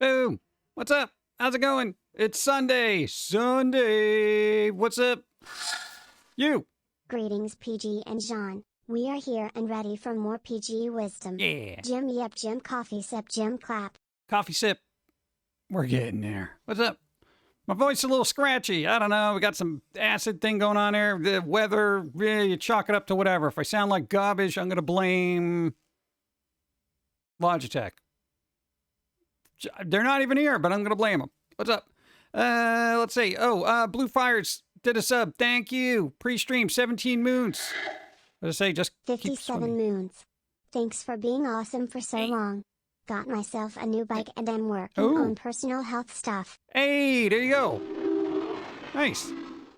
Boom. What's up? How's it going? It's Sunday. Sunday. What's up? You. Greetings, PG and John. We are here and ready for more PG wisdom. Yeah. Jim yep, Jim coffee sip, Jim clap. Coffee sip. We're getting there. What's up? My voice is a little scratchy. I don't know. We got some acid thing going on there. The weather, you chalk it up to whatever. If I sound like garbage, I'm going to blame Logitech. They're not even here, but I'm going to blame them. What's up? Let's see. Oh, Blue Fires did a sub. Thank you. Pre-stream, 17 moons. What did I say? Just 57 moons. Thanks for being awesome for so long. Got myself a new bike and I'm working on personal health stuff. Hey, there you go. Nice.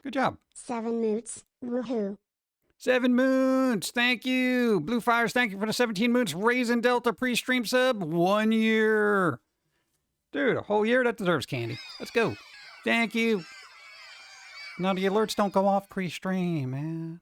Good job. 7 moons. Woohoo. 7 moons. Thank you. Blue Fires, thank you for the 17 moons. Raisin Delta pre-stream sub. 1 year. Dude, a whole year? That deserves candy. Let's go. Thank you. Now the alerts don't go off pre-stream, man.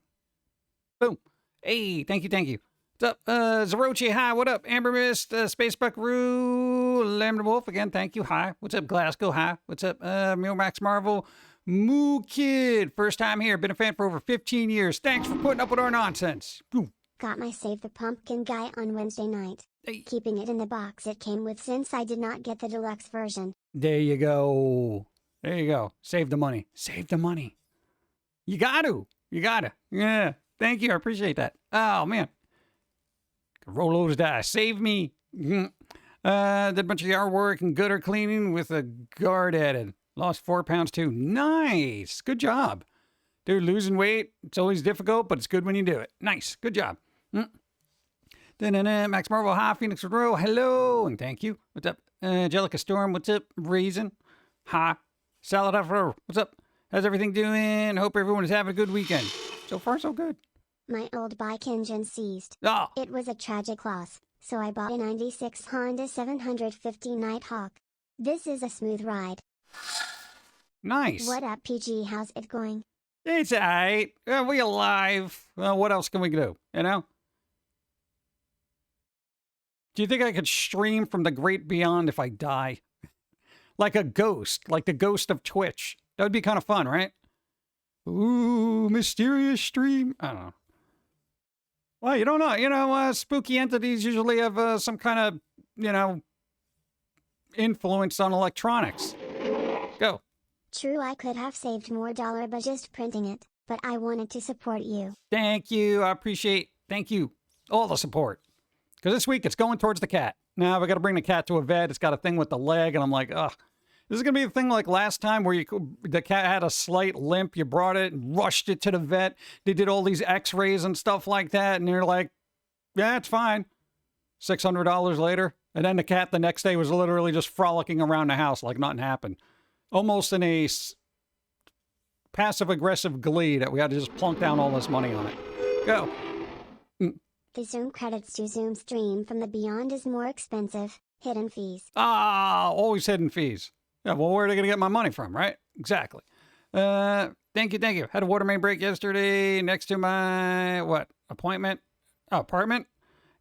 Boom. Hey, thank you, thank you. What's up? Zerochi, hi. What up? Amber Mist, Space Buckaroo, Lambda Wolf, again, thank you. Hi. What's up, Glasgow? Hi. What's up? Meal Max Marvel, Moo Kid. First time here. Been a fan for over 15 years. Thanks for putting up with our nonsense. Boom. Got my Save the Pumpkin guy on Wednesday night. Hey. Keeping it in the box it came with since I did not get the deluxe version. There you go. There you go. Save the money. Save the money. You got to. You got to. Yeah. Thank you. I appreciate that. Oh, man. Roll those dice. Save me. Did a bunch of yard work and gutter cleaning with a guard added. Lost 4 pounds too. Nice. Good job. Dude, losing weight, it's always difficult, but it's good when you do it. Nice. Good job. Max Marvel, hi. Phoenix Row, hello. And thank you. What's up? Angelica Storm, what's up? Raisin, hi. Salad Afro, what's up? How's everything doing? Hope everyone is having a good weekend. So far, so good. My old bike engine seized. Oh. It was a tragic loss, so I bought a 96 Honda 750 Nighthawk. This is a smooth ride. Nice. What up, PG? How's it going? It's alright. We alive. Well, what else can we do? You know? Do you think I could stream from the great beyond if I die? Like a ghost. Like the ghost of Twitch. That would be kind of fun, right? Ooh, mysterious stream. I don't know. Well, you don't know. You know, spooky entities usually have some kind of, you know, influence on electronics. Go. True, I could have saved more dollar by just printing it, but I wanted to support you. Thank you. I appreciate, thank you, all the support. Because this week it's going towards the cat. Now we got to bring the cat to a vet. It's got a thing with the leg, and I'm like, ugh. This is going to be the thing like last time where the cat had a slight limp. You brought it and rushed it to the vet. They did all these x-rays and stuff like that. And they're like, yeah, it's fine. $600 later. And then the cat the next day was literally just frolicking around the house like nothing happened. Almost in a passive-aggressive glee that we had to just plunk down all this money on it. Go. The Zoom credits to Zoom stream from the beyond is more expensive. Hidden fees. Ah, always hidden fees. Yeah, well, where are they going to get my money from, right? Exactly. Thank you, thank you. Had a water main break yesterday next to my, apartment?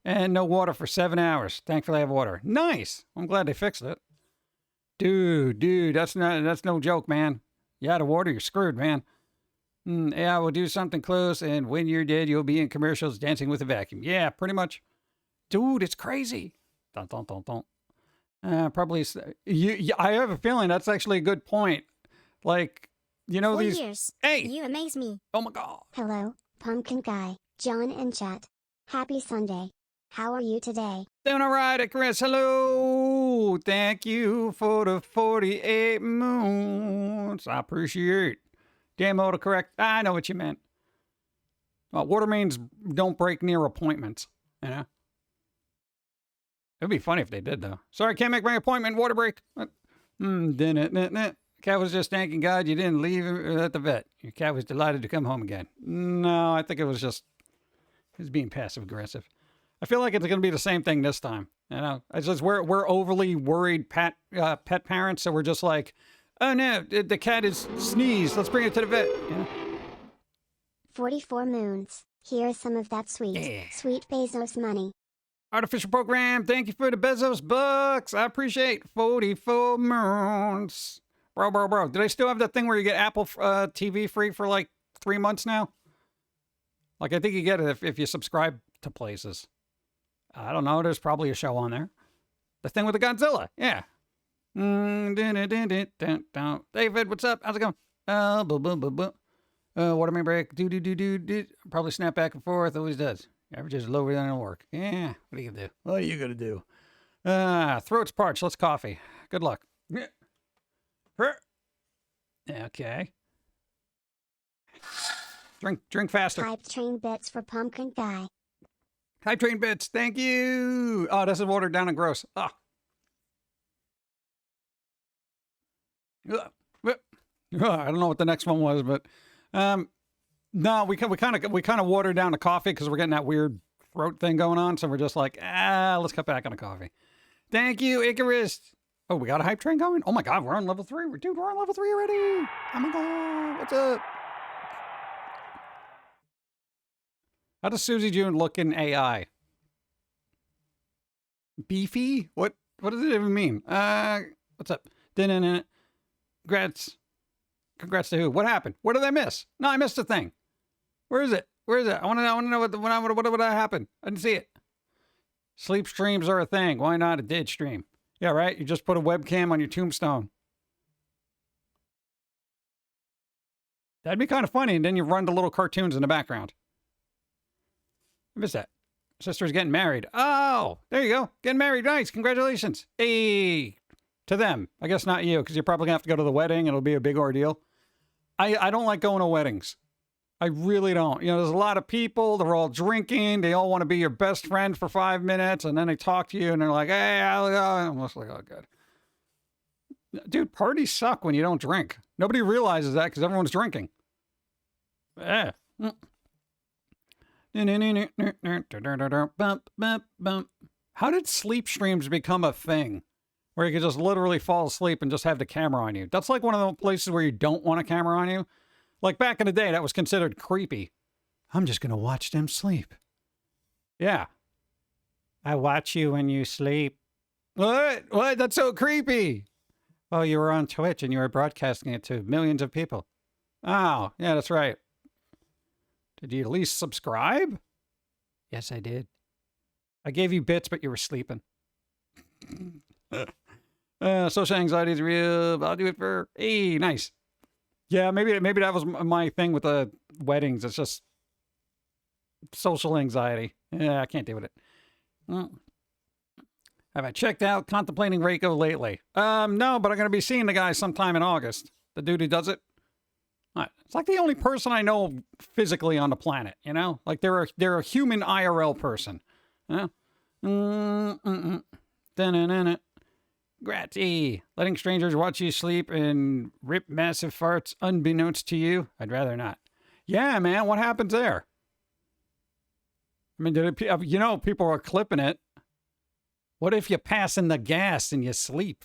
And no water for 7 hours. Thankfully, I have water. Nice. I'm glad they fixed it. Dude, that's no joke, man. You out of water, you're screwed, man. Yeah, we'll do something close, and when you're dead, you'll be in commercials dancing with a vacuum. Yeah, pretty much. Dude, it's crazy. Don't. Probably. I have a feeling that's actually a good point. Like, you know, 4 these. years. Hey! You amaze me. Oh my God. Hello, Pumpkin Guy, John in chat. Happy Sunday. How are you today? Doing all right, Chris. Hello. Thank you for the 48 moons. I appreciate. Damn autocorrect. I know what you meant. Well, water mains don't break near appointments, you know? It'd be funny if they did, though. Sorry, can't make my appointment. Water break. Cat was just thanking God you didn't leave him at the vet. Your cat was delighted to come home again. No, I think it was being passive aggressive. I feel like it's going to be the same thing this time. You know, it's just we're overly worried pet parents, so we're just like, oh no, the cat is sneezed. Let's bring it to the vet. You know? 44 moons. Here's some of that sweet Bezos money. Artificial program. Thank you for the Bezos bucks. I appreciate 44 months. Bro. Did I still have that thing where you get Apple TV free for like 3 months now? Like, I think you get it if you subscribe to places. I don't know. There's probably a show on there. The thing with the Godzilla. Yeah. David, what's up? How's it going? Water main break. Do. Probably snap back and forth. Always does. Average is lower than it'll work. Yeah. What are you gonna do? What are you gonna do? Throat's parched. Let's coffee. Good luck. Okay. Drink faster. Hype train bits for Pumpkin Guy. Hype train bits. Thank you. Oh, this is watered down and gross. Oh. I don't know what the next one was, but no, we kind of watered down the coffee because we're getting that weird throat thing going on. So we're just like, let's cut back on the coffee. Thank you, Icarus. Oh, we got a hype train going. Oh my God, we're on level 3. Dude, we're on level 3 already. Oh my God, what's up? How does Susie June look in AI? Beefy? What does it even mean? What's up? Congrats to who? What happened? What did I miss? No, I missed a thing. Where is it? I want to know what happened. I didn't see it. Sleep streams are a thing. Why not a dead stream? Yeah, right? You just put a webcam on your tombstone. That'd be kind of funny, and then you run the little cartoons in the background. I missed that. Sister's getting married. Oh, there you go. Getting married. Nice. Congratulations. Hey, to them. I guess not you, because you're probably going to have to go to the wedding. It'll be a big ordeal. I don't like going to weddings. I really don't. You know, there's a lot of people. They're all drinking. They all want to be your best friend for 5 minutes. And then they talk to you and they're like, hey, how's it going? I'm just like, oh, good. Dude, parties suck when you don't drink. Nobody realizes that because everyone's drinking. Yeah. How did sleep streams become a thing? Where you could just literally fall asleep and just have the camera on you. That's like one of the places where you don't want a camera on you. Like back in the day, that was considered creepy. I'm just going to watch them sleep. Yeah. I watch you when you sleep. What? That's so creepy. Oh, you were on Twitch and you were broadcasting it to millions of people. Oh, yeah, that's right. Did you at least subscribe? Yes, I did. I gave you bits, but you were sleeping. Social anxiety is real. I'll do it for, hey, nice. Yeah, maybe that was my thing with the weddings. It's just social anxiety. Yeah, I can't deal with it. Well, have I checked out Contemplating Reiko lately? No, but I'm going to be seeing the guy sometime in August. The dude who does it. It's like the only person I know physically on the planet, you know? Like they're a human IRL person. Yeah. Gratty. Letting strangers watch you sleep and rip massive farts unbeknownst to you? I'd rather not. Yeah, man. What happens there? I mean, people are clipping it. What if you're passing the gas and you sleep?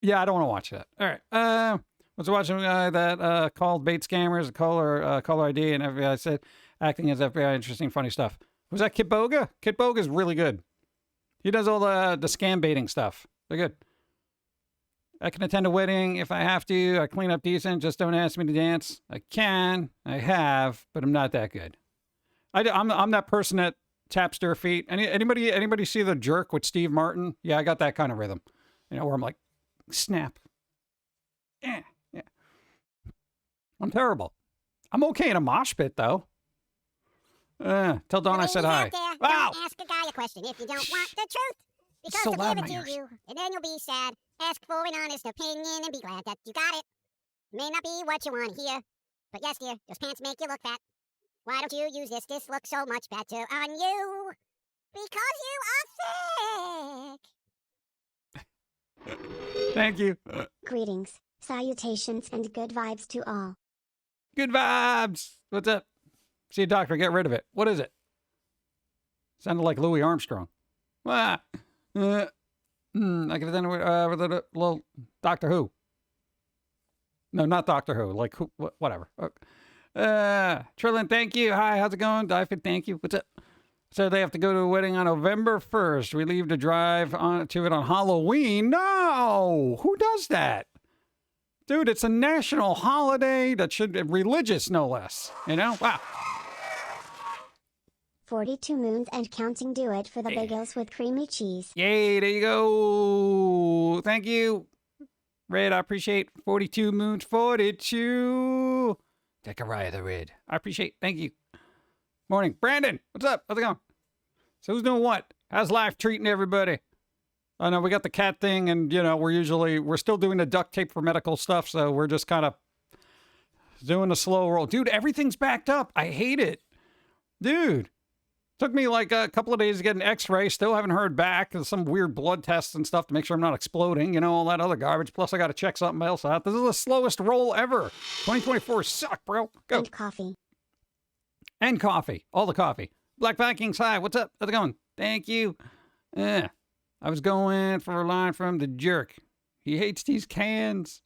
Yeah, I don't want to watch that. All right. Was watching that called Bait Scammers, caller ID, and FBI said acting as FBI, interesting, funny stuff. Was that Kit Boga? Kit Boga's really good. He does all the scam baiting stuff. They're good. I can attend a wedding if I have to. I clean up decent. Just don't ask me to dance. I can. I have, but I'm not that good. I'm that person that taps their feet. Anybody see The Jerk with Steve Martin? Yeah, I got that kind of rhythm. You know, where I'm like, snap. Yeah. I'm terrible. I'm okay in a mosh pit, though. Tell Dawn I said hi. Wow! Don't ask a guy a question if you don't want the truth. Because so they'll give it to you, and then you'll be sad. Ask for an honest opinion and be glad that you got it. May not be what you want to hear, but yes, dear, those pants make you look fat. Why don't you use this? This looks so much better on you. Because you are thick. Thank you. Greetings, salutations, and good vibes to all. Good vibes. What's up? See a doctor, get rid of it. What is it? Sounded like Louis Armstrong. I can attend with a little Doctor Who. No, not Doctor Who. Like who? Whatever. Trillin, thank you. Hi, how's it going? Dyford, thank you. What's up? So they have to go to a wedding on November 1st. We leave to drive to it on Halloween. No! Who does that? Dude, it's a national holiday that should be religious, no less. You know? Wow. 42 moons and counting. Do it for the bagels with creamy cheese. Yay, there you go. Thank you. Red, I appreciate 42 moons, 42. Take a ride, the Red. I appreciate. Thank you. Morning. Brandon, what's up? How's it going? So who's doing what? How's life treating everybody? I know we got the cat thing, and, you know, we're still doing the duct tape for medical stuff, so we're just kind of doing the slow roll. Dude, everything's backed up. I hate it. Dude. Took me like a couple of days to get an x-ray. Still haven't heard back. There's some weird blood tests and stuff to make sure I'm not exploding. You know, all that other garbage. Plus, I got to check something else out. This is the slowest roll ever. 2024 suck, bro. Go. And coffee. And coffee. All the coffee. Black Vikings, hi. What's up? How's it going? Thank you. Yeah. I was going for a line from the jerk. He hates these cans.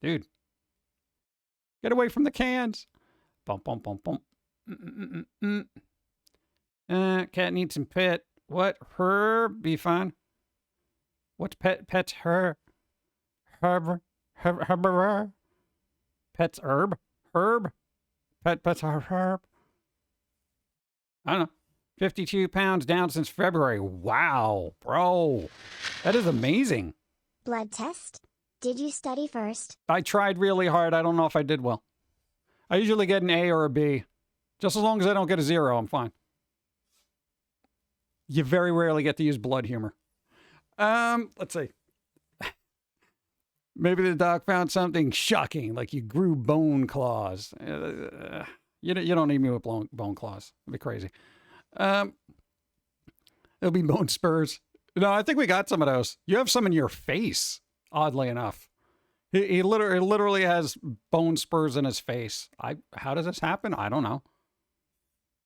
Dude. Get away from the cans. Bump, bump, bump, bump. Cat needs some pet. What? Herb? Be fine. What's pet's her? Herb? Herb? Pet's herb? Herb? Pet's herb? I don't know. 52 pounds down since February. Wow, bro. That is amazing. Blood test? Did you study first? I tried really hard. I don't know if I did well. I usually get an A or a B. Just as long as I don't get a 0, I'm fine. You very rarely get to use blood humor. Let's see. Maybe the doc found something shocking, like you grew bone claws. You don't need me with bone claws. It'd be crazy. It'll be bone spurs. No, I think we got some of those. You have some in your face, oddly enough. He literally has bone spurs in his face. How does this happen? I don't know.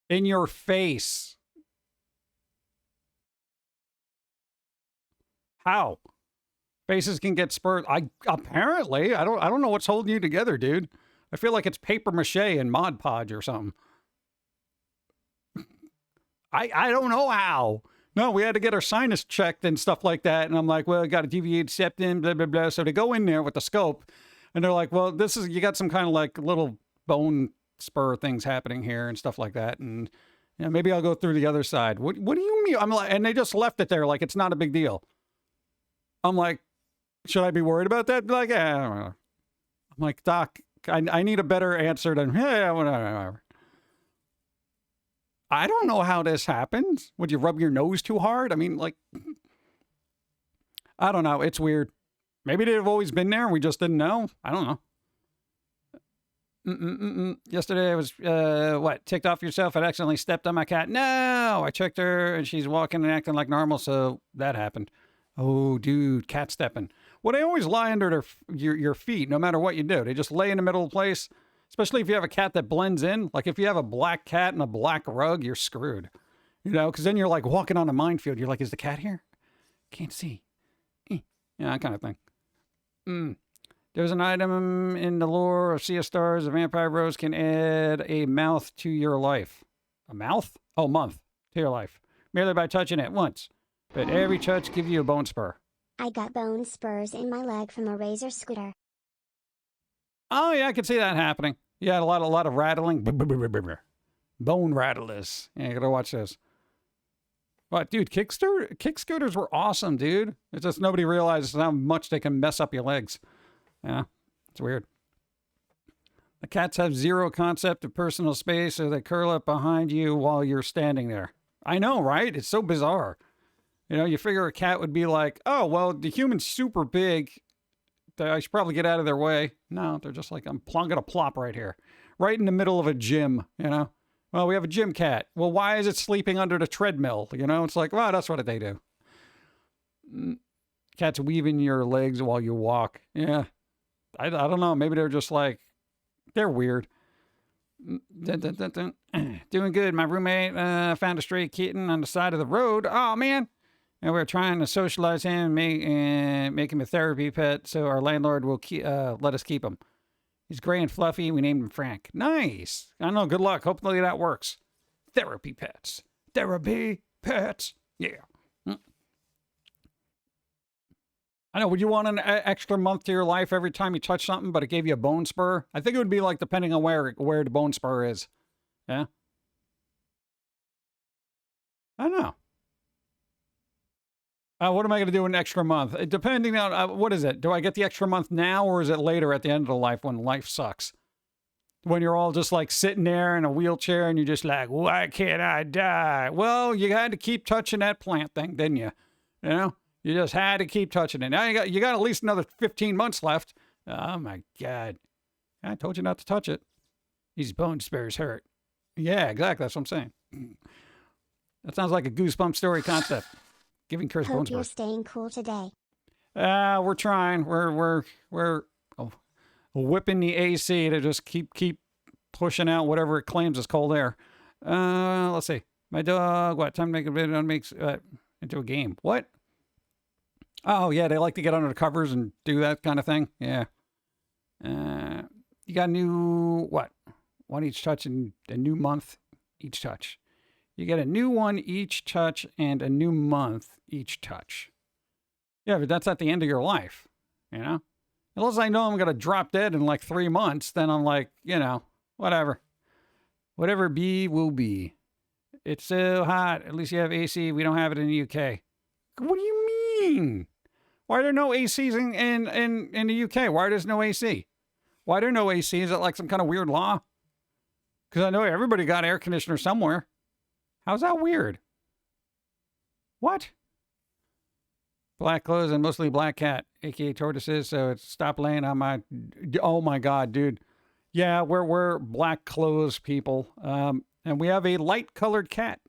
In your face. How? Faces can get spurs. Apparently, I don't know what's holding you together, dude. I feel like it's paper mache and Mod Podge or something. I don't know how. No, we had to get our sinus checked and stuff like that. And I'm like, well, got a deviated septum, blah, blah, blah. So they go in there with the scope and they're like, well, you got some kind of like little bone spur things happening here and stuff like that. And you know, maybe I'll go through the other side. What do you mean? I'm like, and they just left it there like it's not a big deal. I'm like, should I be worried about that? Like, I don't know. I'm like, Doc, I need a better answer than, yeah, whatever. I don't know how this happens. Would you rub your nose too hard? I mean, like, I don't know. It's weird. Maybe they've always been there and we just didn't know. I don't know. Yesterday I was, ticked off yourself? I accidentally stepped on my cat. No, I checked her and she's walking and acting like normal. So that happened. Oh, dude, cat stepping. Well, they always lie under your feet, no matter what you do. They just lay in the middle of the place, especially if you have a cat that blends in. Like if you have a black cat and a black rug, you're screwed. You know, because then you're like walking on a minefield. You're like, is the cat here? Can't see. Yeah, that kind of thing. There's an item in the lore of Sea of Stars. A vampire rose can add a mouth to your life. A mouth? Oh, month to your life. Merely by touching it once. But every touch gives you a bone spur. I got bone spurs in my leg from a razor scooter. Oh, yeah, I could see that happening. You had a lot of rattling. Bone rattlers. Yeah, you gotta watch this. What, dude, kick scooters were awesome, dude. It's just nobody realizes how much they can mess up your legs. Yeah, it's weird. The cats have zero concept of personal space, so they curl up behind you while you're standing there. I know, right? It's so bizarre. You know, you figure a cat would be like, oh, well, the human's super big. I should probably get out of their way. No, they're just like, I'm going to plop right here. Right in the middle of a gym, you know? Well, we have a gym cat. Well, why is it sleeping under the treadmill? You know, it's like, well, that's what they do. Cats weaving your legs while you walk. Yeah. I don't know. Maybe they're just like, they're weird. Doing good. My roommate found a stray kitten on the side of the road. Oh, man. And we're trying to socialize him and make him a therapy pet so our landlord will let us keep him. He's gray and fluffy. We named him Frank. Nice. I don't know. Good luck. Hopefully that works. Therapy pets. Therapy pets. Yeah. I know. Would you want an extra month to your life every time you touch something, but it gave you a bone spur? I think it would be like depending on where the bone spur is. Yeah. I don't know. What am I going to do in an extra month? Depending on, what is it? Do I get the extra month now, or is it later at the end of the life when life sucks? When you're all just like sitting there in a wheelchair and you're just like, why can't I die? Well, you had to keep touching that plant thing, didn't you? You know, you just had to keep touching it. Now you got at least another 15 months left. Oh my God. I told you not to touch it. These bone spurs hurt. Yeah, exactly. That's what I'm saying. That sounds like a Goosebump story concept. Giving Chris bone Hope you're spurs. staying cool today. We're trying. We're whipping the AC to just keep pushing out whatever it claims is cold air. Let's see. My dog. What time to make a video makes into a game? What? Oh yeah, they like to get under the covers and do that kind of thing. Yeah. You got a new what? One each touch and a new month each touch. You get a new one each touch and a new month each touch. Yeah, but that's at the end of your life, you know? Unless I know I'm going to drop dead in like 3 months, then I'm like, you know, whatever. Whatever be will be. It's so hot. At least you have AC. We don't have it in the UK. What do you mean? Why are there no ACs in the UK? Why there's no AC? Why are there no AC? Is that like some kind of weird law? Because I know everybody got air conditioner somewhere. How's that weird? What? Black clothes and mostly black cat, aka tortoises. So it's stop laying on my. Oh my God, dude. Yeah, we're black clothes people, and we have a light colored cat,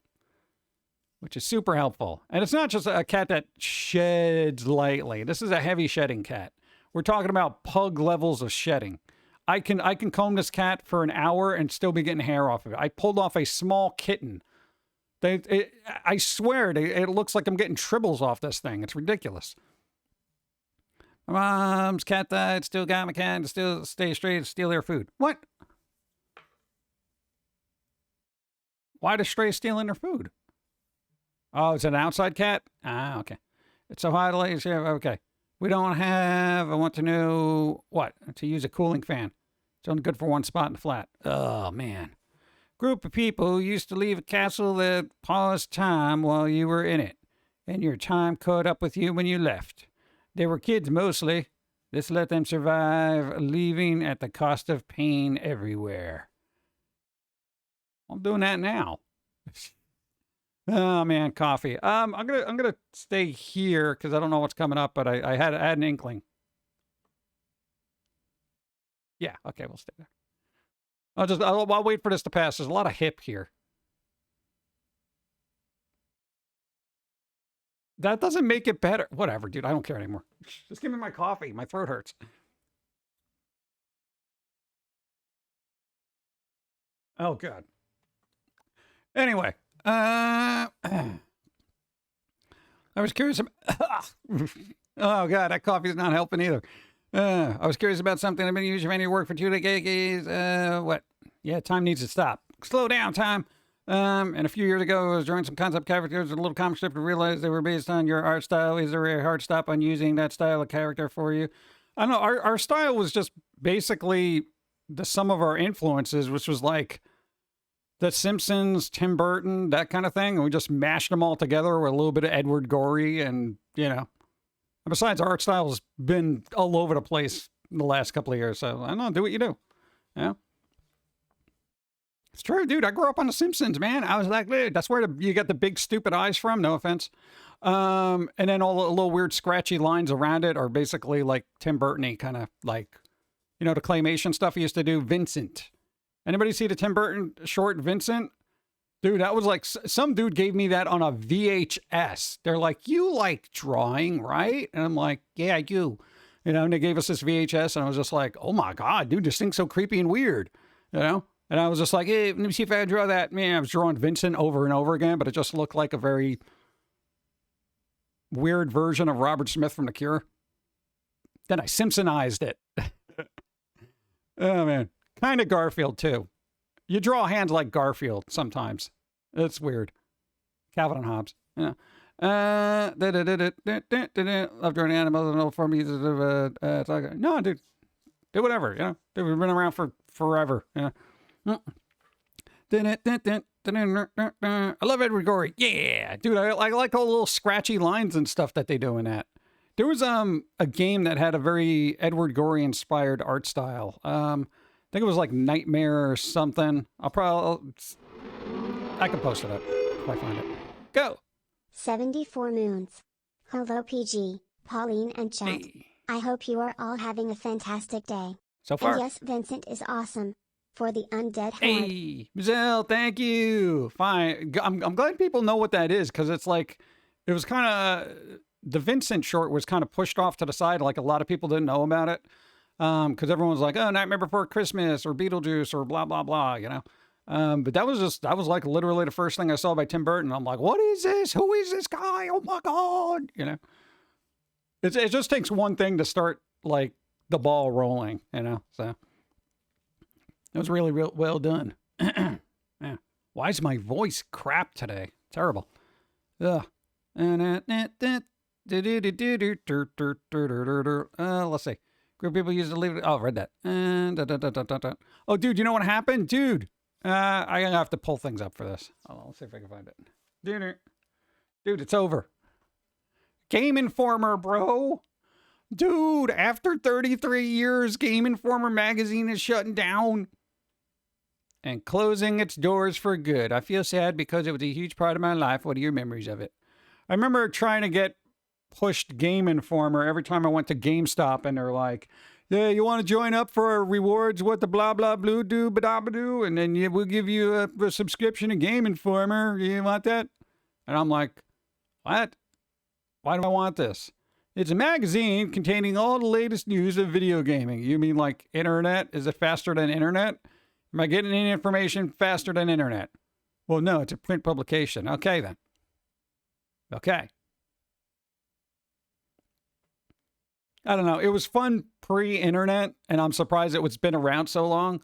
which is super helpful. And it's not just a cat that sheds lightly. This is a heavy shedding cat. We're talking about pug levels of shedding. I can comb this cat for an hour and still be getting hair off of it. I pulled off a small kitten. I swear, it looks like I'm getting tribbles off this thing. It's ridiculous. My mom's cat died, still got my cat, and still stay straight and steal their food. What? Why does stray stealing their food? Oh, it's an outside cat? Ah, okay. It's so hot, ladies. Okay. We don't have, I want to know, what? To use a cooling fan. It's only good for one spot in the flat. Oh, man. Group of people who used to leave a castle that paused time while you were in it, and your time caught up with you when you left. They were kids mostly. This let them survive, leaving at the cost of pain everywhere. I'm doing that now. Oh man, coffee. I'm gonna stay here because I don't know what's coming up, but I had an inkling. Yeah, okay, we'll stay there. I'll wait for this to pass. There's a lot of hip here. That doesn't make it better. Whatever, dude. I don't care anymore. Just give me my coffee. My throat hurts. Oh, God. Anyway. I was curious about... Oh, God. That coffee's not helping either. I was curious about something I've been using for any work for 2 decades. What? Yeah, time needs to stop. Slow down, time. And a few years ago, I was drawing some concept characters with a little comic strip and realized they were based on your art style. Is there a hard stop on using that style of character for you? I don't know. Our style was just basically the sum of our influences, which was like The Simpsons, Tim Burton, that kind of thing. And we just mashed them all together with a little bit of Edward Gorey and, you know. And besides, our art style has been all over the place in the last couple of years. So I don't know, do what you do. Yeah. It's true, dude. I grew up on The Simpsons, man. I was like, dude, that's where you get the big stupid eyes from. No offense. And then all the little weird scratchy lines around it are basically like Tim Burton-y, kind of like, you know, the claymation stuff he used to do. Vincent. Anybody see the Tim Burton short Vincent? Dude, that was like, some dude gave me that on a VHS. They're like, you like drawing, right? And I'm like, yeah, I do. You know, and they gave us this VHS, and I was just like, oh my God, dude, this thing's so creepy and weird, you know? And I was just like, hey, let me see if I can draw that. Man, I was drawing Vincent over and over again, but it just looked like a very weird version of Robert Smith from The Cure. Then I Simpsonized it. Oh, man. Kind of Garfield, too. You draw hands like Garfield sometimes. It's weird. Calvin and Hobbes. Yeah. Love drawing animals and old form uses of no, dude. Do whatever, you know. They've been around for forever. Yeah. I love Edward Gorey. Yeah, dude, I like all the little scratchy lines and stuff that they do in that. There was a game that had a very Edward Gorey inspired art style. I think it was like Nightmare or something. I can post it up if I find it. Go. 74 moons. Hello PG, Pauline and chat. Hey. I hope you are all having a fantastic day. So far. And yes, Vincent is awesome. For the undead horde. Hey, Giselle, thank you. Fine. I'm glad people know what that is, because it's like, it was kind of, the Vincent short was kind of pushed off to the side. Like a lot of people didn't know about it. Because everyone was like, oh, Nightmare Before Christmas or Beetlejuice or blah, blah, blah, you know. But that was like literally the first thing I saw by Tim Burton. I'm like, what is this? Who is this guy? Oh my God. You know, it just takes one thing to start like the ball rolling, you know, so. It was really real well done. Yeah. Why is my voice crap today? Terrible. Ugh. Let's see. Group of people used to leave it. Oh, I read that. Oh, dude, you know what happened? Dude, I'm going to have to pull things up for this. Hold on, let's see if I can find it. Dude, it's over. Game Informer, bro. Dude, after 33 years, Game Informer magazine is shutting down and closing its doors for good. I feel sad because it was a huge part of my life. What are your memories of it? I remember trying to get pushed Game Informer every time I went to GameStop, and they're like, yeah, you want to join up for our rewards? What the blah, blah, blue do, ba-da-ba-doo? And then we'll give you a subscription to Game Informer. You want that? And I'm like, what? Why do I want this? It's a magazine containing all the latest news of video gaming. You mean like internet? Is it faster than internet? Am I getting any information faster than internet? Well, no, it's a print publication. Okay, then. Okay. I don't know. It was fun pre-internet, and I'm surprised it's been around so long.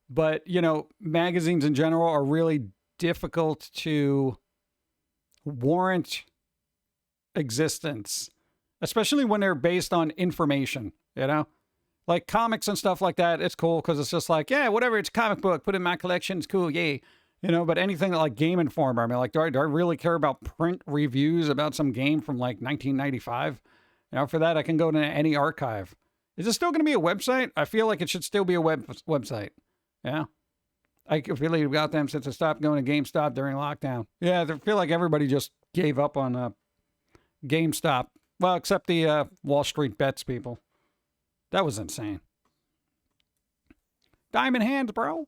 But, you know, magazines in general are really difficult to warrant existence, especially when they're based on information, you know? Like comics and stuff like that, it's cool because it's just like, yeah, whatever, it's a comic book, put it in my collection, it's cool, yay. You know, but anything like Game Informer, I mean, like, do I really care about print reviews about some game from like 1995? You know, for that, I can go to any archive. Is it still going to be a website? I feel like it should still be a website. Yeah. I feel like got them since I stopped going to GameStop during lockdown. Yeah, I feel like everybody just gave up on GameStop. Well, except the Wall Street Bets people. That was insane. Diamond hands, bro.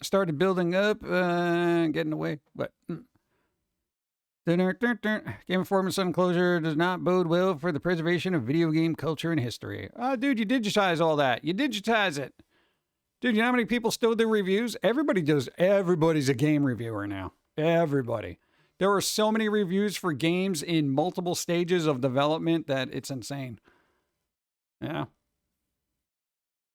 Started building up, getting away. But Game Informer Sun closure does not bode well for the preservation of video game culture and history. Oh, dude, you digitize all that. You digitize it. Dude, you know how many people still do reviews? Everybody does. Everybody's a game reviewer now. Everybody. There are so many reviews for games in multiple stages of development that it's insane. Yeah.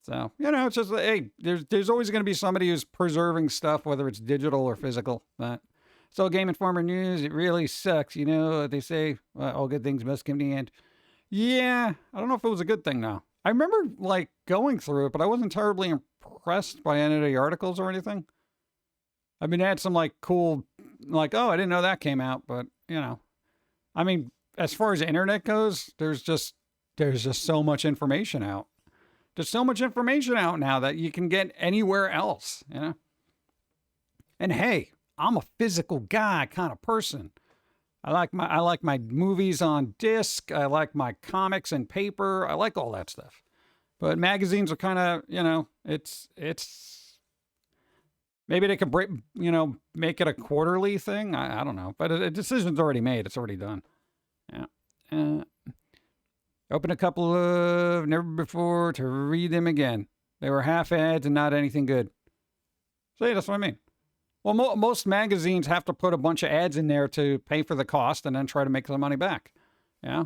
So, you know, it's just, hey, there's always going to be somebody who's preserving stuff, whether it's digital or physical. But so Game Informer news, it really sucks. You know what they say, all good things must come to the end. Yeah, I don't know if it was a good thing now. I remember, like, going through it, but I wasn't terribly impressed by any of the articles or anything. I mean, they had some, like, cool, like, oh, I didn't know that came out, but, you know. I mean, as far as the internet goes, there's just so much information out. There's so much information out now that you can get anywhere else, you know? And hey, I'm a physical guy kind of person. I like my movies on disc. I like my comics and paper. I like all that stuff. But magazines are kind of, you know, it's maybe they could break, you know, make it a quarterly thing. I don't know. But a decision's already made. It's already done. Yeah. Open a couple of never before to read them again. They were half ads and not anything good. See, that's what I mean. Well, most magazines have to put a bunch of ads in there to pay for the cost and then try to make some money back. Yeah.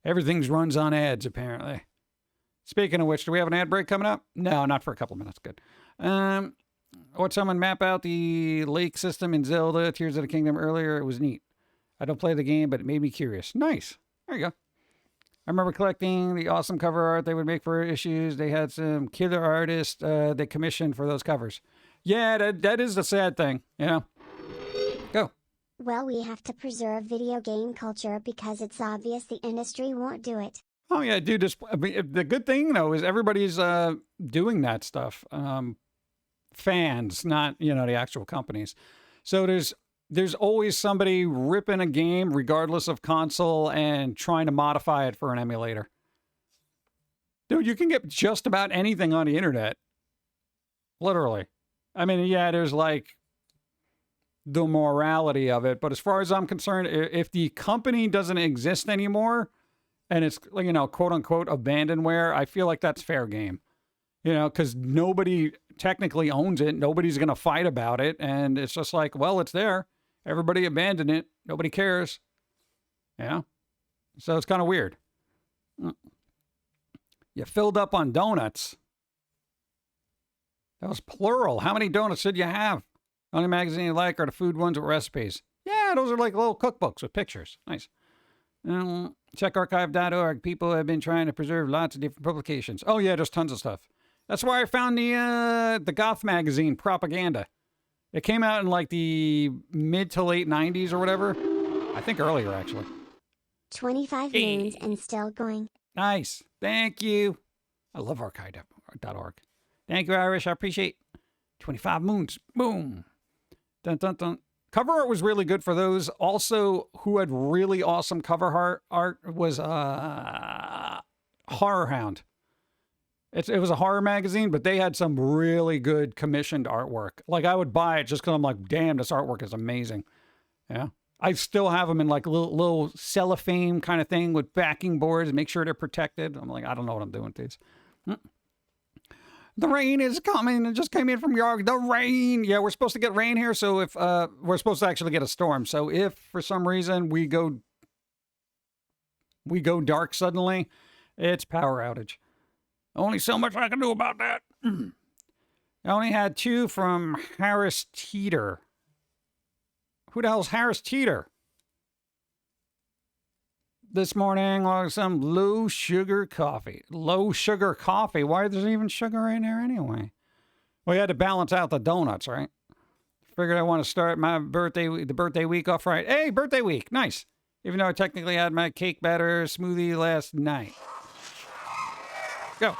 Everything runs on ads, apparently. Speaking of which, do we have an ad break coming up? No, not for a couple minutes. Good. Watched someone map out the lake system in Zelda Tears of the Kingdom earlier. It was neat. I don't play the game, but it made me curious. Nice. There you go. I remember collecting the awesome cover art they would make for issues. They had some killer artists they commissioned for those covers. Yeah, that is the sad thing. Go. Well, we have to preserve video game culture because it's obvious the industry won't do it. Oh, yeah, dude. The good thing, though, is everybody's doing that stuff. Fans, not, the actual companies. So there's always somebody ripping a game, regardless of console, and trying to modify it for an emulator. Dude, you can get just about anything on the internet. Literally. I mean, yeah, there's like the morality of it. But as far as I'm concerned, if the company doesn't exist anymore and it's, quote unquote, abandonware, I feel like that's fair game. Because nobody technically owns it. Nobody's going to fight about it. And it's just like, well, it's there. Everybody abandoned it. Nobody cares. Yeah. So it's kind of weird. You filled up on donuts. That was plural. How many donuts did you have? Only magazine you like are the food ones with recipes. Yeah, those are like little cookbooks with pictures. Nice. Check archive.org. People have been trying to preserve lots of different publications. Oh, yeah, there's tons of stuff. That's where I found the Goth magazine, Propaganda. It came out in like the mid to late 90s or whatever. I think earlier, actually. 25 moons and still going. Nice. Thank you. I love archive.org. Thank you, Irish. I appreciate 25 moons. Boom. Dun, dun, dun. Cover art was really good for those. Also, who had really awesome cover art was Horror Hound. It was a horror magazine, but they had some really good commissioned artwork. Like, I would buy it just because I'm like, damn, this artwork is amazing. Yeah. I still have them in like little cellophane kind of thing with backing boards, make sure they're protected. I'm like, I don't know what I'm doing with these. The rain is coming. It just came in from York. The rain. Yeah, we're supposed to get rain here. So if we're supposed to actually get a storm. So if for some reason we go dark suddenly, it's power outage. Only so much I can do about that. I only had 2 from Harris Teeter. Who the hell's Harris Teeter? This morning, some low sugar coffee. Low sugar coffee? Why is there even sugar in there anyway? Well, you had to balance out the donuts, right? Figured I want to start the birthday week off right. Hey, birthday week. Nice. Even though I technically had my cake batter smoothie last night. Go.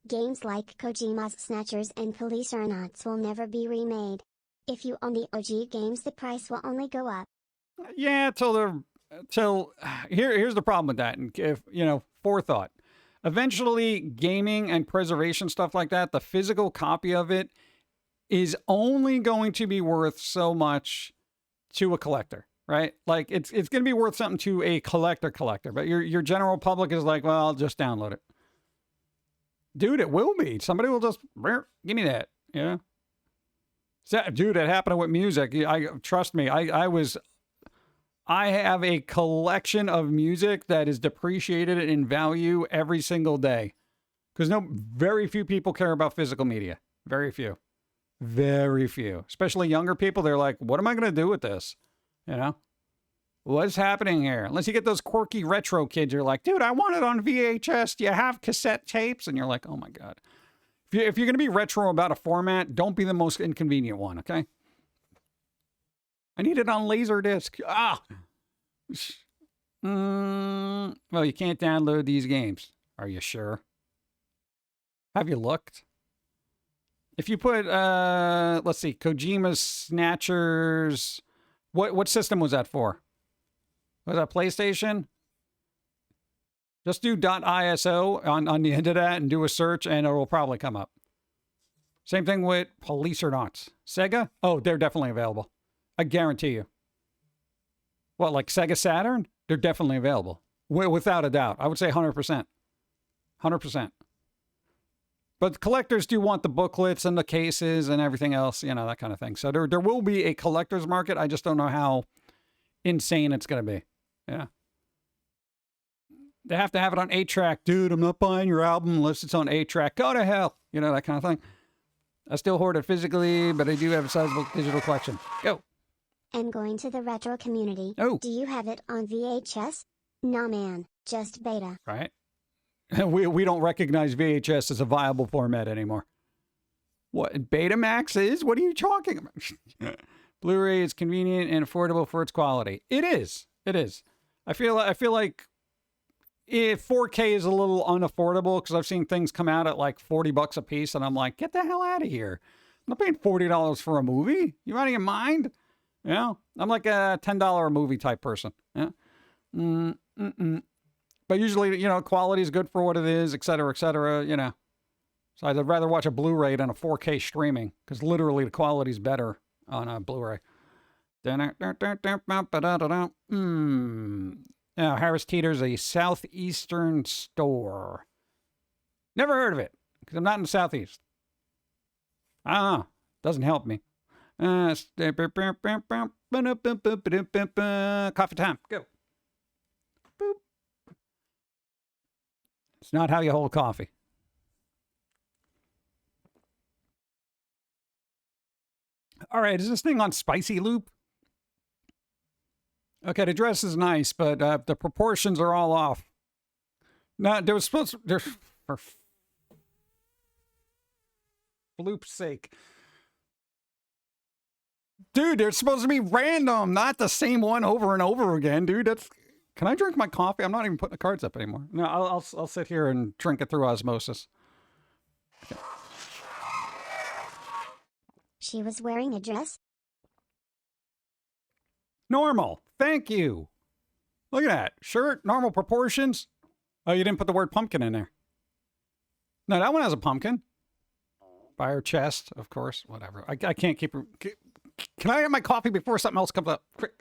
Games like Kojima's Snatchers and Police Aeronauts will never be remade. If you own the OG games, the price will only go up. Yeah, here's the problem with that. And if, forethought. Eventually, gaming and preservation stuff like that, the physical copy of it is only going to be worth so much to a collector, right? Like, it's going to be worth something to a collector, but your general public is like, well, I'll just download it. Dude, it will be. Somebody will just, give me that, Dude, it happened with music. Trust me, I have a collection of music that is depreciated in value every single day. Because very few people care about physical media. Very few. Very few. Especially younger people. They're like, what am I going to do with this? What's happening here? Unless you get those quirky retro kids, you're like, dude, I want it on VHS. Do you have cassette tapes? And you're like, oh my God. If you're going to be retro about a format, don't be the most inconvenient one, okay? I need it on Laserdisc. Well, you can't download these games. Are you sure? Have you looked? If you put, let's see, Kojima's Snatchers, what system was that for? Was that PlayStation? Just do .iso on the end of that and do a search and it will probably come up. Same thing with Police or Not. Sega? Oh, they're definitely available. I guarantee you. What, like Sega Saturn? They're definitely available. Without a doubt. I would say 100%. 100%. But collectors do want the booklets and the cases and everything else, that kind of thing. So there will be a collector's market. I just don't know how insane it's going to be. Yeah. They have to have it on 8-track. Dude, I'm not buying your album unless it's on 8-track. Go to hell. You know, that kind of thing. I still hoard it physically, but I do have a sizable digital collection. Go. I'm going to the retro community. Oh. Do you have it on VHS? Nah, man. Just beta. Right. We don't recognize VHS as a viable format anymore. What Betamax is? What are you talking about? Blu-ray is convenient and affordable for its quality. It is. It is. I feel like if 4K is a little unaffordable because I've seen things come out at like $40 a piece, and I'm like, get the hell out of here! I'm not paying $40 for a movie. You out of your mind? You know, I'm like a $10 a movie type person. Yeah. But usually, you know, quality is good for what it is, et cetera, you know. So I'd rather watch a Blu-ray than a 4K streaming because literally the quality is better on a Blu-ray. Now, Harris Teeter's a southeastern store. Never heard of it because I'm not in the southeast. Doesn't help me. Coffee time. Go. Boop. It's not how you hold coffee. All right, is this thing on spicy loop? Okay, the dress is nice, but the proportions are all off. No, there was supposed to, for loop's sake. Dude, they're supposed to be random, not the same one over and over again, dude. Can I drink my coffee? I'm not even putting the cards up anymore. No, I'll sit here and drink it through osmosis. Okay. She was wearing a dress? Normal. Thank you. Look at that. Shirt, normal proportions. Oh, you didn't put the word pumpkin in there. No, that one has a pumpkin. By her chest, of course. Whatever. I can't keep her. Can I get my coffee before something else comes up? Quick.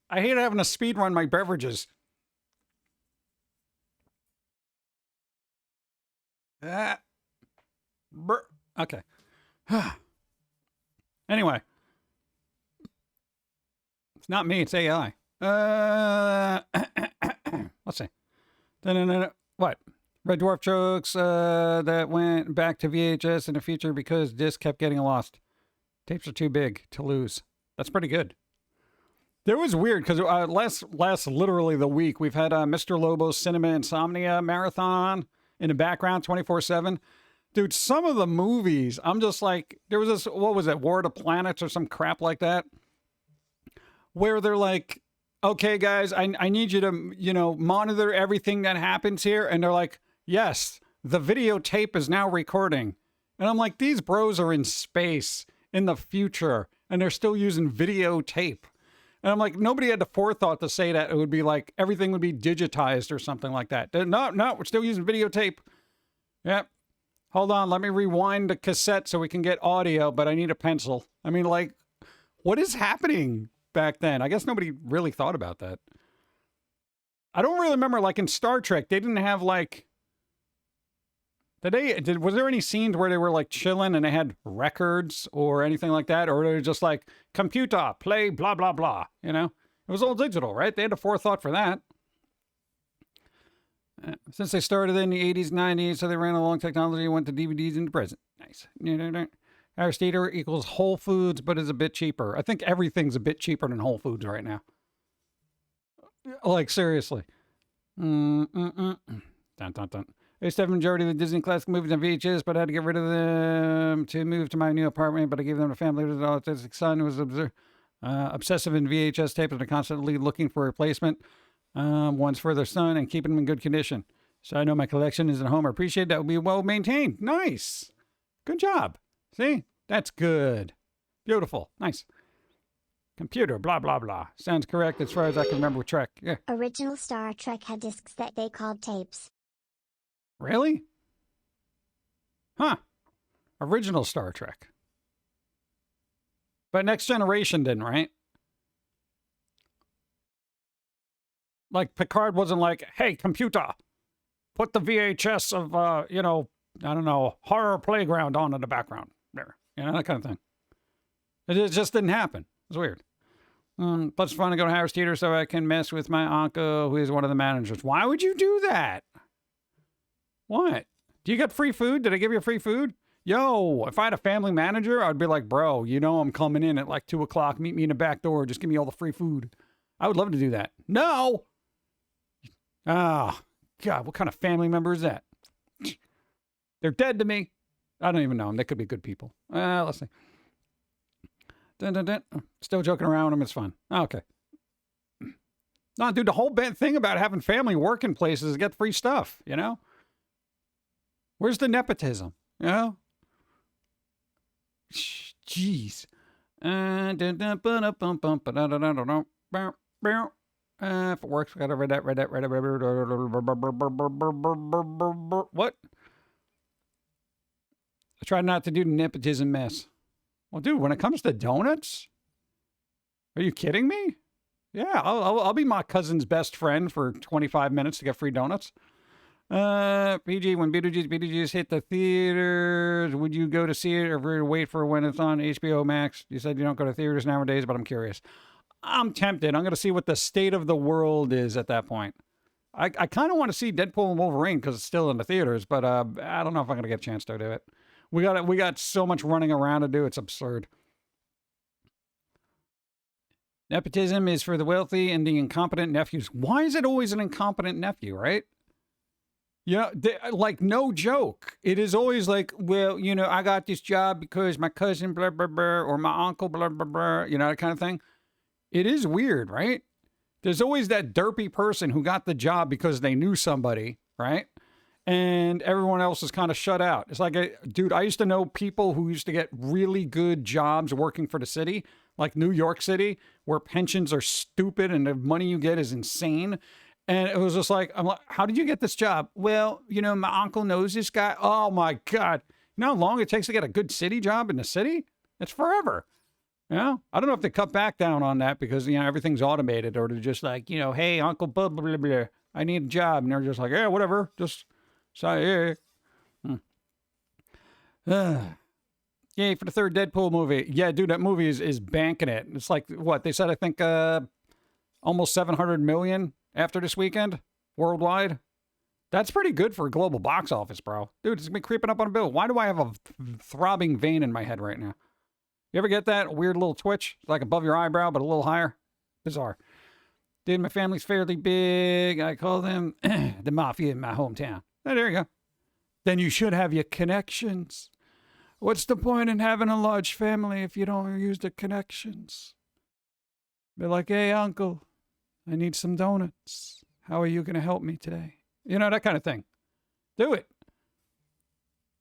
I hate having to speed run my beverages. Okay. Anyway. It's not me, it's AI. Let's see. What? Red Dwarf jokes that went back to VHS in the future because discs kept getting lost. Tapes are too big to lose. That's pretty good. There was weird because last literally the week we've had Mr. Lobo's Cinema Insomnia marathon in the background 24/7. Dude, some of the movies, I'm just like, there was this, what was it, War of the Planets or some crap like that, where they're like, okay, guys, I need you to, you know, monitor everything that happens here. And they're like, yes, the videotape is now recording. And I'm like, these bros are in space in the future, and they're still using videotape. And I'm like, nobody had the forethought to say that it would be like, everything would be digitized or something like that. No, we're still using videotape. Yep. Hold on, let me rewind the cassette so we can get audio, but I need a pencil. I mean, like, what is happening back then? I guess nobody really thought about that. I don't really remember, like in Star Trek, they didn't have like, was there any scenes where they were like chilling and they had records or anything like that? Or they were just like, computer, play, blah, blah, blah, you know? It was all digital, right? They had a forethought for that. Since they started in the 80s, 90s, so they ran along technology and went to DVDs in the present. Nice. Harris Teeter equals Whole Foods, but is a bit cheaper. I think everything's a bit cheaper than Whole Foods right now. Like, seriously. Dun, dun, dun. I used to have a majority of the Disney classic movies on VHS, but I had to get rid of them to move to my new apartment, but I gave them to family. The autistic son who was obsessive in VHS tapes and constantly looking for a replacement. One's for their son and keeping them in good condition. So I know my collection is at home. I appreciate that will be well maintained. Nice. Good job. See? That's good. Beautiful. Nice. Computer, blah, blah, blah. Sounds correct as far as I can remember with Trek. Yeah. Original Star Trek had discs that they called tapes. Really? Huh. Original Star Trek. But Next Generation didn't, right? Like, Picard wasn't like, hey, computer, put the VHS of, I don't know, Horror Playground on in the background. There. You know, that kind of thing. It just didn't happen. It was weird. Plus, it's fun to go to Harris Theater so I can mess with my uncle, who is one of the managers. Why would you do that? What? Do you get free food? Did I give you free food? Yo, if I had a family manager, I'd be like, bro, you know I'm coming in at like 2 o'clock. Meet me in the back door. Just give me all the free food. I would love to do that. No. Ah, God, what kind of family member is that? They're dead to me. I don't even know them. They could be good people. Let's see. Dun, dun, dun. Still joking around with them. It's fun. Okay. No, dude, the whole thing about having family working places is get free stuff, you know? Where's the nepotism, you know? Jeez. If it works, we gotta read that. What? I try not to do the nepotism mess. Well, dude, when it comes to donuts, are you kidding me? Yeah, I'll be my cousin's best friend for 25 minutes to get free donuts. PG, when Beetlejuice hit the theaters, would you go to see it or wait for when it's on HBO Max? You said you don't go to theaters nowadays, but I'm curious. I'm tempted. I'm going to see what the state of the world is at that point. I kind of want to see Deadpool and Wolverine because it's still in the theaters, but I don't know if I'm going to get a chance to do it. We got so much running around to do. It's absurd. Nepotism is for the wealthy and the incompetent nephews. Why is it always an incompetent nephew, right? Yeah, like no joke. It is always like, well, you know, I got this job because my cousin blah, blah, blah, or my uncle blah, blah, blah, you know, that kind of thing. It is weird, right? There's always that derpy person who got the job because they knew somebody, right? And everyone else is kind of shut out. It's like, dude, I used to know people who used to get really good jobs working for the city, like New York City, where pensions are stupid and the money you get is insane. And it was just like, I'm like, how did you get this job? Well, you know, my uncle knows this guy. Oh my God. You know how long it takes to get a good city job in the city? It's forever. You know? I don't know if they cut back down on that because, you know, everything's automated, or they're just like, you know, hey, Uncle blah, blah, blah, blah, I need a job. And they're just like, yeah, whatever. Just say, yay for the third Deadpool movie. Yeah, dude, that movie is banking it. It's like, what, they said, I think almost 700 million after this weekend worldwide. That's pretty good for a global box office, bro. Dude, it's been creeping up on a bill. Why do I have a throbbing vein in my head right now? You ever get that weird little twitch? Like above your eyebrow, but a little higher? Bizarre. Dude, my family's fairly big. I call them the mafia in my hometown. Oh, there you go. Then you should have your connections. What's the point in having a large family if you don't use the connections? Be like, hey, uncle, I need some donuts. How are you going to help me today? You know, that kind of thing. Do it.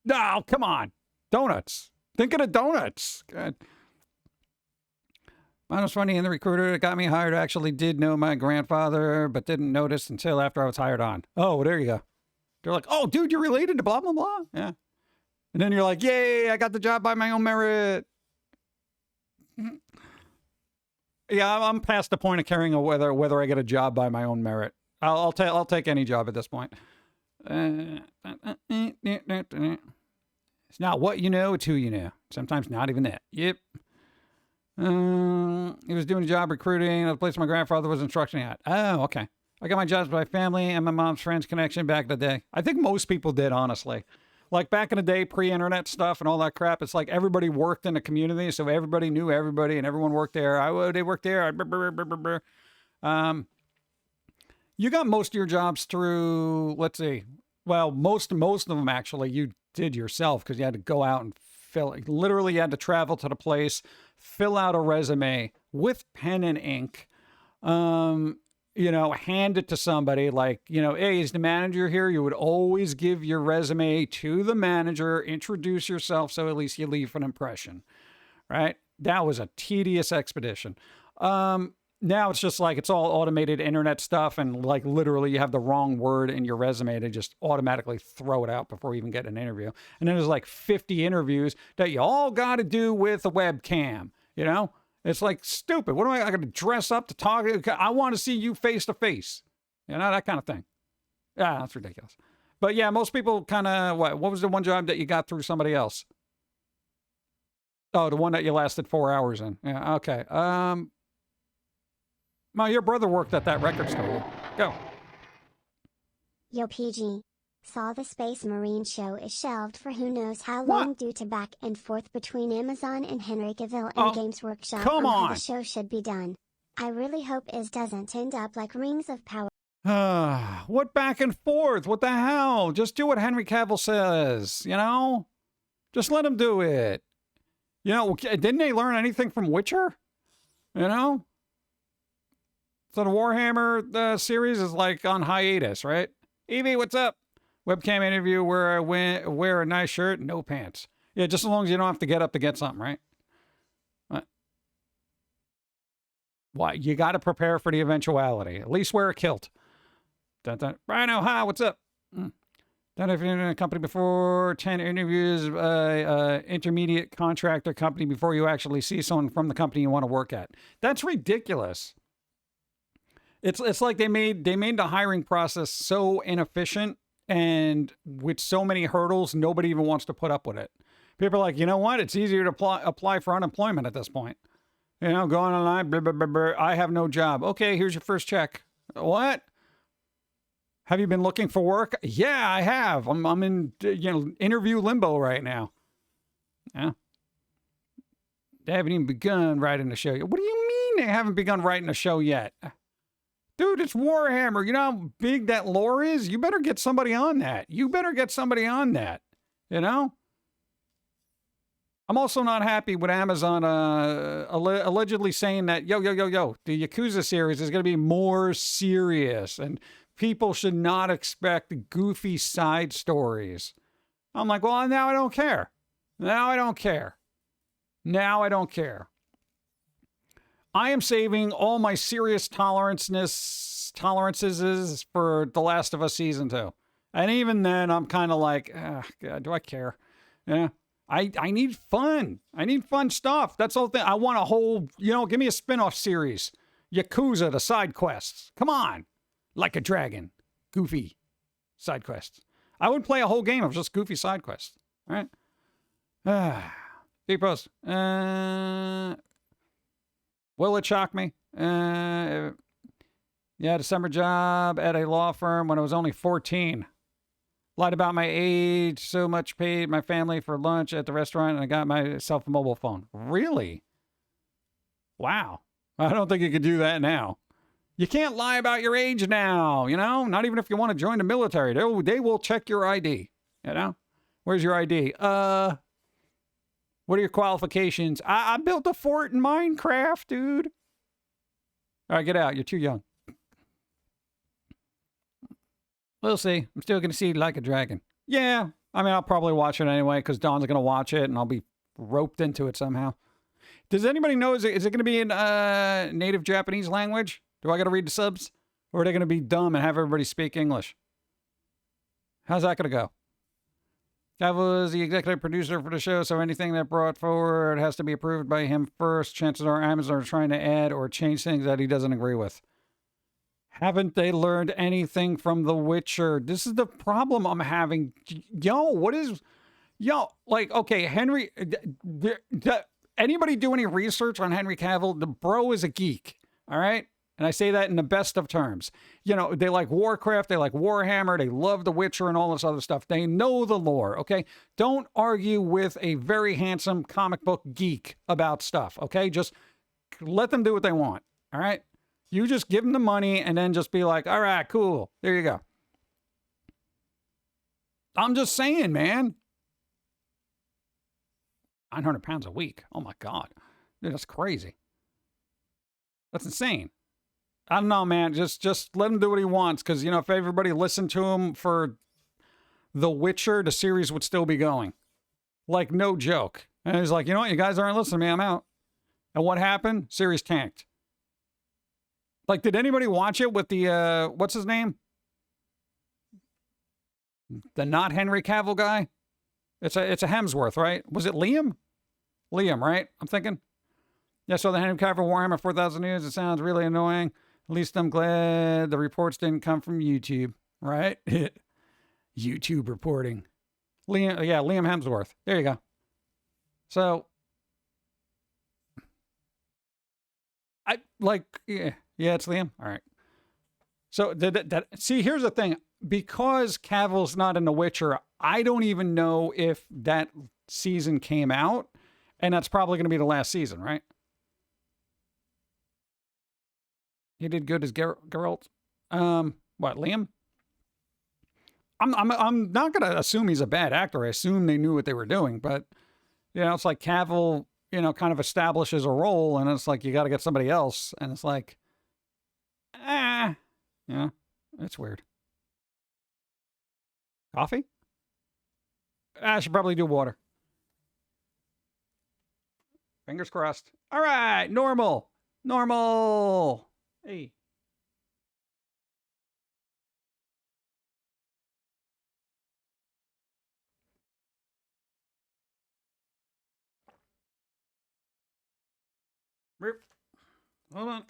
No, come on. Donuts. Think of the donuts. God. Mine was funny, and the recruiter that got me hired actually did know my grandfather, but didn't notice until after I was hired on. Oh, well, there you go. They're like, oh, dude, you're related to blah, blah, blah. Yeah. And then you're like, yay, I got the job by my own merit. Yeah, I'm past the point of caring whether I get a job by my own merit. I'll take any job at this point. It's not what you know, it's who you know. Sometimes not even that. Yep. He was doing a job recruiting at the place my grandfather was instructing at. Oh, okay. I got my jobs by family and my mom's friends connection back in the day. I think most people did, honestly. Like back in the day, pre-internet stuff and all that crap, it's like everybody worked in the community, so everybody knew everybody and everyone worked there. They worked there. You got most of your jobs through, let's see, well, most of them actually you did yourself because you had to go out and literally you had to travel to the place, fill out a resume with pen and ink, you know, hand it to somebody like, you know, hey, is the manager here? You would always give your resume to the manager, introduce yourself so at least you leave an impression, right? That was a tedious expedition. Now it's just like it's all automated internet stuff, and like literally you have the wrong word in your resume to just automatically throw it out before you even get an interview. And then there's like 50 interviews that you all got to do with a webcam, you know? It's like stupid. What am I going to dress up to talk? I want to see you face to face. You know, that kind of thing. Yeah, that's ridiculous. But yeah, most people kind of, what was the one job that you got through somebody else? Oh, the one that you lasted 4 hours in. Yeah, okay. Your brother worked at that record store. Go. Yo PG. Saw the Space Marine show is shelved for who knows how What? long due to back and forth between Amazon and Henry Cavill and Oh, Games Workshop come on how on. the show should be done. I really hope it doesn't end up like Rings of Power. What back and forth? What the hell? Just do what Henry Cavill says, you know? Just let him do it. You know, didn't they learn anything from Witcher? You know? So the Warhammer series is like on hiatus, right? Evie, what's up? Webcam interview where I wear a nice shirt, no pants. Yeah, just as long as you don't have to get up to get something, right? Why? You got to prepare for the eventuality. At least wear a kilt. Dun, dun. Rhino, hi, what's up? Done if you're in a company before 10 interviews, intermediate contractor company before you actually see someone from the company you want to work at. That's ridiculous. It's like they made the hiring process so inefficient and with so many hurdles, nobody even wants to put up with it. People are like, you know what? It's easier to apply for unemployment at this point. You know, going online, blah, blah, blah, blah, I have no job. Okay, here's your first check. What? Have you been looking for work? Yeah, I have. I'm in, interview limbo right now. Yeah. They haven't even begun writing the show yet. What do you mean they haven't begun writing the show yet? Dude, it's Warhammer. You know how big that lore is? You better get somebody on that. You know? I'm also not happy with Amazon allegedly saying that, the Yakuza series is going to be more serious and people should not expect goofy side stories. I'm like, well, now I don't care. I am saving all my serious tolerances for The Last of Us Season 2. And even then, I'm kind of like, God, do I care? Yeah. I need fun. I need fun stuff. That's the whole thing. I want a whole, give me a spin-off series. Yakuza, the side quests. Come on. Like a Dragon. Goofy side quests. I would play a whole game of just goofy side quests. All right? Big post. Will it shock me? Yeah, December job at a law firm when I was only 14. Lied about my age, so much paid my family for lunch at the restaurant, and I got myself a mobile phone. Really? Wow. I don't think you could do that now. You can't lie about your age now, Not even if you want to join the military. They will check your ID, Where's your ID? What are your qualifications? I built a fort in Minecraft, dude. All right, get out. You're too young. We'll see. I'm still going to see Like a Dragon. Yeah. I mean, I'll probably watch it anyway because Dawn's going to watch it and I'll be roped into it somehow. Does anybody know, is it going to be in native Japanese language? Do I got to read the subs? Or are they going to be dumb and have everybody speak English? How's that going to go? That was the executive producer for the show, so anything that brought forward has to be approved by him first. Chances are Amazon are trying to add or change things that he doesn't agree with. Haven't they learned anything from The Witcher? This is the problem I'm having. Okay, Henry, anybody do any research on Henry Cavill? The bro is a geek, all right? And I say that in the best of terms. They like Warcraft, they like Warhammer, they love The Witcher and all this other stuff. They know the lore, okay? Don't argue with a very handsome comic book geek about stuff, okay? Just let them do what they want, all right? You just give them the money and then just be like, all right, cool. There you go. I'm just saying, man. 900 pounds a week. Oh, my God. Dude, that's crazy. That's insane. I don't know, man. Just let him do what he wants. Because, if everybody listened to him for The Witcher, the series would still be going. Like, no joke. And he's like, you know what? You guys aren't listening to me. I'm out. And what happened? Series tanked. Like, did anybody watch it with the, what's his name? The not Henry Cavill guy? It's a Hemsworth, right? Was it Liam? Liam, right? I'm thinking. Yeah, so the Henry Cavill Warhammer 4000 News, it sounds really annoying. At least I'm glad the reports didn't come from YouTube, right? YouTube reporting. Liam Hemsworth. There you go. So, Yeah, it's Liam. All right. So see, here's the thing. Because Cavill's not in The Witcher, I don't even know if that season came out, and that's probably going to be the last season, right? He did good as Geralt. What, Liam? I'm not going to assume he's a bad actor. I assume they knew what they were doing, but it's like Cavill, kind of establishes a role, and it's like you got to get somebody else, and it's like, it's weird. Coffee? I should probably do water. Fingers crossed. All right, normal. Hey. Hold on.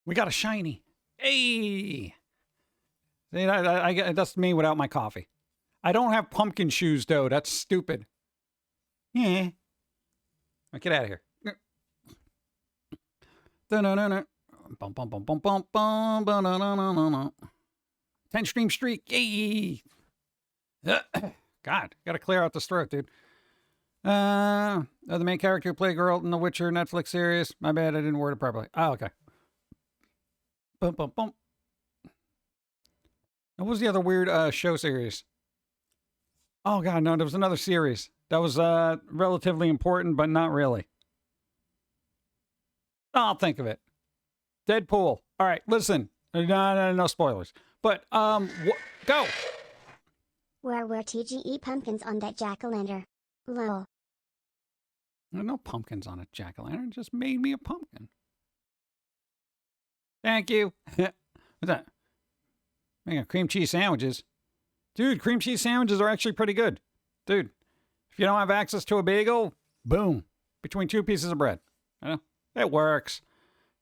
We got a shiny. Hey. See, that's me without my coffee. I don't have pumpkin shoes, though. That's stupid. Yeah. Get out of here. 10-stream streak. Yay. God, gotta clear out this throat, dude. The main character who played Geralt in the Witcher Netflix series. My bad, I didn't word it properly. Oh, okay. Bum, bum, bum. What was the other weird show series? Oh, God, no, there was another series that was relatively important, but not really. I'll think of it. Deadpool. All right, listen. No spoilers. But, go. Where were TGE pumpkins on that jack-o'-lantern? Lol. There are no pumpkins on a jack-o'-lantern. It just made me a pumpkin. Thank you. What's that? Making cream cheese sandwiches. Dude, cream cheese sandwiches are actually pretty good. Dude, if you don't have access to a bagel, boom. Between two pieces of bread. It works.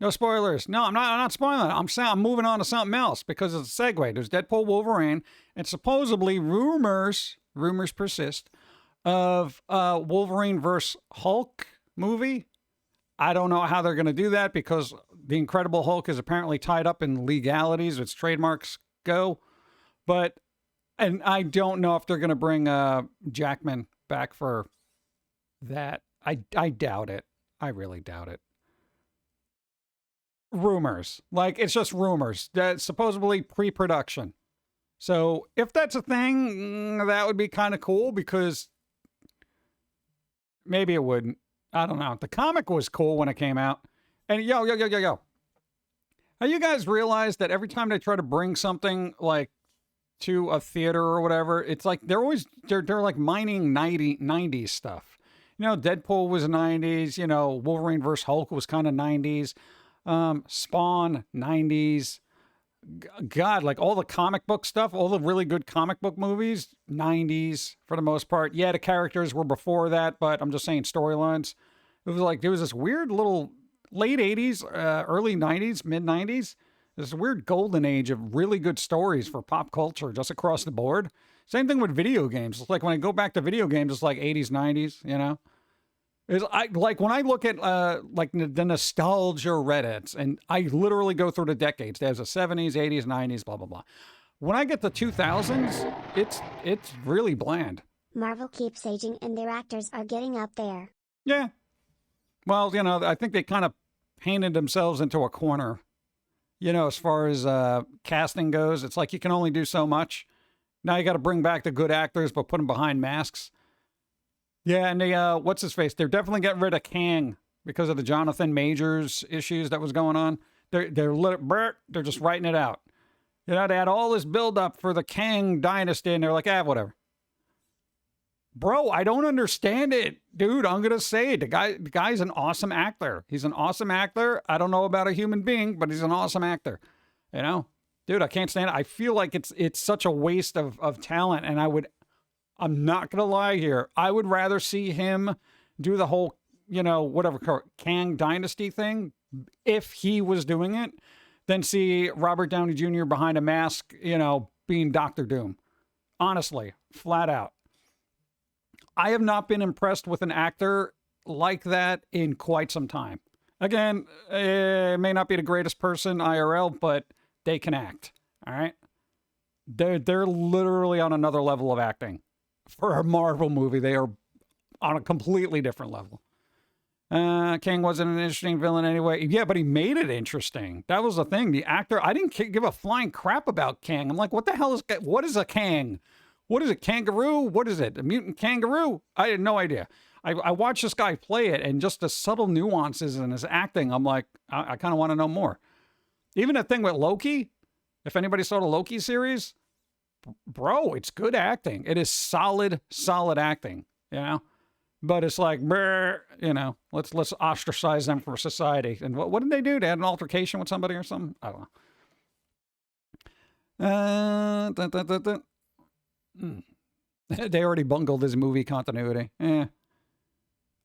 No spoilers. No, I'm not spoiling it. I'm moving on to something else because it's a segue. There's Deadpool, Wolverine, and supposedly rumors persist, of Wolverine versus Hulk movie. I don't know how they're going to do that because the Incredible Hulk is apparently tied up in legalities. Its trademarks go. And I don't know if they're going to bring Jackman back for that. I doubt it. I really doubt it. Rumors. Like, it's just rumors. That's supposedly pre-production. So if that's a thing, that would be kind of cool because maybe it wouldn't. I don't know. The comic was cool when it came out. And yo. Have you guys realized that every time they try to bring something like to a theater or whatever, it's like they're like mining 90s stuff. Deadpool was 90s, Wolverine vs. Hulk was kind of 90s. Spawn, 90s. God, like all the comic book stuff, all the really good comic book movies, 90s for the most part. Yeah, the characters were before that, but I'm just saying storylines. It was like, there was this weird little late 80s, early 90s, mid 90s. This weird golden age of really good stories for pop culture just across the board. Same thing with video games. It's like when I go back to video games, it's like 80s, 90s, Like when I look at like the nostalgia Reddits, and I literally go through the decades. There's the 70s, 80s, 90s, blah, blah, blah. When I get to 2000s, it's really bland. Marvel keeps aging and their actors are getting up there. Yeah. Well, I think they kind of painted themselves into a corner. As far as casting goes, it's like you can only do so much. Now you got to bring back the good actors, but put them behind masks. Yeah, and they, what's his face? They're definitely getting rid of Kang because of the Jonathan Majors issues that was going on. They're just writing it out. They had all this buildup for the Kang dynasty, and they're like, whatever. Bro, I don't understand it. Dude, I'm going to say it. The guy's an awesome actor. He's an awesome actor. I don't know about a human being, but he's an awesome actor. Dude, I can't stand it. I feel like it's such a waste of talent, and I'm not going to lie here. I would rather see him do the whole, whatever, Kang Dynasty thing, if he was doing it, than see Robert Downey Jr. behind a mask, being Doctor Doom. Honestly, flat out. I have not been impressed with an actor like that in quite some time. Again, may not be the greatest person IRL, but they can act. All right, they're literally on another level of acting. For a Marvel movie, they are on a completely different level. Kang wasn't an interesting villain anyway. Yeah, but he made it interesting. That was the thing. The actor, I didn't give a flying crap about Kang. I'm like, what the hell what is a Kang? What is it? Kangaroo? What is it? A mutant kangaroo? I had no idea. I watched this guy play it, and just the subtle nuances in his acting, I'm like, I kind of want to know more. Even the thing with Loki, if anybody saw the Loki series, bro, it's good acting. It is solid acting, you know? But it's like, you know, let's ostracize them from society. And what did they do? They had an altercation with somebody or something? I don't know. They already bungled his movie continuity.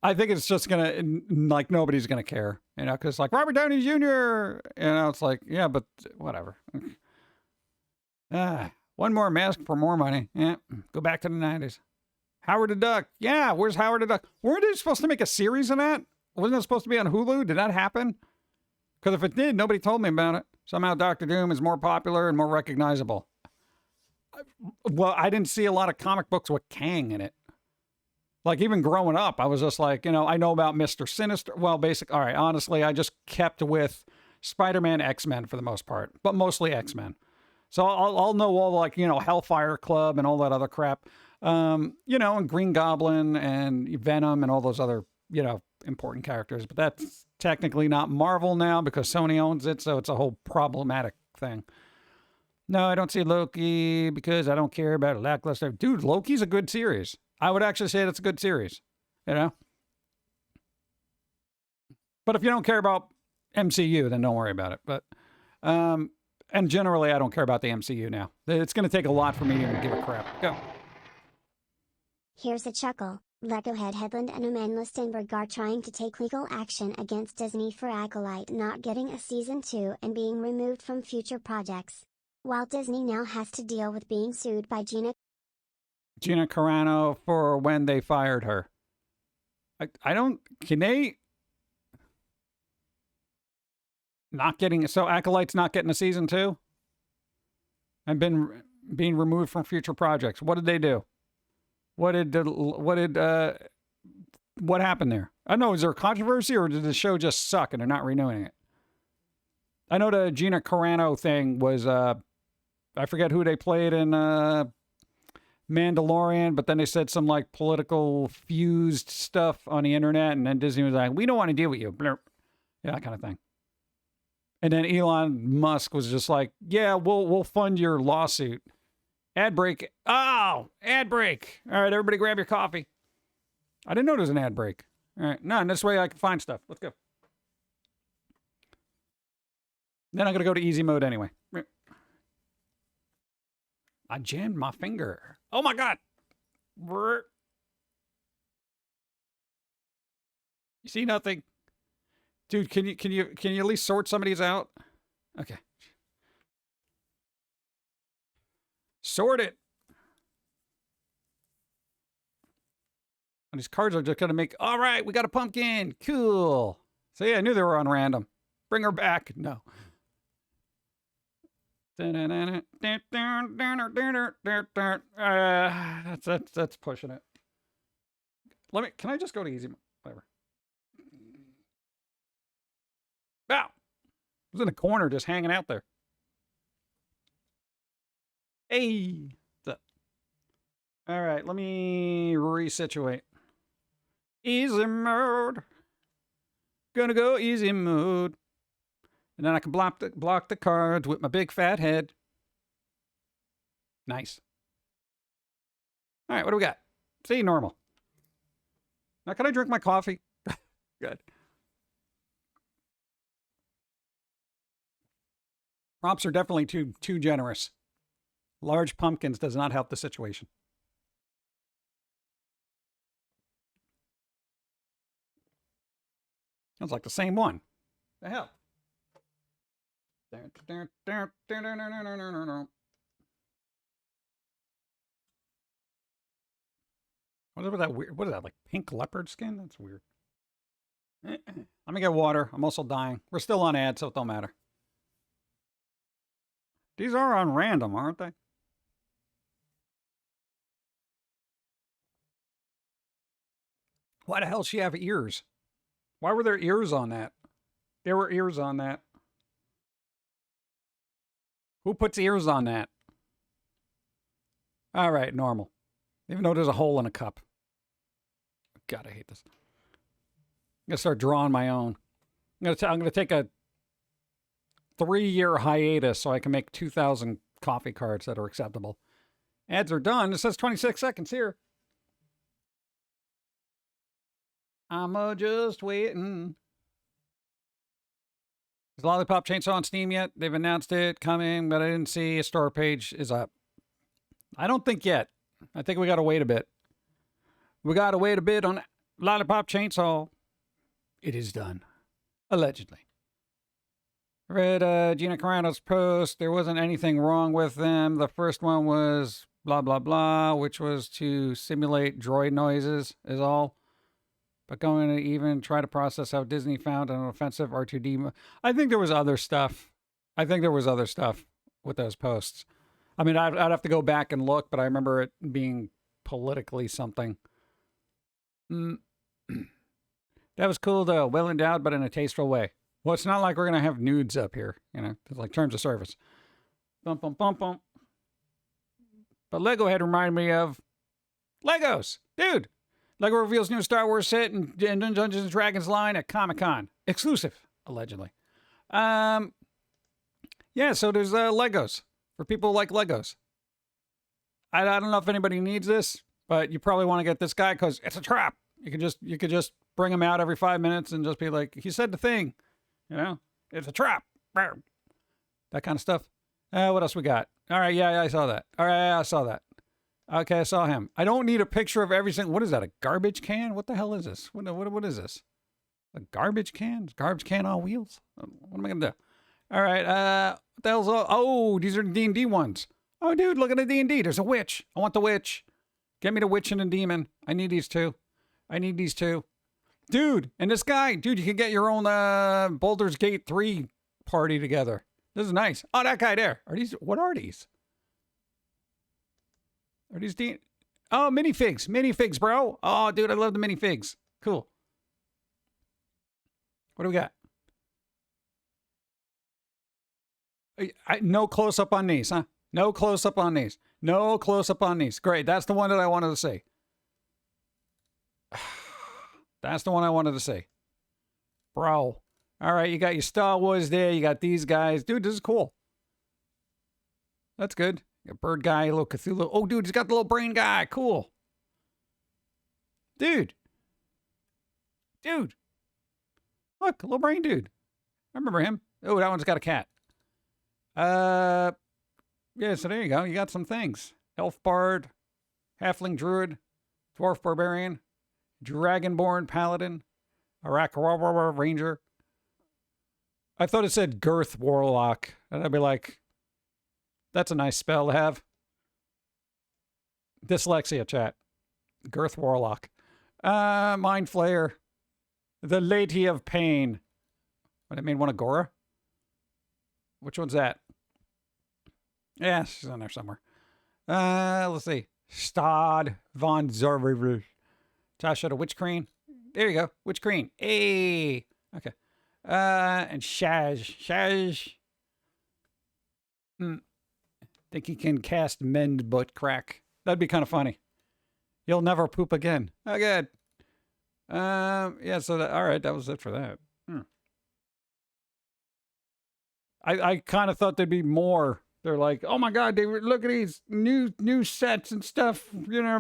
I think it's just gonna, like, nobody's gonna care, you know, because like Robert Downey Jr., you know, it's like, yeah, but whatever. One more mask for more money. Yeah, go back to the 90s. Howard the Duck. Yeah, where's Howard the Duck? Weren't they supposed to make a series of that? Wasn't it supposed to be on Hulu? Did that happen? Because if it did, nobody told me about it. Somehow Doctor Doom is more popular and more recognizable. Well, I didn't see a lot of comic books with Kang in it. Like, even growing up, I was just like, you know, I know about Mr. Sinister. Well, all right, honestly, I just kept with Spider-Man, X-Men for the most part, but mostly X-Men. So I'll know all, like, you know, Hellfire Club and all that other crap. You know, and Green Goblin and Venom and all those other, you know, important characters. But that's technically not Marvel now because Sony owns it, so it's a whole problematic thing. No, I don't see Loki because I don't care about lackluster. Dude, Loki's a good series. I would actually say that's a good series, you know? But if you don't care about MCU, then don't worry about it. But, and generally, I don't care about the MCU now. It's going to take a lot for me to even give a crap. Go. Here's a chuckle. Lego Head Headland and Uman Listenberg are trying to take legal action against Disney for Acolyte not getting a season 2 and being removed from future projects. While Disney now has to deal with being sued by Gina Carano for when they fired her. I don't, can they not getting, so Acolyte's not getting a season 2? And being removed from future projects. What did they do? What happened there? I don't know, is there a controversy or did the show just suck and they're not renewing it? I know the Gina Carano thing was, I forget who they played in Mandalorian, but then they said some like political fused stuff on the internet, and then Disney was like, we don't want to deal with you. Blurp. Yeah, that kind of thing. And then Elon Musk was just like, yeah, we'll fund your lawsuit. Ad break. Oh, ad break. All right, everybody grab your coffee. I didn't know there was an ad break. All right, no, and this way I can find stuff. Let's go. Then I'm going to go to easy mode anyway. I jammed my finger. Oh my God. You see nothing? Dude, can you at least sort some of these out? Okay. Sort it. And these cards are just going to make, all right, we got a pumpkin. Cool. So yeah, I knew they were on random. Bring her back. No. That's pushing it. Can I just go to easy? Whatever. Wow. I was in a corner just hanging out there. Hey. All right, let me resituate. Easy mode. Gonna go easy mode. And then I can block the cards with my big fat head. Nice. All right, what do we got? See, normal. Now, can I drink my coffee? Good. Prompts are definitely too generous. Large pumpkins does not help the situation. Sounds like the same one. The hell? What is that weird? What is that, like pink leopard skin? That's weird. Let me get water. I'm also dying. We're still on ad, so it don't matter. These are on random, aren't they? Why the hell does she have ears? Why were there ears on that? There were ears on that. Who puts ears on that? All right, normal. Even though there's a hole in a cup. God, I hate this. I'm going to start drawing my own. I'm going to take a 3-year hiatus so I can make 2,000 coffee cards that are acceptable. Ads are done. It says 26 seconds here. I'm just waiting. Is Lollipop Chainsaw on Steam yet? They've announced it coming, but I didn't see a store page is up. I don't think yet. I think we got to wait a bit. We got to wait a bit on Lollipop Chainsaw. It is done. Allegedly. I read Gina Carano's post. There wasn't anything wrong with them. The first one was blah, blah, blah, which was to simulate droid noises is all. But going to even try to process how Disney found an offensive R2D. I think there was other stuff. I think there was other stuff with those posts. I mean, I'd have to go back and look, but I remember it being politically something. That was cool, though. Well endowed, but in a tasteful way. Well, it's not like we're going to have nudes up here, you know, it's like terms of service. Bum, bum, bum, bum. But Lego had reminded me of Legos. Dude, Lego reveals new Star Wars set and Dungeons and Dragons line at Comic-Con. Exclusive, allegedly. Yeah, so there's Legos for people who like Legos. I don't know if anybody needs this, but you probably want to get this guy because it's a trap. You could just bring him out every 5 minutes and just be like, he said the thing, you know, it's a trap. That kind of stuff. What else we got? All right, yeah, I saw that. All right, yeah, I saw that. Okay, I saw him. I don't need a picture of every single. What is that? A garbage can? What the hell is this? What is this? A garbage can? Garbage can on wheels? What am I gonna do? All right. What the hell's all? Oh, these are the D&D ones. Oh, dude, look at the D&D. There's a witch. I want the witch. Get me the witch and the demon. I need these two. Dude, and this guy, dude, you can get your own Baldur's Gate 3 party together. This is nice. Oh, that guy there. What are these? Are these Oh, minifigs. Minifigs, bro. Oh, dude, I love the minifigs. Cool. What do we got? No close-up on these, huh? No close-up on these. No close-up on these. Great. That's the one that I wanted to see. That's the one I wanted to see. Bro. All right, you got your Star Wars there. You got these guys. Dude, this is cool. That's good. A bird guy, a little Cthulhu. Oh, dude, he's got the little brain guy. Cool. Dude. Look, little brain dude. I remember him. Oh, that one's got a cat. Yeah, so there you go. You got some things. Elf bard, halfling druid, dwarf barbarian, dragonborn paladin, Arakawara ranger. I thought it said girth warlock. And I'd be like, that's a nice spell to have. Dyslexia, chat. Girth warlock. Mind flayer. The Lady of Pain. What, I mean, one Agora? Which one's that? Yeah, she's on there somewhere. Let's see. Stad von Zorriver. Tasha the Witch Queen. There you go. Witch Queen. Hey. Okay. And Shaj. Think he can cast mend but crack. That'd be kind of funny. You'll never poop again. Oh, good. Yeah, so all right, that was it for that. I kind of thought there'd be more. They're like, oh my God, look at these new sets and stuff, you know,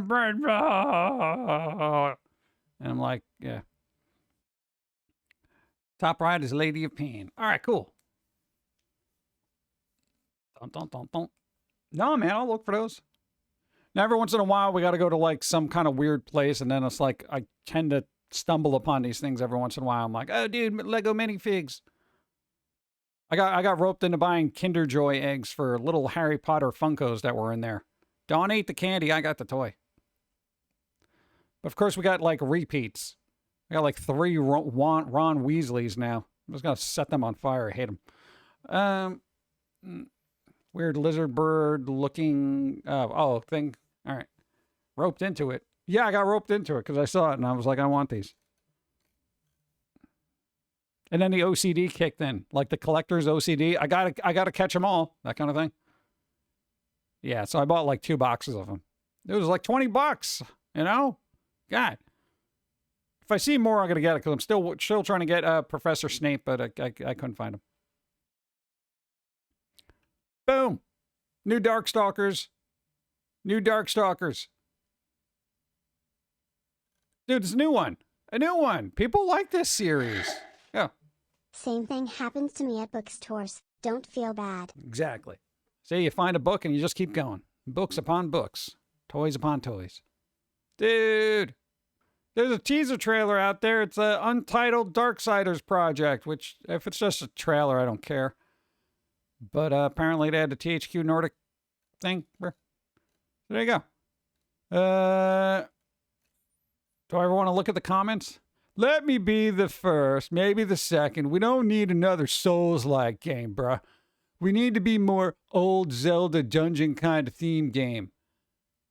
and I'm like, yeah. Top right is Lady of Pain. All right, cool. Dun. No, man, I'll look for those. Now, every once in a while, we got to go to like some kind of weird place, and then it's like I tend to stumble upon these things every once in a while. I'm like, oh, dude, Lego minifigs. I got roped into buying Kinder Joy eggs for little Harry Potter Funkos that were in there. Dawn ate the candy, I got the toy. But of course, we got like repeats. I got like 3 Ron Weasleys now. I'm just gonna set them on fire. I hate them. Weird lizard bird looking thing. All right, roped into it. Yeah, I got roped into it because I saw it and I was like, I want these. And then the OCD kicked in, like the collector's OCD. I gotta catch them all, that kind of thing. Yeah, so I bought like 2 boxes of them. It was like $20, you know? God. If I see more, I'm going to get it because I'm still trying to get Professor Snape, but I couldn't find him. Boom. New Darkstalkers. New Darkstalkers. Dude, it's a new one. A new one. People like this series. Yeah. Same thing happens to me at bookstores. Don't feel bad. Exactly. See, you find a book and you just keep going. Books upon books. Toys upon toys. Dude. There's a teaser trailer out there. It's an untitled Darksiders project, which, if it's just a trailer, I don't care. But apparently they had the THQ Nordic thing. So there you go. Do I ever want to look at the comments? Let me be the first, maybe the second. We don't need another Souls-like game, bruh. We need to be more old Zelda dungeon kind of theme game.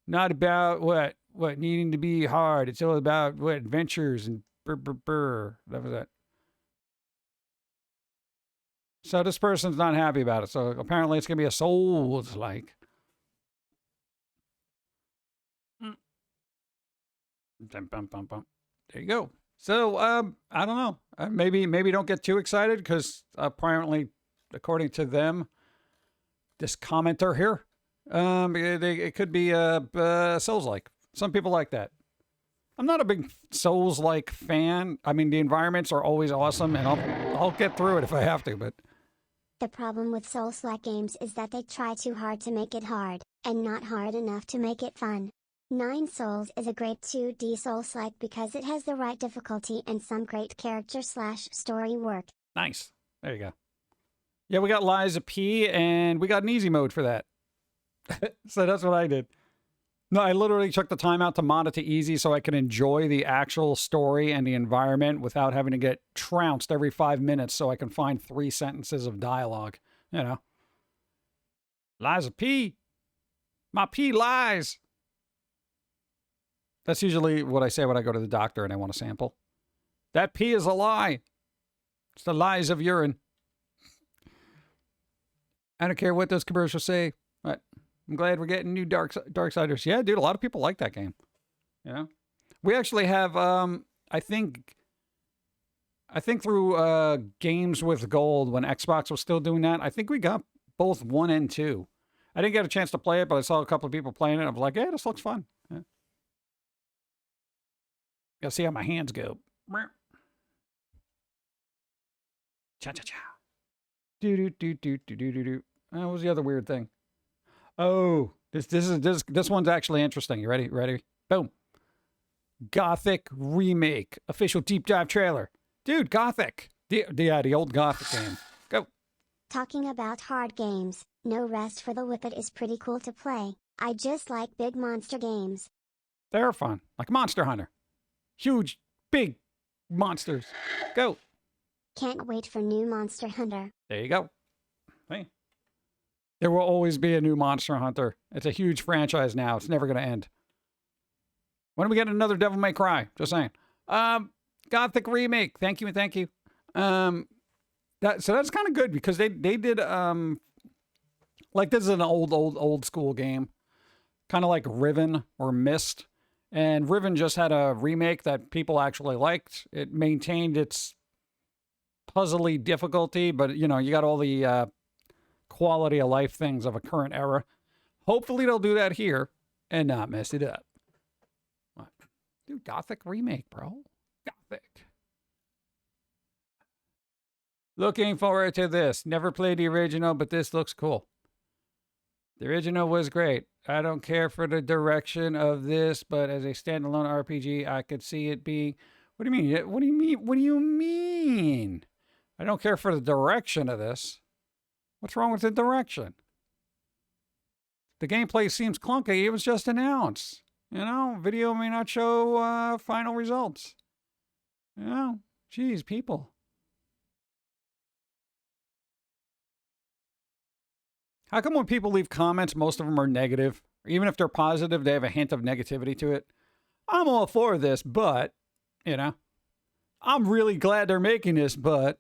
Not about what needing to be hard. It's all about what adventures and That was it. So this person's not happy about it. So apparently it's gonna be a Souls-like. There you go. So I don't know. Maybe don't get too excited because apparently, according to them, this commenter here, it could be Souls-like. Some people like that. I'm not a big Souls-like fan. I mean, the environments are always awesome, and I'll get through it if I have to. But the problem with Souls-like games is that they try too hard to make it hard, and not hard enough to make it fun. 9 Souls is a great 2D Souls-like because it has the right difficulty and some great character/story work. Nice. There you go. Yeah, we got Liza P, and we got an easy mode for that. So that's what I did. No, I literally took the time out to mod it to easy so I could enjoy the actual story and the environment without having to get trounced every 5 minutes so I can find 3 sentences of dialogue. You know. Liza P. My P lies. That's usually what I say when I go to the doctor and I want a sample. That pee is a lie. It's the lies of urine. I don't care what those commercials say, but I'm glad we're getting new Darksiders. Yeah, dude, a lot of people like that game. Yeah. We actually have, I think through Games with Gold, when Xbox was still doing that, I think we got both 1 and 2. I didn't get a chance to play it, but I saw a couple of people playing it. I was like, hey, this looks fun. Yeah. Gotta see how my hands go. Cha-cha-cha. Do-do-do-do-do-do-do. What was the other weird thing? Oh, this one's actually interesting. You ready? Ready? Boom. Gothic remake. Official deep dive trailer. Dude, Gothic. The old Gothic game. Go. Talking about hard games, No Rest for the Wicked is pretty cool to play. I just like big monster games. They're fun. Like Monster Hunter. Huge, big monsters. Go. Can't wait for new Monster Hunter. There you go. Hey. There will always be a new Monster Hunter. It's a huge franchise now. It's never going to end. When do we get another Devil May Cry? Just saying. Gothic remake. Thank you. Thank you. So that's kind of good because they did, like this is an old school game. Kind of like Riven or Myst. And Riven just had a remake that people actually liked. It maintained its puzzly difficulty, but you know, you got all the quality of life things of a current era. Hopefully they'll do that here and not mess it up. What? Dude, Gothic remake, bro. Gothic. Looking forward to this. Never played the original, but this looks cool. The original was great. I don't care for the direction of this, but as a standalone RPG, I could see it being... What do you mean? What do you mean? What do you mean? I don't care for the direction of this. What's wrong with the direction? The gameplay seems clunky. It was just announced. You know, video may not show final results. Oh, geez, people. How come when people leave comments, most of them are negative? Even if they're positive, they have a hint of negativity to it. I'm all for this, but, you know, I'm really glad they're making this, but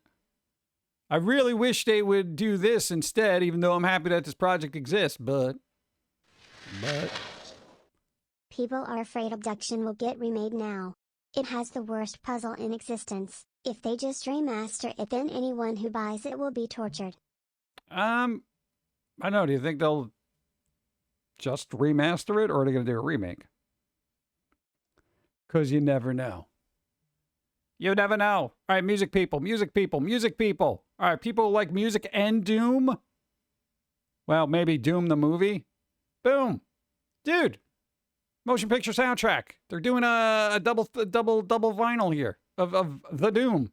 I really wish they would do this instead, even though I'm happy that this project exists, but. People are afraid Abduction will get remade now. It has the worst puzzle in existence. If they just remaster it, then anyone who buys it will be tortured. I don't know. Do you think they'll just remaster it, or are they going to do a remake? Because you never know. You never know. All right, music people, music people, music people. All right, people who like music and Doom. Well, maybe Doom the movie. Boom. Dude, motion picture soundtrack. They're doing a double vinyl here of the Doom.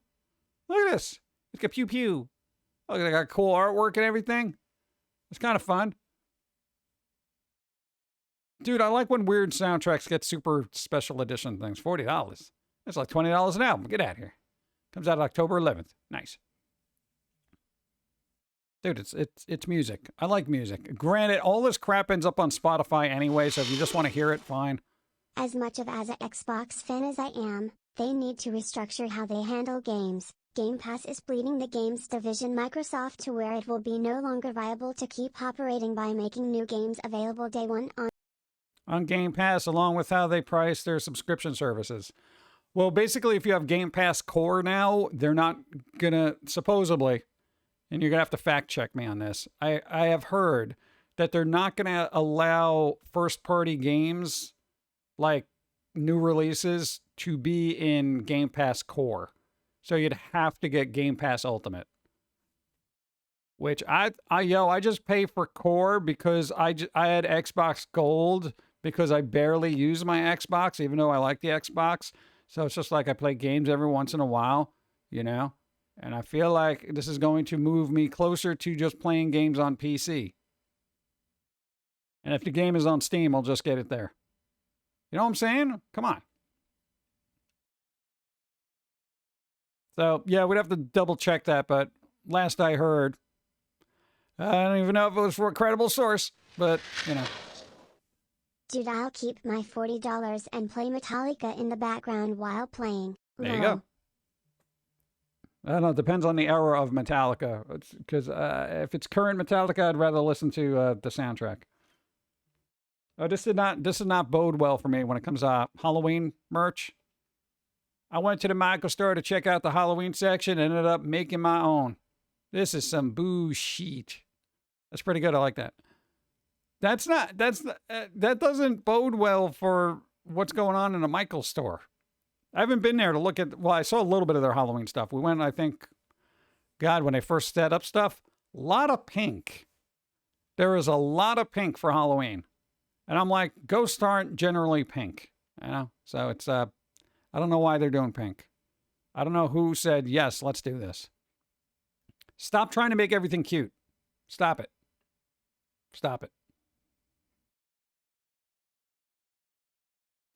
Look at this. It's got pew pew. Look, they got cool artwork and everything. It's kind of fun. Dude, I like when weird soundtracks get super special edition things. $40. That's like $20 an album. Get out of here. Comes out October 11th. Nice. Dude, it's music. I like music. Granted, all this crap ends up on Spotify anyway, so if you just want to hear it, fine. As much of as an Xbox fan as I am, they need to restructure how they handle games. Game Pass is bleeding the games division Microsoft to where it will be no longer viable to keep operating by making new games available day one on Game Pass, along with how they price their subscription services. Well, basically, if you have Game Pass Core now, they're not gonna, supposedly, and you're gonna have to fact check me on this. I have heard that they're not gonna allow first-party games, like new releases, to be in Game Pass Core. So you'd have to get Game Pass Ultimate. Which I just pay for Core because I had Xbox Gold because I barely use my Xbox, even though I like the Xbox. So it's just like I play games every once in a while, you know? And I feel like this is going to move me closer to just playing games on PC. And if the game is on Steam, I'll just get it there. You know what I'm saying? Come on. So, yeah, we'd have to double check that, but last I heard, I don't even know if it was from a credible source, but, you know. Dude, I'll keep my $40 and play Metallica in the background while playing. There you go. I don't know. It depends on the era of Metallica. Because if it's current Metallica, I'd rather listen to the soundtrack. Oh, this did not bode well for me when it comes to Halloween merch. I went to the Michael store to check out the Halloween section and ended up making my own. This is some bullshit. That's pretty good. I like that. That doesn't bode well for what's going on in the Michael store. I haven't been there to look at, well, I saw a little bit of their Halloween stuff. We went, I think, God, when they first set up stuff, a lot of pink. There is a lot of pink for Halloween. And I'm like, ghosts aren't generally pink, you know? So it's, I don't know why they're doing pink. I don't know who said, yes, let's do this. Stop trying to make everything cute. Stop it. Stop it.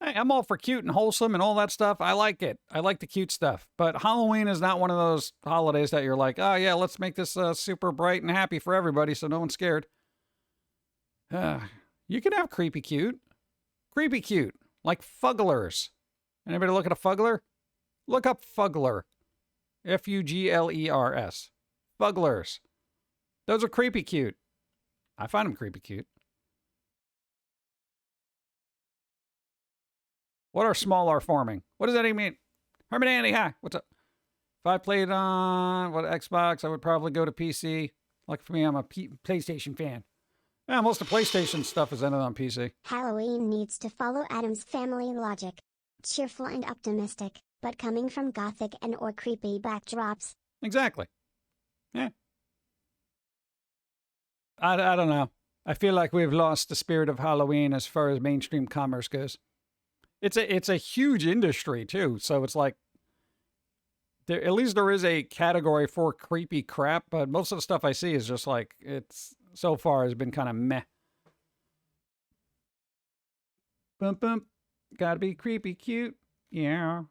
Hey, I'm all for cute and wholesome and all that stuff. I like it. I like the cute stuff. But Halloween is not one of those holidays that you're like, oh, yeah, let's make this super bright and happy for everybody so no one's scared. You can have creepy cute. Creepy cute. Like fugglers. Anybody look at a fuggler? Look up fuggler. F-U-G-L-E-R-S. Fugglers. Those are creepy cute. I find them creepy cute. What are small R forming? What does that even mean? Herman Andy, hi. What's up? If I played on Xbox, I would probably go to PC. Like for me, I'm a PlayStation fan. Yeah, most of PlayStation stuff is ended on PC. Halloween needs to follow Adam's family logic. Cheerful and optimistic, but coming from gothic and or creepy backdrops. Exactly. Yeah. I don't know. I feel like we've lost the spirit of Halloween as far as mainstream commerce goes. It's a huge industry too, so it's like at least there is a category for creepy crap, but most of the stuff I see is just like it's so far has been kind of meh. Bump bump, gotta be creepy cute, yeah.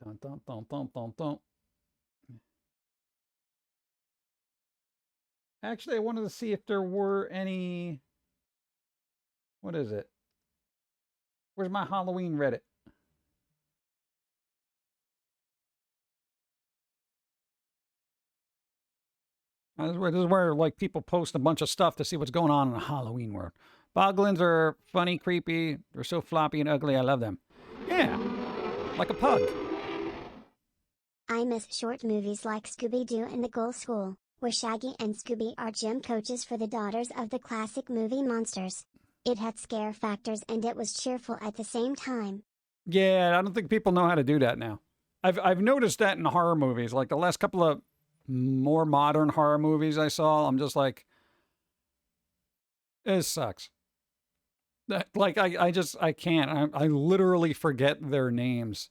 Dun, dun, dun, dun, dun, dun. Actually, I wanted to see if there were any. What is it? Where's my Halloween Reddit? This is where like people post a bunch of stuff to see what's going on in the Halloween world. Boglins are funny, creepy. They're so floppy and ugly. I love them. Yeah, like a pug. I miss short movies like Scooby-Doo and The Ghoul School, where Shaggy and Scooby are gym coaches for the daughters of the classic movie monsters. It had scare factors and it was cheerful at the same time. Yeah, I don't think people know how to do that now. I've noticed that in horror movies. Like the last couple of more modern horror movies I saw, I'm just like, this sucks. Like I can't. I literally forget their names.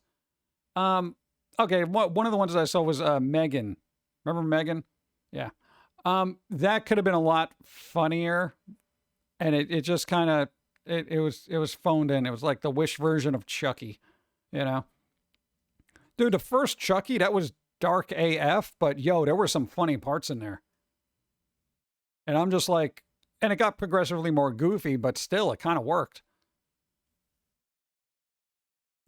Okay, one of the ones I saw was Megan. Remember Megan? Yeah. That could have been a lot funnier, and it just kind of it was phoned in. It was like the Wish version of Chucky, you know. Dude, the first Chucky, that was dark AF, but yo, there were some funny parts in there. And I'm just like, and it got progressively more goofy, but still, it kind of worked.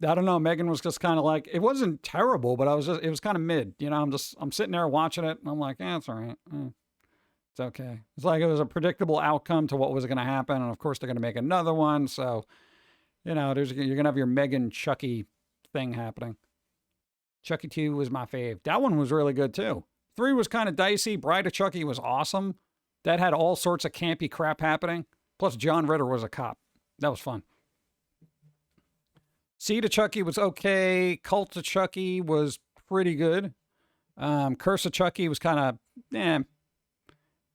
I don't know. Megan was just kind of like, it wasn't terrible, but it was kind of mid. You know, I'm sitting there watching it, and I'm like, it's all right. It's okay. It's like it was a predictable outcome to what was going to happen, and of course they're going to make another one. So, you know, you're going to have your Megan Chucky thing happening. Chucky 2 was my fave. That one was really good too. 3 was kind of dicey. Bride of Chucky was awesome. That had all sorts of campy crap happening. Plus, John Ritter was a cop. That was fun. Seed of Chucky was okay. Cult of Chucky was pretty good. Curse of Chucky was kind of,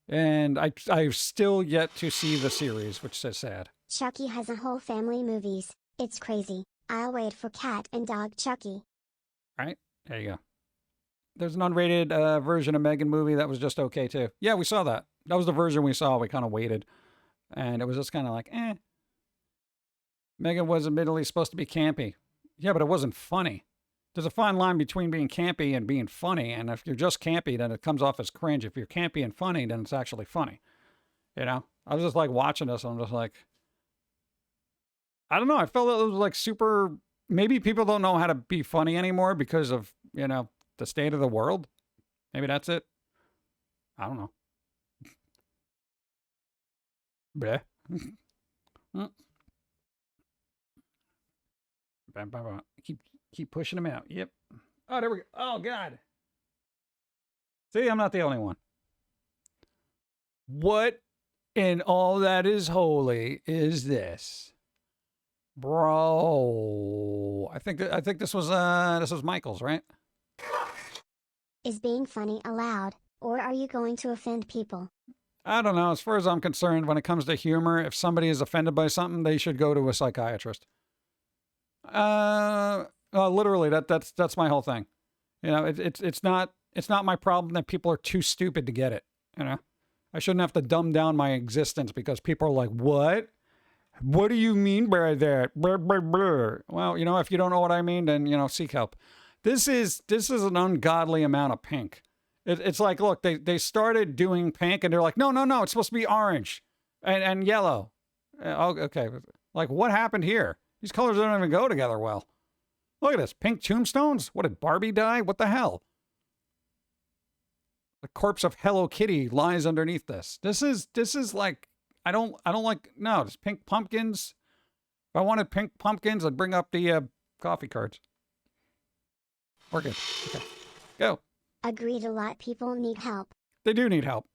And I've still yet to see the series, which is sad. Chucky has a whole family movies. It's crazy. I'll wait for Cat and Dog Chucky. All right, there you go. There's an unrated version of Megan movie that was just okay too. Yeah, we saw that. That was the version we saw. We kind of waited, and it was just kind of like, Megan was admittedly supposed to be campy. Yeah, but it wasn't funny. There's a fine line between being campy and being funny, and if you're just campy, then it comes off as cringe. If you're campy and funny, then it's actually funny. You know? I was just like watching this, and I'm just like, I don't know. I felt it was like super. Maybe people don't know how to be funny anymore because of, you know, the state of the world. Maybe that's it. I don't know. Bleh. Keep pushing them out. Yep. Oh, there we go. Oh, God. See, I'm not the only one. What in all that is holy is this? Bro. I think this was Michael's, right? Is being funny allowed, or are you going to offend people? I don't know. As far as I'm concerned, when it comes to humor, if somebody is offended by something, they should go to a psychiatrist. Literally, that's my whole thing. You know, it's not my problem that people are too stupid to get it. You know, I shouldn't have to dumb down my existence because people are like, "What? What do you mean by that?" Blah, blah, blah. Well, you know, if you don't know what I mean, then, you know, seek help. This is an ungodly amount of pink. It's like, look, they started doing pink and they're like, no, it's supposed to be orange and yellow. Oh, okay. Like, what happened here? These colors don't even go together well. Look at this. Pink tombstones? What, did Barbie die? What the hell? The corpse of Hello Kitty lies underneath this. This is like, I don't like, no, it's pink pumpkins. If I wanted pink pumpkins, I'd bring up the coffee cards. We're good. Okay. Go. Agreed, a lot people need help. They do need help.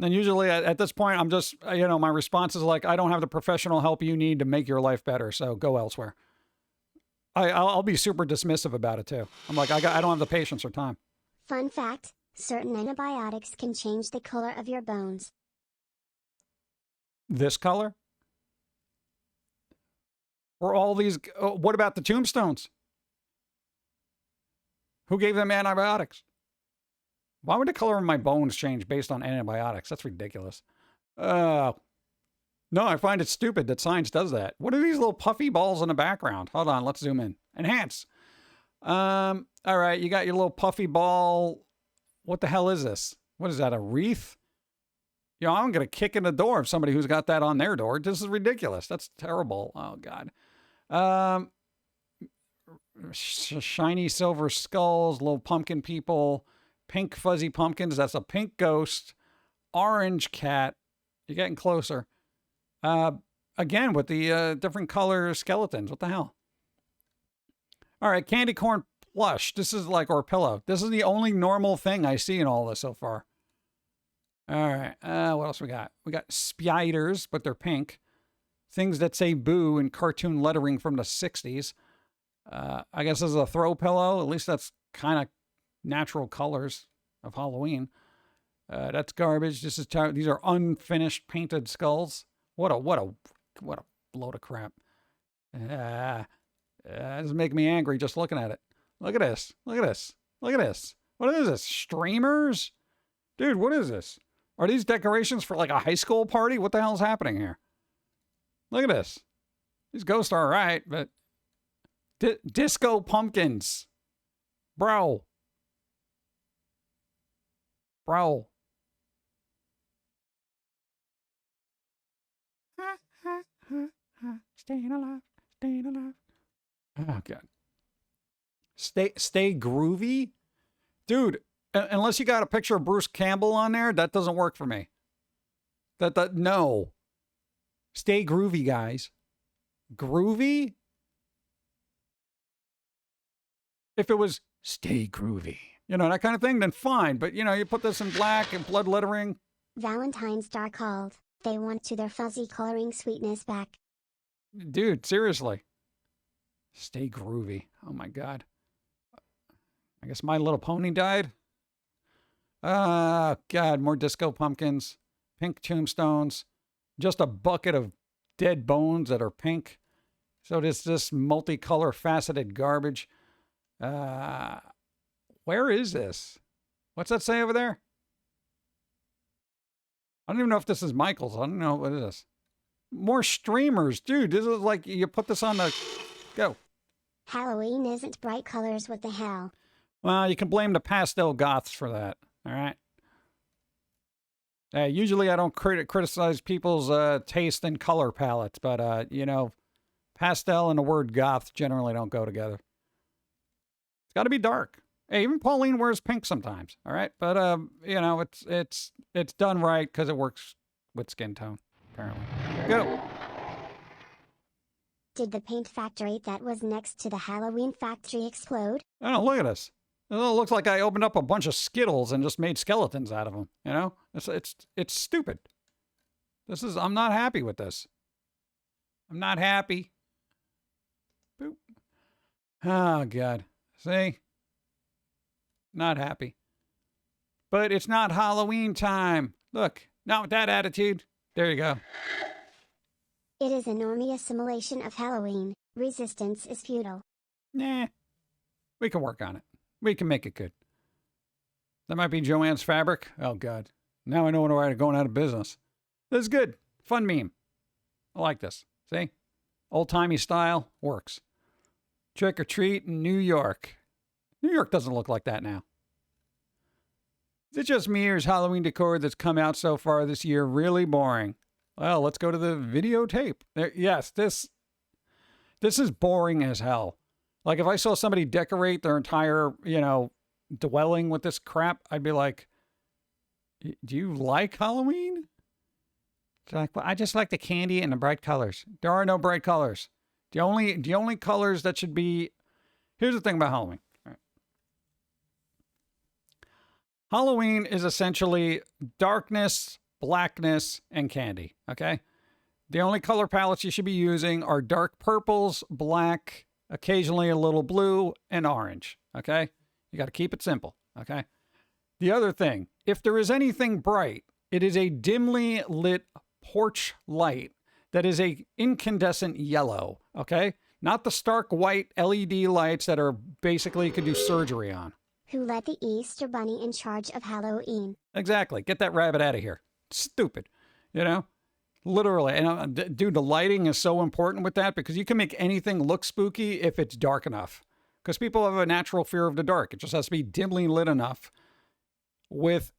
And usually at this point, I'm just, you know, my response is like, I don't have the professional help you need to make your life better, so go elsewhere. I'll be super dismissive about it too. I'm like, I don't have the patience or time. Fun fact, certain antibiotics can change the color of your bones. This color? Or all these, what about the tombstones? Who gave them antibiotics? Why would the color of my bones change based on antibiotics? That's ridiculous. No, I find it stupid that science does that. What are these little puffy balls in the background? Hold on, let's zoom in. Enhance. All right, you got your little puffy ball. What the hell is this? What is that, a wreath? I'm going to kick in the door of somebody who's got that on their door. This is ridiculous. That's terrible. Oh, God. Um, Shiny silver skulls, little pumpkin people, pink fuzzy pumpkins. That's a pink ghost, orange cat. You're getting closer. Again, with the different color skeletons. What the hell? All right, candy corn plush. This is like, or pillow. This is the only normal thing I see in all this so far. All right, what else we got? We got spiders, but they're pink. Things that say boo in cartoon lettering from the 60s. I guess this is a throw pillow. At least that's kind of natural colors of Halloween. That's garbage. These are unfinished painted skulls. What a load of crap. This is making me angry just looking at it. Look at this. Look at this. Look at this. What is this? Streamers? Dude, what is this? Are these decorations for like a high school party? What the hell's happening here? Look at this. These ghosts are all right, but disco pumpkins. Bro. Staying alive. Staying alive. Oh, God. Stay groovy? Dude, unless you got a picture of Bruce Campbell on there, that doesn't work for me. No. Stay groovy, guys. Groovy? If it was stay groovy, that kind of thing, then fine. But, you put this in black and blood lettering. Valentine's Star called. They want to their fuzzy coloring sweetness back. Dude, seriously. Stay groovy. Oh, my God. I guess My Little Pony died. God, more disco pumpkins, pink tombstones, just a bucket of dead bones that are pink. So this multicolor faceted garbage. Where is this? What's that say over there? I don't even know if this is Michael's. I don't know what it is. More streamers. Dude, this is like you put this on the... Go. Halloween isn't bright colors, what the hell? Well, you can blame the pastel goths for that. All right. Usually I don't criticize people's taste and color palettes, but, pastel and the word goth generally don't go together. It's got to be dark. Hey, even Pauline wears pink sometimes, all right? But, it's done right because it works with skin tone, apparently. Go. Did the paint factory that was next to the Halloween factory explode? Oh, look at this. It looks like I opened up a bunch of Skittles and just made skeletons out of them, It's stupid. I'm not happy with this. I'm not happy. Boop. Oh, God. See? Not happy. But it's not Halloween time. Look, not with that attitude. There you go. It is a normie assimilation of Halloween. Resistance is futile. Nah. We can work on it. We can make it good. That might be Joanne's fabric. Oh, God. Now I know when we're going out of business. This is good. Fun meme. I like this. See? Old-timey style. Works. Trick or treat in New York. New York doesn't look like that now. Is it just me or is Halloween decor that's come out so far this year really boring? Well, let's go to the videotape. Yes, this is boring as hell. Like, if I saw somebody decorate their entire, dwelling with this crap, I'd be like, do you like Halloween? It's like, well, I just like the candy and the bright colors. There are no bright colors. The only colors that should be... Here's the thing about Halloween. All right. Halloween is essentially darkness, blackness, and candy, okay? The only color palettes you should be using are dark purples, black, occasionally a little blue, and orange, okay? You got to keep it simple, okay? The other thing, if there is anything bright, it is a dimly lit porch light that is a incandescent yellow, okay? Not the stark white LED lights that are basically you could do surgery on. Who let the Easter Bunny in charge of Halloween? Exactly. Get that rabbit out of here. Stupid, Literally. And dude, the lighting is so important with that because you can make anything look spooky if it's dark enough. because people have a natural fear of the dark. It just has to be dimly lit enough with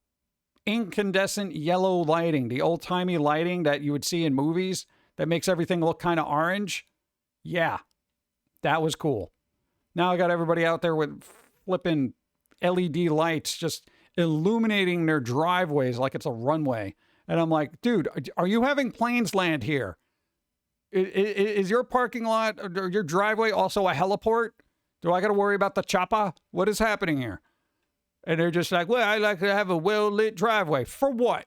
incandescent yellow lighting, the old-timey lighting that you would see in movies that makes everything look kind of orange. Yeah, that was cool. Now I got everybody out there with flipping LED lights just illuminating their driveways like it's a runway. And I'm like, dude, are you having planes land here? Is your parking lot or your driveway also a heliport? Do I got to worry about the chopper? What is happening here? And they're just like, well, I like to have a well-lit driveway. For what?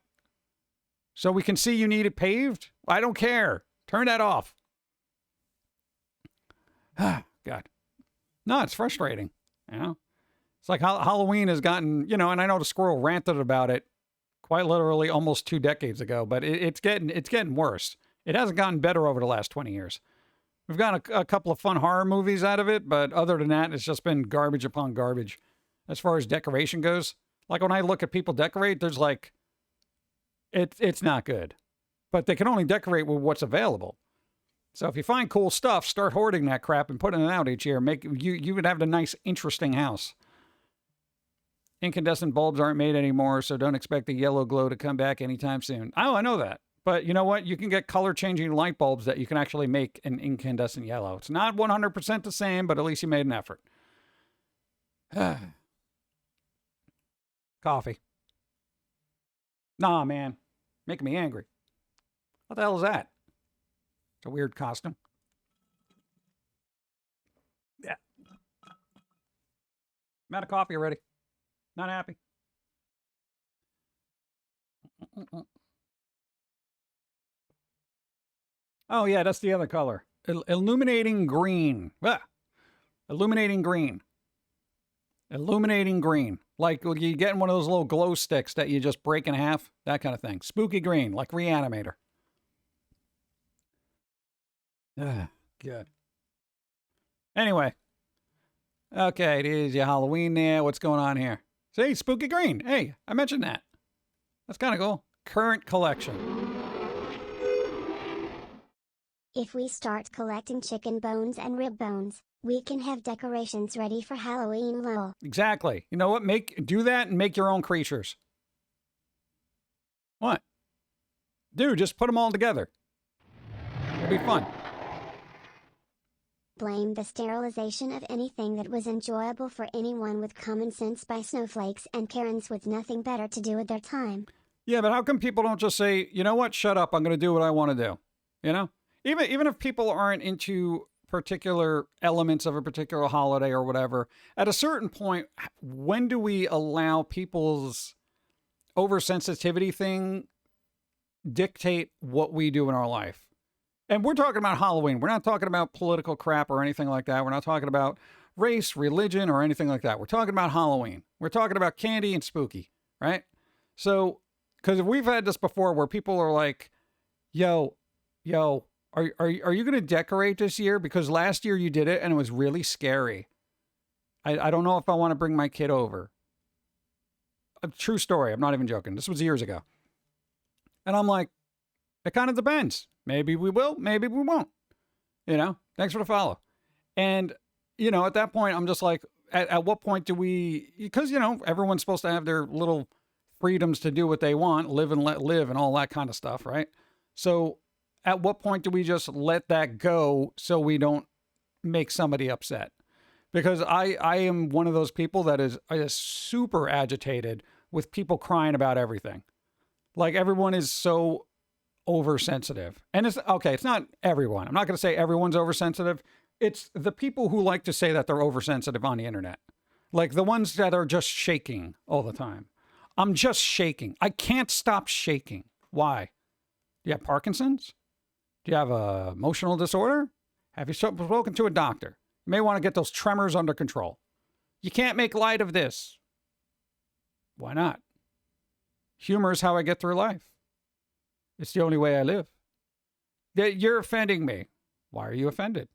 So we can see you need it paved? I don't care. Turn that off. God. No, it's frustrating. You know? It's like Halloween has gotten, you know, and I know the squirrel ranted about it quite literally almost 2 decades ago, but it's getting worse. It hasn't gotten better over the last 20 years. We've got a couple of fun horror movies out of it, but other than that, it's just been garbage upon garbage as far as decoration goes. Like when I look at people decorate, there's like, it's not good. But they can only decorate with what's available. So if you find cool stuff, start hoarding that crap and putting it out each year. You would have a nice, interesting house. Incandescent bulbs aren't made anymore, so don't expect the yellow glow to come back anytime soon. Oh, I know that. But you know what? You can get color-changing light bulbs that you can actually make an incandescent yellow. It's not 100% the same, but at least you made an effort. Coffee. Nah, man. Making me angry. What the hell is that? It's a weird costume. Yeah. I'm out of coffee already. Not happy. Oh, yeah, that's the other color. Illuminating green. Ah. Illuminating green. Illuminating green. Like you get one of those little glow sticks that you just break in half. That kind of thing. Spooky green, like Reanimator. Ah, good. Anyway. Okay, it is your Halloween there. What's going on here? See, spooky green. Hey, I mentioned that. That's kind of cool. Current collection. If we start collecting chicken bones and rib bones, we can have decorations ready for Halloween, lol. Exactly. You know what? Do that and make your own creatures. What? Dude, just put them all together. It'll be fun. Blame the sterilization of anything that was enjoyable for anyone with common sense by snowflakes and Karens with nothing better to do with their time. Yeah, but how come people don't just say, you know what, shut up, I'm going to do what I want to do? You know? Even if people aren't into particular elements of a particular holiday or whatever, at a certain point, when do we allow people's oversensitivity thing dictate what we do in our life? And we're talking about Halloween. We're not talking about political crap or anything like that. We're not talking about race, religion, or anything like that. We're talking about Halloween. We're talking about candy and spooky, right? So, because we've had this before where people are like, yo, are you going to decorate this year? Because last year you did it and it was really scary. I don't know if I want to bring my kid over. A true story. I'm not even joking. This was years ago. And I'm like, it kind of depends. Maybe we will, maybe we won't. You know, thanks for the follow. And, you know, at that point, I'm just like, at what point do we, because, you know, everyone's supposed to have their little freedoms to do what they want, live and let live and all that kind of stuff, right? So at what point do we just let that go so we don't make somebody upset? Because I am one of those people that is super agitated with people crying about everything. Like everyone is so oversensitive. And it's okay, it's not everyone. I'm not going to say everyone's oversensitive. It's the people who like to say that they're oversensitive on the internet. Like the ones that are just shaking all the time. I'm just shaking. I can't stop shaking. Why? Do you have Parkinson's? Do you have a emotional disorder? Have you spoken to a doctor? You may want to get those tremors under control. You can't make light of this. Why not? Humor is how I get through life. It's the only way I live. You're offending me. Why are you offended?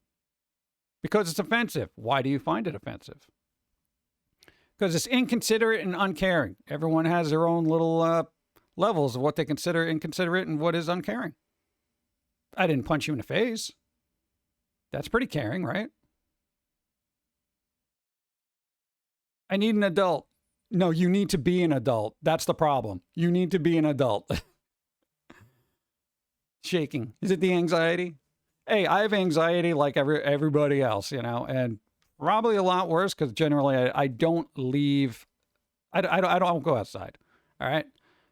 Because it's offensive. Why do you find it offensive? Because it's inconsiderate and uncaring. Everyone has their own little levels of what they consider inconsiderate and what is uncaring. I didn't punch you in the face. That's pretty caring, right? I need an adult. No, you need to be an adult. That's the problem. You need to be an adult. Shaking. Is it the anxiety? Hey, I have anxiety like everybody else, and probably a lot worse because generally I don't leave. I don't go outside. All right.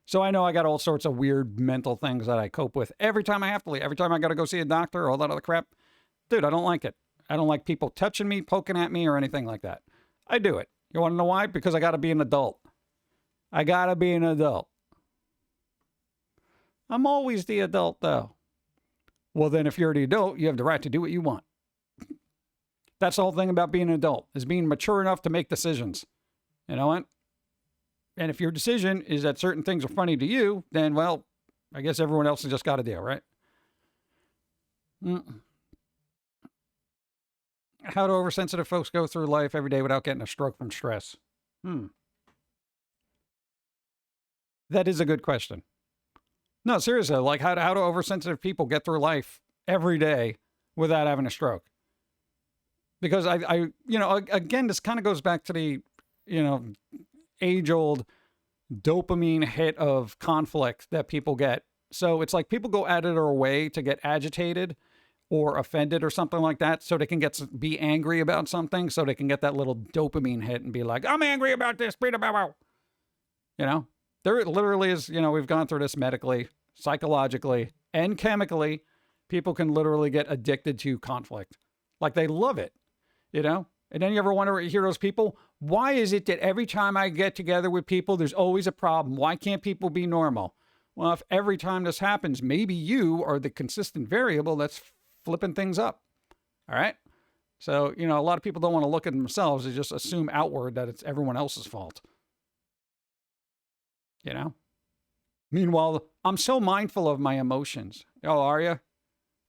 So I know I got all sorts of weird mental things that I cope with every time I have to leave. Every time I got to go see a doctor, all that other crap. Dude, I don't like it. I don't like people touching me, poking at me, or anything like that. I do it. You want to know why? Because I got to be an adult. I got to be an adult. I'm always the adult, though. Well, then if you're the adult, you have the right to do what you want. That's the whole thing about being an adult, is being mature enough to make decisions. You know what? And if your decision is that certain things are funny to you, then, well, I guess everyone else has just got to deal, right? How do oversensitive folks go through life every day without getting a stroke from stress? That is a good question. No, seriously, like how do oversensitive people get through life every day without having a stroke? Because I again, this kind of goes back to the, age-old dopamine hit of conflict that people get. So it's like people go out of their way to get agitated or offended or something like that, so they can be angry about something, so they can get that little dopamine hit and be like, I'm angry about this. There literally is, we've gone through this medically, psychologically, and chemically. People can literally get addicted to conflict. Like they love it, And then you ever wonder, hear those people, why is it that every time I get together with people, there's always a problem? Why can't people be normal? Well, if every time this happens, maybe you are the consistent variable that's flipping things up. All right. So, a lot of people don't want to look at themselves. They just assume outward that it's everyone else's fault. Meanwhile, I'm so mindful of my emotions. Oh, are you?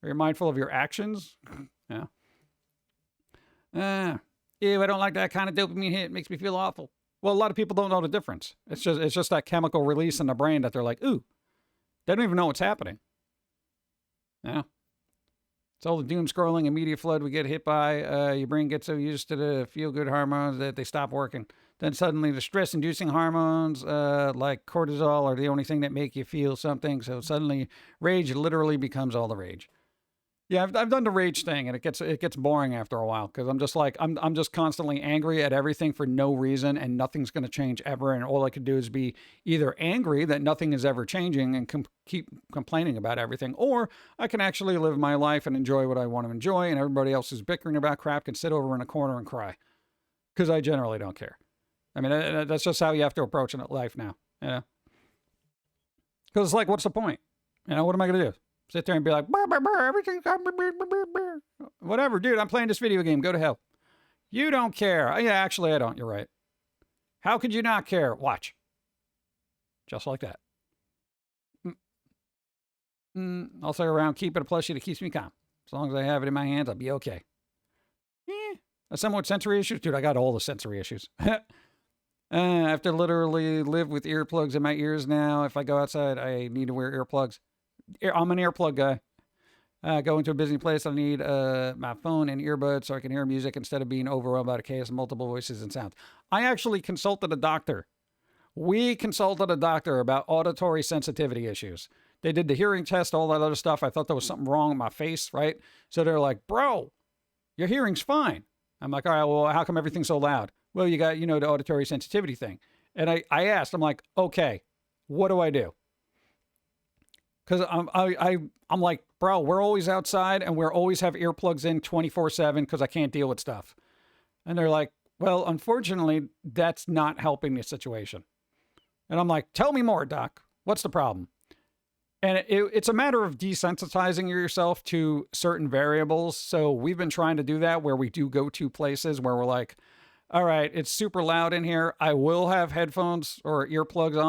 Are you mindful of your actions? Yeah. Ew, I don't like that kind of dopamine hit. It makes me feel awful. Well, a lot of people don't know the difference. It's just that chemical release in the brain that they're like, ooh, they don't even know what's happening. Yeah. It's all the doom scrolling and media flood we get hit by. Your brain gets so used to the feel-good hormones that they stop working. Then suddenly the stress-inducing hormones like cortisol are the only thing that make you feel something. So suddenly rage literally becomes all the rage. Yeah, I've done the rage thing, and it gets boring after a while because I'm just like I'm just constantly angry at everything for no reason, and nothing's going to change ever. And all I could do is be either angry that nothing is ever changing and keep complaining about everything, or I can actually live my life and enjoy what I want to enjoy, and everybody else who's bickering about crap can sit over in a corner and cry because I generally don't care. I mean, that's just how you have to approach life now, Because it's like, what's the point? What am I going to do? Sit there and be like, burr, burr, burr, everything's whatever, dude, I'm playing this video game. Go to hell. You don't care. Oh, yeah, actually, I don't. You're right. How could you not care? Watch. Just like that. I'll say around, keep it a plushie that keeps me calm. As long as I have it in my hands, I'll be okay. Somewhat sensory issues? Dude, I got all the sensory issues. I have to literally live with earplugs in my ears now. If I go outside, I need to wear earplugs. I'm an earplug guy. Go into a busy place, I need my phone and earbuds so I can hear music instead of being overwhelmed by the chaos of multiple voices and sounds. I actually consulted a doctor. We consulted a doctor about auditory sensitivity issues. They did the hearing test, all that other stuff. I thought there was something wrong with my face, right? So they're like, bro, your hearing's fine. I'm like, all right, well, how come everything's so loud? Well, you got, the auditory sensitivity thing. And I asked, I'm like, okay, what do I do? Because I'm like, bro, we're always outside and we're always have earplugs in 24/7 because I can't deal with stuff. And they're like, well, unfortunately, that's not helping the situation. And I'm like, tell me more, doc. What's the problem? And it's a matter of desensitizing yourself to certain variables. So we've been trying to do that where we do go to places where we're like, all right, it's super loud in here. I will have headphones or earplugs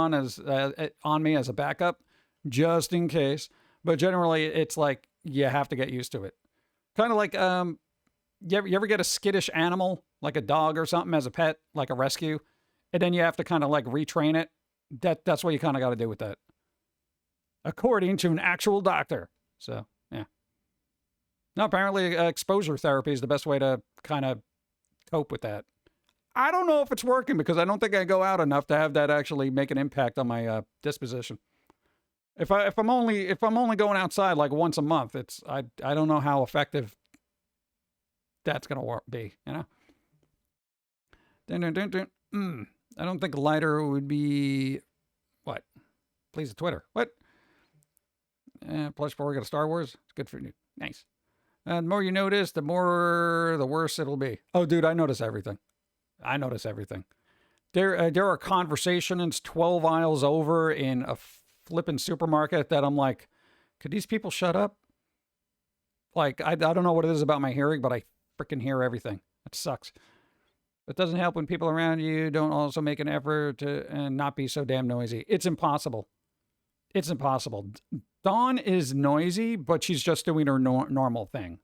on me as a backup, just in case. But generally, it's like you have to get used to it. Kind of like, you ever get a skittish animal, like a dog or something as a pet, like a rescue, and then you have to kind of like retrain it? That's what you kind of got to do with that. According to an actual doctor. So, yeah. No, apparently exposure therapy is the best way to kind of cope with that. I don't know if it's working because I don't think I go out enough to have that actually make an impact on my disposition. If I'm only going outside like once a month, I don't know how effective that's gonna be. You know. Dun, dun, dun, dun. I don't think lighter would be what. Please, Twitter. What? Plus 4 got a Star Wars. It's good for you. Nice. The more you notice, the worse it'll be. Oh, dude, I notice everything. I notice everything. There are conversations 12 aisles over in a flipping supermarket that I'm like, could these people shut up? Like, I don't know what it is about my hearing, but I freaking hear everything. It sucks. It doesn't help when people around you don't also make an effort to and not be so damn noisy. It's impossible. It's impossible. Dawn is noisy, but she's just doing her normal thing.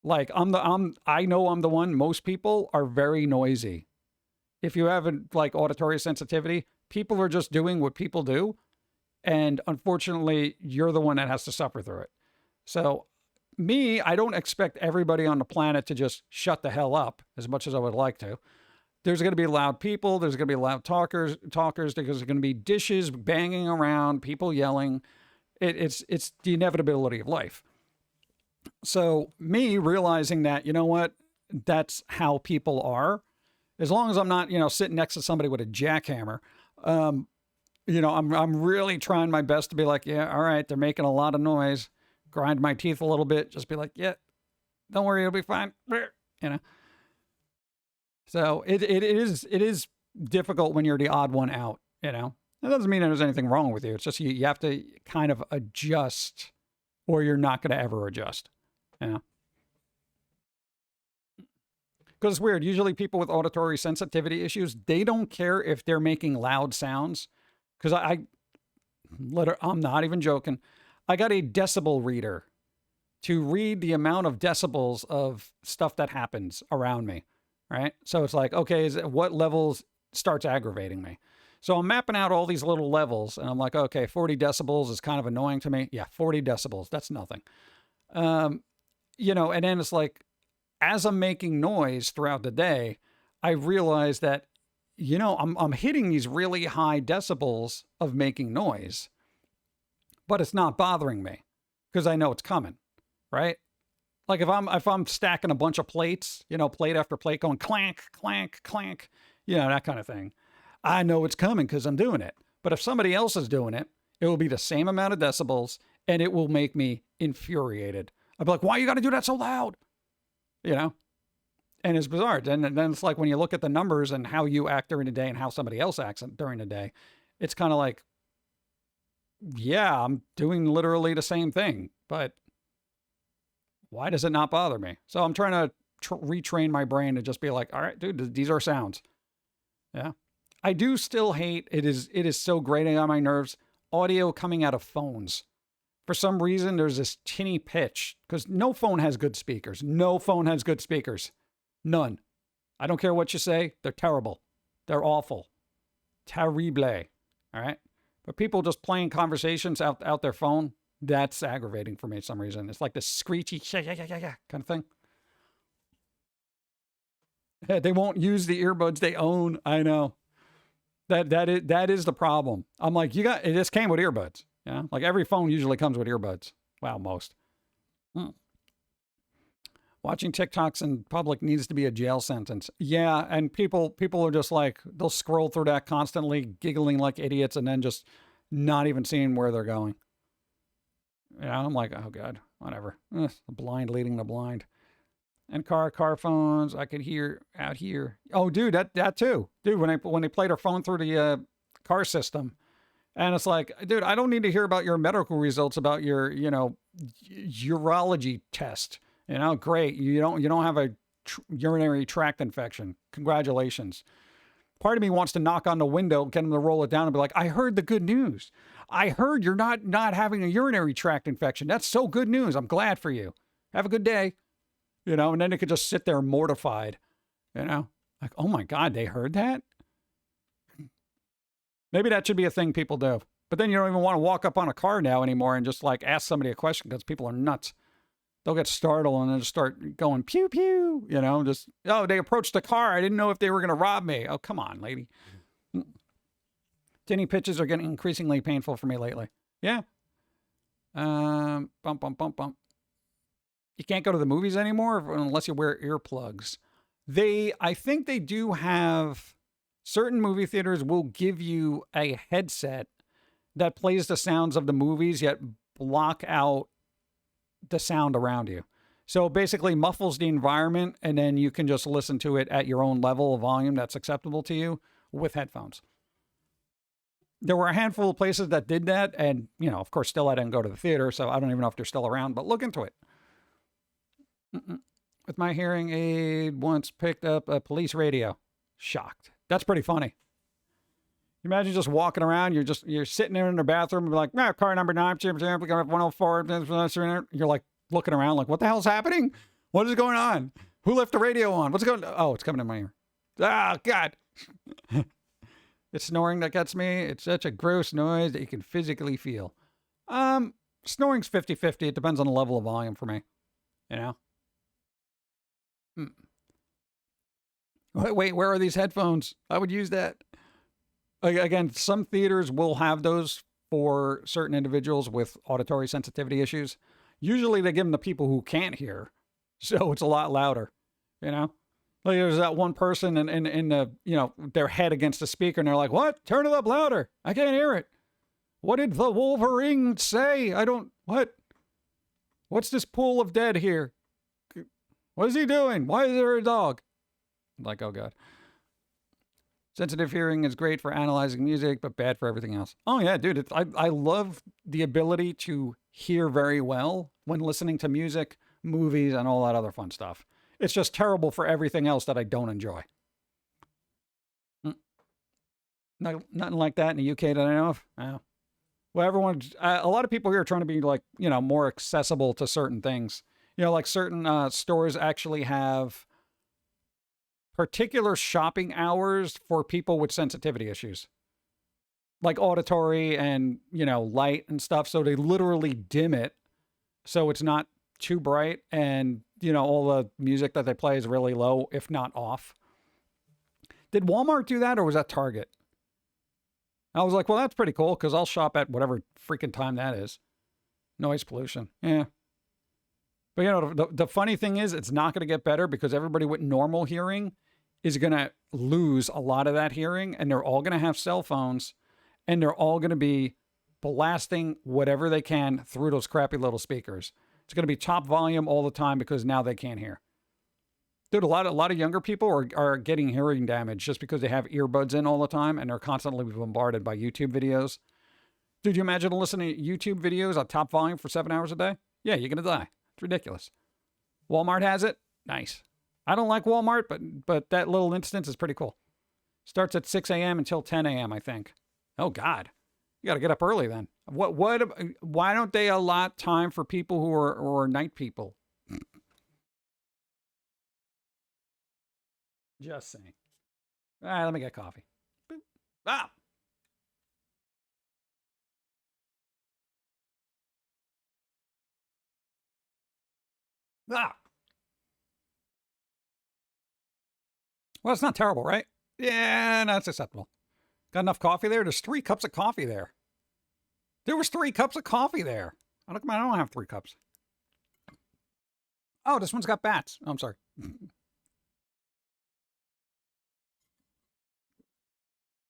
Like I know I'm the one. Most people are very noisy. If you haven't like auditory sensitivity, people are just doing what people do. And unfortunately, you're the one that has to suffer through it. So me, I don't expect everybody on the planet to just shut the hell up as much as I would like to. There's going to be loud people. There's going to be loud talkers. There's going to be dishes banging around, people yelling. It's the inevitability of life. So me realizing that, you know what, that's how people are. As long as I'm not, sitting next to somebody with a jackhammer, I'm really trying my best to be like, yeah, all right, they're making a lot of noise. Grind my teeth a little bit. Just be like, yeah, don't worry, it'll be fine. So it is difficult when you're the odd one out. It doesn't mean there's anything wrong with you. It's just you have to kind of adjust, or you're not going to ever adjust. Because it's weird. Usually people with auditory sensitivity issues, they don't care if they're making loud sounds. Because I'm not even joking. I got a decibel reader to read the amount of decibels of stuff that happens around me, right? So it's like, okay, what levels starts aggravating me? So I'm mapping out all these little levels, and I'm like, okay, 40 decibels is kind of annoying to me. Yeah, 40 decibels, that's nothing. And then it's like, as I'm making noise throughout the day, I realize that, I'm hitting these really high decibels of making noise, but it's not bothering me because I know it's coming, right? Like if I'm stacking a bunch of plates, plate after plate going clank, clank, clank, that kind of thing. I know it's coming because I'm doing it. But if somebody else is doing it, it will be the same amount of decibels and it will make me infuriated. I'll be like, why you got to do that so loud? And it's bizarre. And then it's like when you look at the numbers and how you act during the day and how somebody else acts during the day, it's kind of like, yeah, I'm doing literally the same thing, but why does it not bother me? So I'm trying to retrain my brain to just be like, all right, dude, these are sounds. Yeah. I do still hate, it is so grating on my nerves, audio coming out of phones. For some reason, there's this tinny pitch because no phone has good speakers. No phone has good speakers. None. I don't care what you say. They're terrible. They're awful. Terrible. All right. But people just playing conversations out their phone, that's aggravating for me for some reason. It's like the screechy kind of thing. They won't use the earbuds they own. I know. That is the problem. I'm like, this came with earbuds. Like every phone usually comes with earbuds. Wow, most. Watching TikToks in public needs to be a jail sentence. Yeah, and people are just like, they'll scroll through that constantly, giggling like idiots, and then just not even seeing where they're going. I'm like, oh God, whatever. The blind leading the blind. And car phones, I could hear out here. Oh, dude, that too. Dude, when they played our phone through the car system, and it's like, dude, I don't need to hear about your medical results about your, urology test. Great. You don't have a urinary tract infection. Congratulations. Part of me wants to knock on the window, get him to roll it down and be like, I heard the good news. I heard you're not having a urinary tract infection. That's so good news. I'm glad for you. Have a good day. And then they could just sit there mortified, like, oh my God, they heard that? Maybe that should be a thing people do. But then you don't even want to walk up on a car now anymore and just like ask somebody a question because people are nuts. they'll get startled and then just start going pew pew, you know, just, oh, they approached the car. I didn't know if they were going to rob me. Oh, come on, lady. Tinny pitches are getting increasingly painful for me lately. Yeah. Bump, bump, bump, bump. You can't go to the movies anymore unless you wear earplugs. I think they do have, certain movie theaters will give you a headset that plays the sounds of the movies, yet block out the sound around you. So basically muffles the environment, and then you can just listen to it at your own level of volume that's acceptable to you with headphones. There were a handful of places that did that, and, you know, of course, still I didn't go to the theater, so I don't even know if they're still around, but look into it. With my hearing aid, once picked up a police radio. Shocked. That's pretty funny. Imagine just walking around, you're sitting there in the bathroom and be like, car number 9, 104. You're like looking around like, what the hell's happening? What is going on? Who left the radio on? What's going on? Oh, it's coming in my ear. Oh, God. It's snoring that gets me. It's such a gross noise that you can physically feel. Snoring's 50-50. It depends on the level of volume for me. You know? Wait, where are these headphones? I would use that. Again, some theaters will have those for certain individuals with auditory sensitivity issues. Usually they give them to people who can't hear. So it's a lot louder, you know? Like there's that one person in the, you know, their head against the speaker and they're like, what? Turn it up louder. I can't hear it. What did the Wolverine say? What? What's this pool of dead here? What is he doing? Why is there a dog? Like, oh God. Sensitive hearing is great for analyzing music, but bad for everything else. Oh yeah, dude. I love the ability to hear very well when listening to music, movies, and all that other fun stuff. It's just terrible for everything else that I don't enjoy. Nothing like that in the UK that I know of. Oh. Well, a lot of people here are trying to be like, you know, more accessible to certain things. You know, like certain stores actually have particular shopping hours for people with sensitivity issues. Like auditory and, you know, light and stuff. So they literally dim it so it's not too bright. And, you know, all the music that they play is really low, if not off. Did Walmart do that or was that Target? I was like, well, that's pretty cool because I'll shop at whatever freaking time that is. Noise pollution. Yeah. But, you know, the funny thing is it's not going to get better because everybody with normal hearing is going to lose a lot of that hearing and they're all going to have cell phones and they're all going to be blasting whatever they can through those crappy little speakers. It's going to be top volume all the time because now they can't hear. Dude, a lot of younger people are getting hearing damage just because they have earbuds in all the time and they're constantly bombarded by YouTube videos. Dude, you imagine listening to YouTube videos on top volume for 7 hours a day? Yeah, you're going to die. It's ridiculous. Walmart has it. Nice. I don't like Walmart, but that little instance is pretty cool. Starts at 6 a.m. until 10 a.m., I think. Oh, God. You got to get up early then. Why don't they allot time for people who are night people? Just saying. All right, let me get coffee. Boop. Ah! Ah! Well, it's not terrible, right? Yeah, no, it's acceptable. Got enough coffee there? There's 3 cups of coffee there. There was 3 cups of coffee there. I don't have 3 cups. Oh, this one's got bats. Oh, I'm sorry.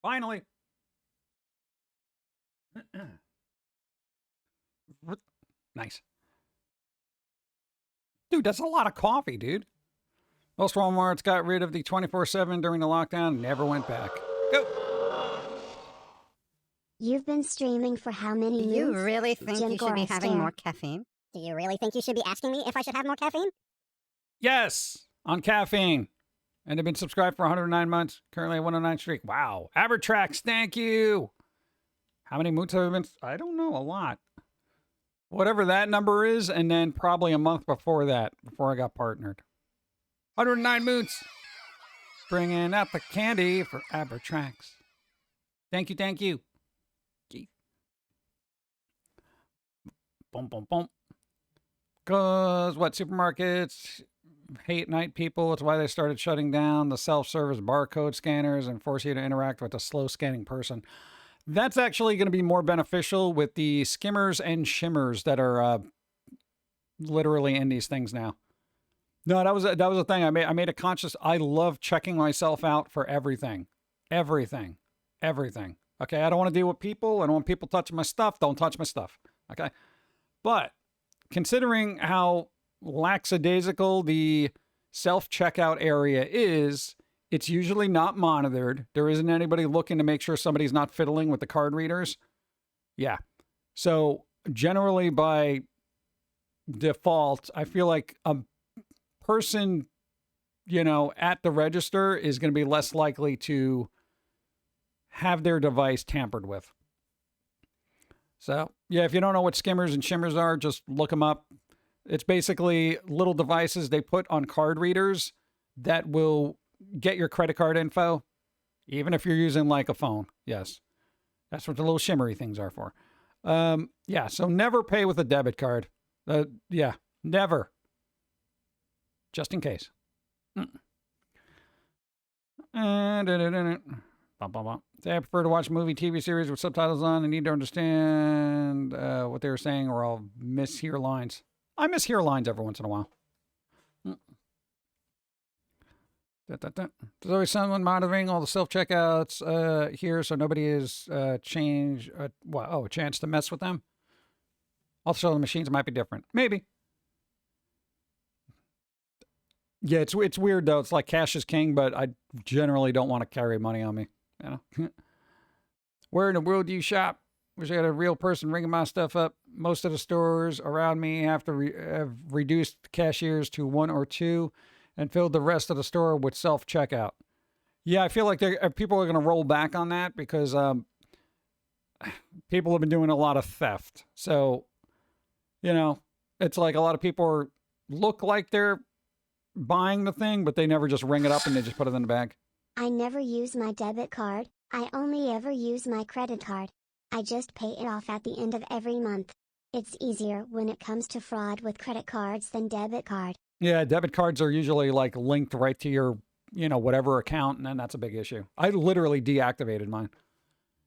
Finally. Nice. Dude, that's a lot of coffee, dude. Most Walmarts got rid of the 24/7 during the lockdown and never went back. Go. You've been streaming for how many Do moons? you really think Jim you should be Gora having stare. more caffeine? Do you really think you should be asking me if I should have more caffeine? Yes, on caffeine. And they've been subscribed for 109 months. Currently a 109 streak. Wow. Abertrax, thank you. How many moons have we been? I don't know. A lot. Whatever that number is, and then probably a month before that, before I got partnered. 109 moons. Bringing out the candy for Abertrax. Thank you, thank you. Boom, boom, boom. Because what, supermarkets hate night people. It's why they started shutting down the self-service barcode scanners and force you to interact with a slow scanning person. That's actually going to be more beneficial with the skimmers and shimmers that are literally in these things now. No, that was a thing. I made a conscious. I love checking myself out for everything. Everything. Okay, I don't want to deal with people. I don't want people touching my stuff. Don't touch my stuff. Okay, but considering how lackadaisical the self-checkout area is, it's usually not monitored. There isn't anybody looking to make sure somebody's not fiddling with the card readers. Yeah. So generally by default, I feel like a person, at the register is going to be less likely to have their device tampered with. So, yeah, if you don't know what skimmers and shimmers are, just look them up. It's basically little devices they put on card readers that will get your credit card info, even if you're using like a phone. Yes, that's what the little shimmery things are for. Yeah, so never pay with a debit card. Yeah, never. Just in case. Say I prefer to watch movie, TV series with subtitles on. I need to understand what they were saying, or I'll mishear lines. I mishear lines every once in a while. There's always someone monitoring all the self-checkouts here, so nobody is a chance to mess with them. Also, the machines might be different. Maybe. Yeah, it's weird, though. It's like cash is king, but I generally don't want to carry money on me. Where in the world do you shop? Wish I had a real person ringing my stuff up. Most of the stores around me have reduced cashiers to 1 or 2 and filled the rest of the store with self-checkout. Yeah, I feel like people are going to roll back on that because people have been doing a lot of theft. So, it's like a lot of people look like they're buying the thing, but they never just ring it up and they just put it in the bag. I never use my debit card. I only ever use my credit card. I just pay it off at the end of every month. It's easier when it comes to fraud with credit cards than debit card. Yeah, debit cards are usually like linked right to your, whatever account, and then that's a big issue. I literally deactivated mine.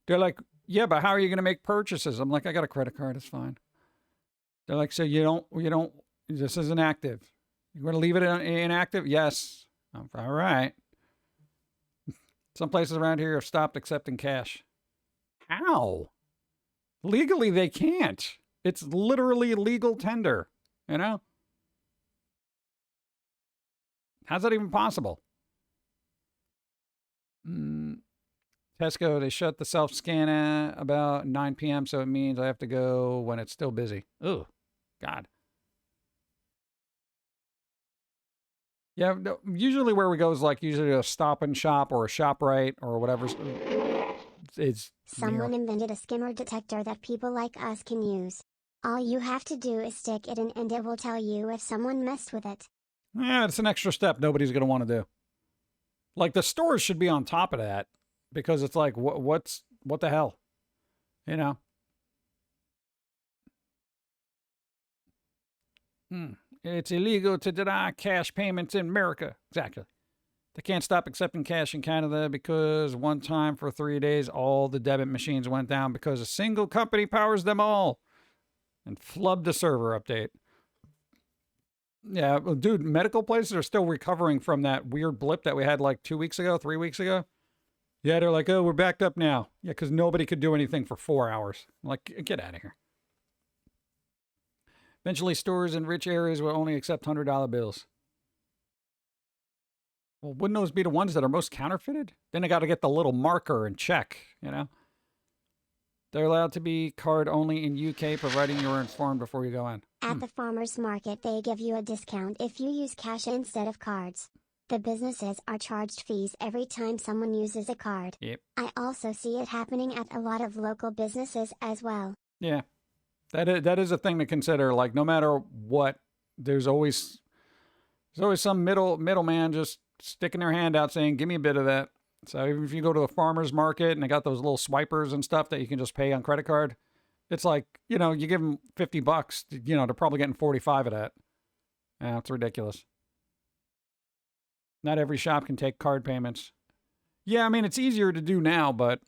They're like, yeah, but how are you going to make purchases? I'm like, I got a credit card. It's fine. They're like, so you don't, this isn't active. You want to leave it inactive? Yes. All right. Some places around here have stopped accepting cash. How? Legally, they can't. It's literally legal tender, How's that even possible? Tesco, they shut the self-scan about 9 p.m., so it means I have to go when it's still busy. Oh, God. Yeah, usually where we go is like usually a Stop and Shop or a ShopRite or whatever. Someone invented a skimmer detector that people like us can use. All you have to do is stick it in and it will tell you if someone messed with it. Yeah, it's an extra step nobody's going to want to do. Like the stores should be on top of that because it's like, what the hell? It's illegal to deny cash payments in America. Exactly. They can't stop accepting cash in Canada because one time for 3 days, all the debit machines went down because a single company powers them all and flubbed the server update. Yeah, well, dude, medical places are still recovering from that weird blip that we had like 2 weeks ago, 3 weeks ago. Yeah, they're like, oh, we're backed up now. Yeah, because nobody could do anything for 4 hours. I'm like, get out of here. Eventually, stores in rich areas will only accept $100 bills. Well, wouldn't those be the ones that are most counterfeited? Then they got to get the little marker and check, They're allowed to be card only in UK, providing you're informed before you go in. At the farmer's market, they give you a discount if you use cash instead of cards. The businesses are charged fees every time someone uses a card. Yep. I also see it happening at a lot of local businesses as well. Yeah. That is a thing to consider. Like, no matter what, there's always some middleman just sticking their hand out saying, give me a bit of that. So even if you go to the farmer's market and they got those little swipers and stuff that you can just pay on credit card, It's like, you know, you give them $50, you know, they're probably getting 45 of that. Yeah, it's ridiculous. Not every shop can take card payments. Yeah, I mean, it's easier to do now, but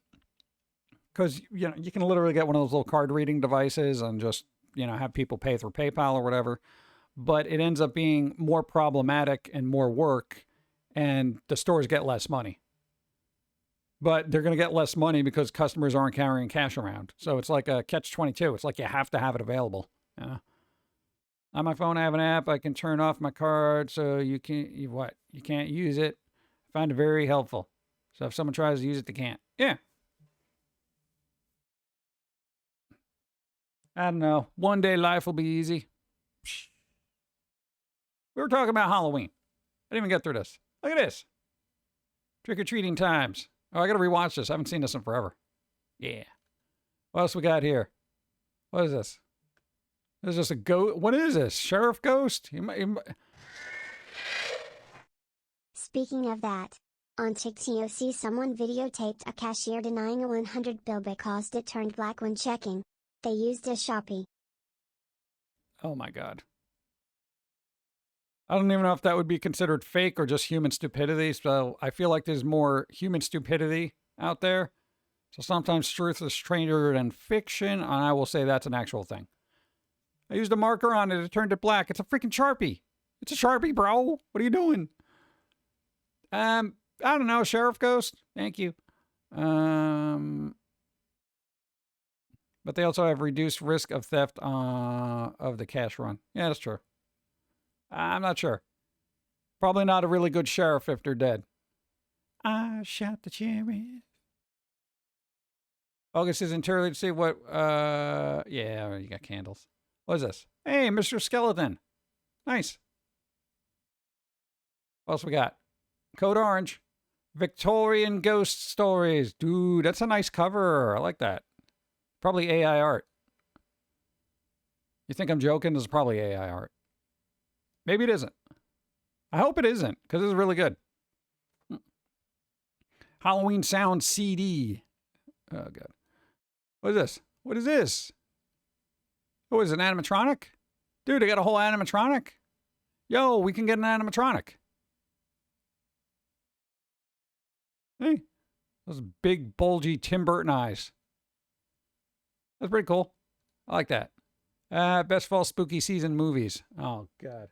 because, you know, you can literally get one of those little card reading devices and just, you know, have people pay through PayPal or whatever. But it ends up being more problematic and more work, and the stores get less money. But they're going to get less money because customers aren't carrying cash around. So it's like a catch-22. It's like you have to have it available. You know? On my phone, I have an app. I can turn off my card so you can't use it. I find it very helpful. So if someone tries to use it, they can't. Yeah. I don't know. One day life will be easy. We were talking about Halloween. I didn't even get through this. Look at this. Trick-or-treating times. Oh, I got to rewatch this. I haven't seen this in forever. Yeah. What else we got here? What is this? This is just a ghost. What is this? Sheriff Ghost? Speaking of that, on TikTok someone videotaped a cashier denying a 100 bill because it turned black when checking. They used a Sharpie. Oh my God. I don't even know if that would be considered fake or just human stupidity. So I feel like there's more human stupidity out there. So sometimes truth is stranger than fiction. And I will say that's an actual thing. I used a marker on it. It turned it black. It's a freaking Sharpie. It's a Sharpie, bro. What are you doing? I don't know. Sheriff Ghost. Thank you. But they also have reduced risk of theft of the cash run. Yeah, that's true. I'm not sure. Probably not a really good sheriff if they're dead. I shot the sheriff. August is entirely to see what, yeah, you got candles. What is this? Hey, Mr. Skeleton. Nice. What else we got? Code Orange. Victorian Ghost Stories. Dude, that's a nice cover. I like that. Probably AI art. You think I'm joking? This is probably AI art. Maybe it isn't. I hope it isn't, because it's really good. Halloween Sound CD. Oh, God. What is this? What is this? Oh, is it an animatronic? Dude, I got a whole animatronic? Yo, we can get an animatronic. Hey, those big, bulgy Tim Burton eyes. That's pretty cool. I like that. Best fall spooky season movies. Oh, God.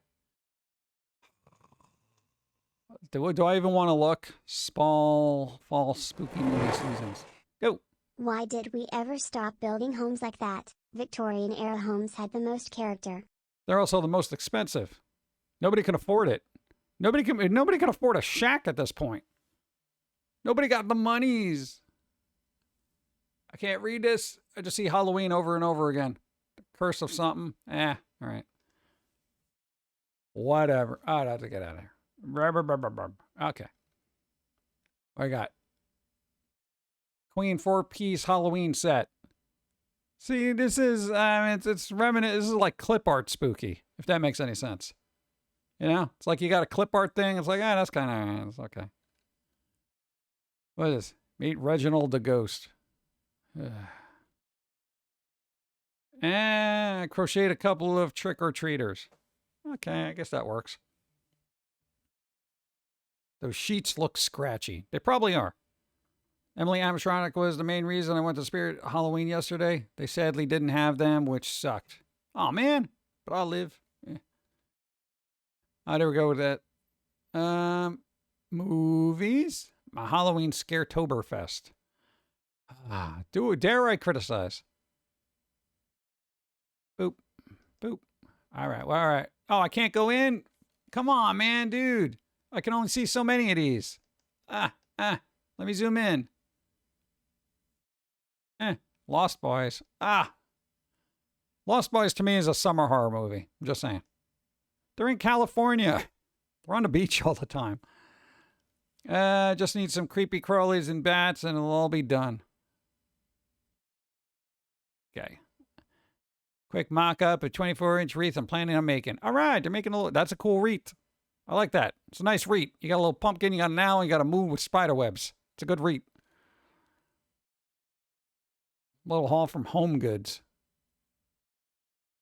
Do I even want to look? Fall spooky movie seasons. Go. Why did we ever stop building homes like that? Victorian era homes had the most character. They're also the most expensive. Nobody can afford it. Nobody can afford a shack at this point. Nobody got the monies. I can't read this. I just see Halloween over and over again. The curse of something. All right. Whatever. I'd have to get out of here. Okay. What I got? Queen 4-piece Halloween set. See, this is, it's remnant. This is like clip art spooky, if that makes any sense. You know? It's like you got a clip art thing. It's like, that's kind of, it's okay. What is this? Meet Reginald the Ghost. Crocheted a couple of trick-or-treaters. Okay, I guess that works. Those sheets look scratchy. They probably are. Emily animatronic was the main reason I went to Spirit Halloween yesterday. They sadly didn't have them, which sucked. Oh, man. But I'll live. There we go with that. Movies. My Halloween Scaretoberfest. Dare I criticize? Boop. Boop. All right. Well, all right. Oh, I can't go in? Come on, man, dude. I can only see so many of these. Let me zoom in. Lost Boys. Lost Boys to me is a summer horror movie. I'm just saying. They're in California. They're on the beach all the time. Just need some creepy crawlies and bats and it'll all be done. Okay. Quick mock-up, a 24-inch wreath I'm planning on making. All right, they're making that's a cool wreath. I like that. It's a nice wreath. You got a little pumpkin, you got an owl, you got a moon with spider webs. It's a good wreath. Little haul from Home Goods.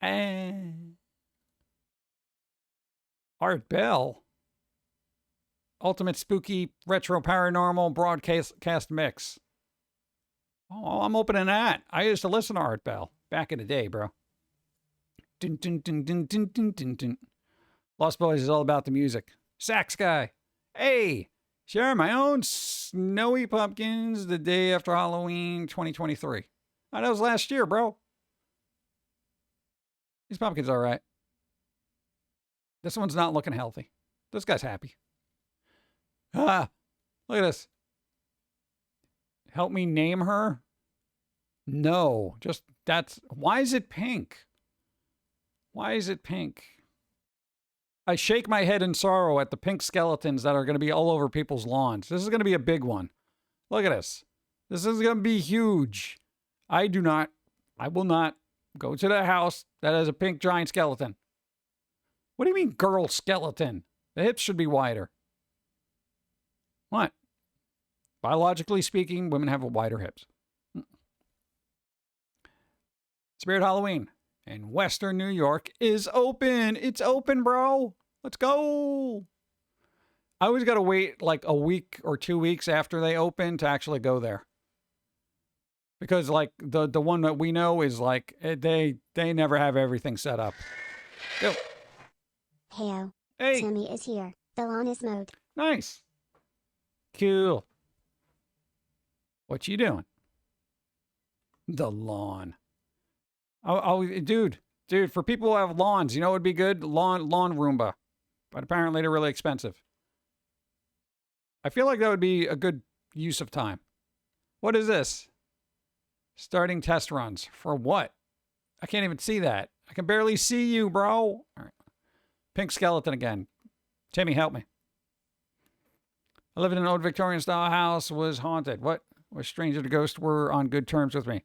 Art Bell. Ultimate spooky retro paranormal broadcast mix. Oh, I'm opening that. I used to listen to Art Bell back in the day, bro. Dun, dun, dun, dun, dun, dun, dun, dun. Lost Boys is all about the music. Sax guy. Hey, share my own snowy pumpkins the day after Halloween 2023. Oh, that was last year, bro. These pumpkins are all right. This one's not looking healthy. This guy's happy. Ah, look at this. Help me name her? No, just that's... Why is it pink? Why is it pink? I shake my head in sorrow at the pink skeletons that are going to be all over people's lawns. This is going to be a big one. Look at this. This is going to be huge. I will not go to the house that has a pink giant skeleton. What do you mean girl skeleton? The hips should be wider. What? Biologically speaking, women have wider hips. Spirit Halloween in Western New York is open. It's open, bro. Let's go. I always got to wait like a week or 2 weeks after they open to actually go there. Because like the one that we know is like they never have everything set up. Go. Heyo. Hey. Timmy is here. The lawn is mowed. Nice. Cool. What you doing? The lawn. Oh, dude, for people who have lawns, you know what would be good? Lawn Roomba. But apparently they're really expensive. I feel like that would be a good use of time. What is this? Starting test runs. For what? I can't even see that. I can barely see you, bro. All right. Pink skeleton again. Timmy, help me. I lived in an old Victorian-style house, was haunted. What? Was stranger to ghosts were on good terms with me.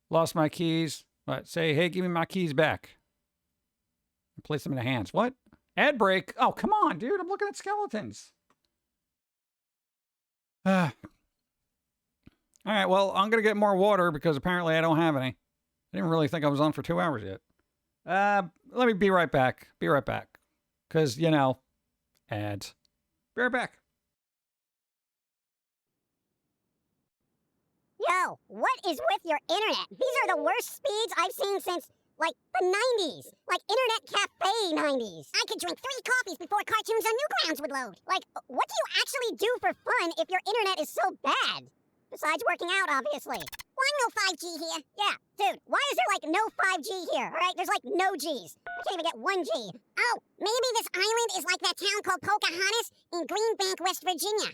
Lost my keys. What? Say, hey, give me my keys back. And place them in the hands. What? Ad break? Oh, come on, dude. I'm looking at skeletons. All right, well, I'm going to get more water because apparently I don't have any. I didn't really think I was on for 2 hours yet. Let me be right back. Be right back. Because, you know, ads. Be right back. Yo, what is with your internet? These are the worst speeds I've seen since, like, the 90s. Like, internet cafe 90s. I could drink 3 coffees before cartoons on Newgrounds would load. Like, what do you actually do for fun if your internet is so bad? Besides working out, obviously. Why no 5G here? Yeah, dude, why is there, like, no 5G here, all right? There's, like, no Gs. I can't even get 1G. Oh, maybe this island is like that town called Pocahontas in Greenbank, West Virginia.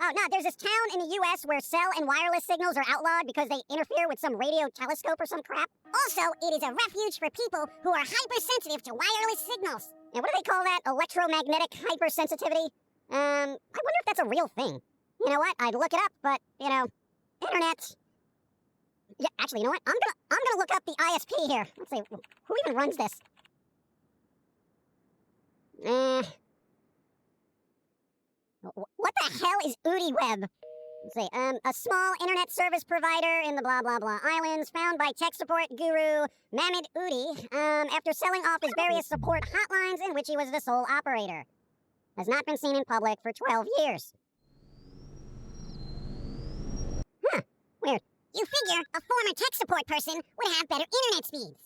Oh, no, there's this town in the U.S. where cell and wireless signals are outlawed because they interfere with some radio telescope or some crap. Also, it is a refuge for people who are hypersensitive to wireless signals. And what do they call that? Electromagnetic hypersensitivity? I wonder if that's a real thing. You know what? I'd look it up, but, you know, internet. Yeah, actually, you know what? I'm gonna look up the ISP here. Let's see, who even runs this? What the hell is UdiWeb? Let's see, a small internet service provider in the blah blah blah islands found by tech support guru Mahmoud Udi after selling off his various support hotlines in which he was the sole operator. Has not been seen in public for 12 years. Huh, weird. You figure a former tech support person would have better internet speeds.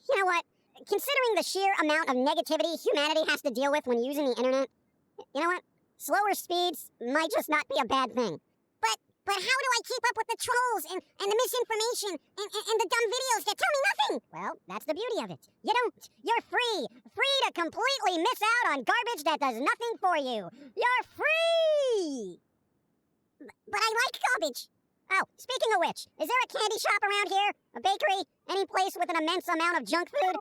You know what? Considering the sheer amount of negativity humanity has to deal with when using the internet, you know what? Slower speeds might just not be a bad thing. But how do I keep up with the trolls and the misinformation and the dumb videos that tell me nothing? Well, that's the beauty of it. You don't. You're free. Free to completely miss out on garbage that does nothing for you. You're free! But I like garbage. Oh, speaking of which, is there a candy shop around here? A bakery? Any place with an immense amount of junk food?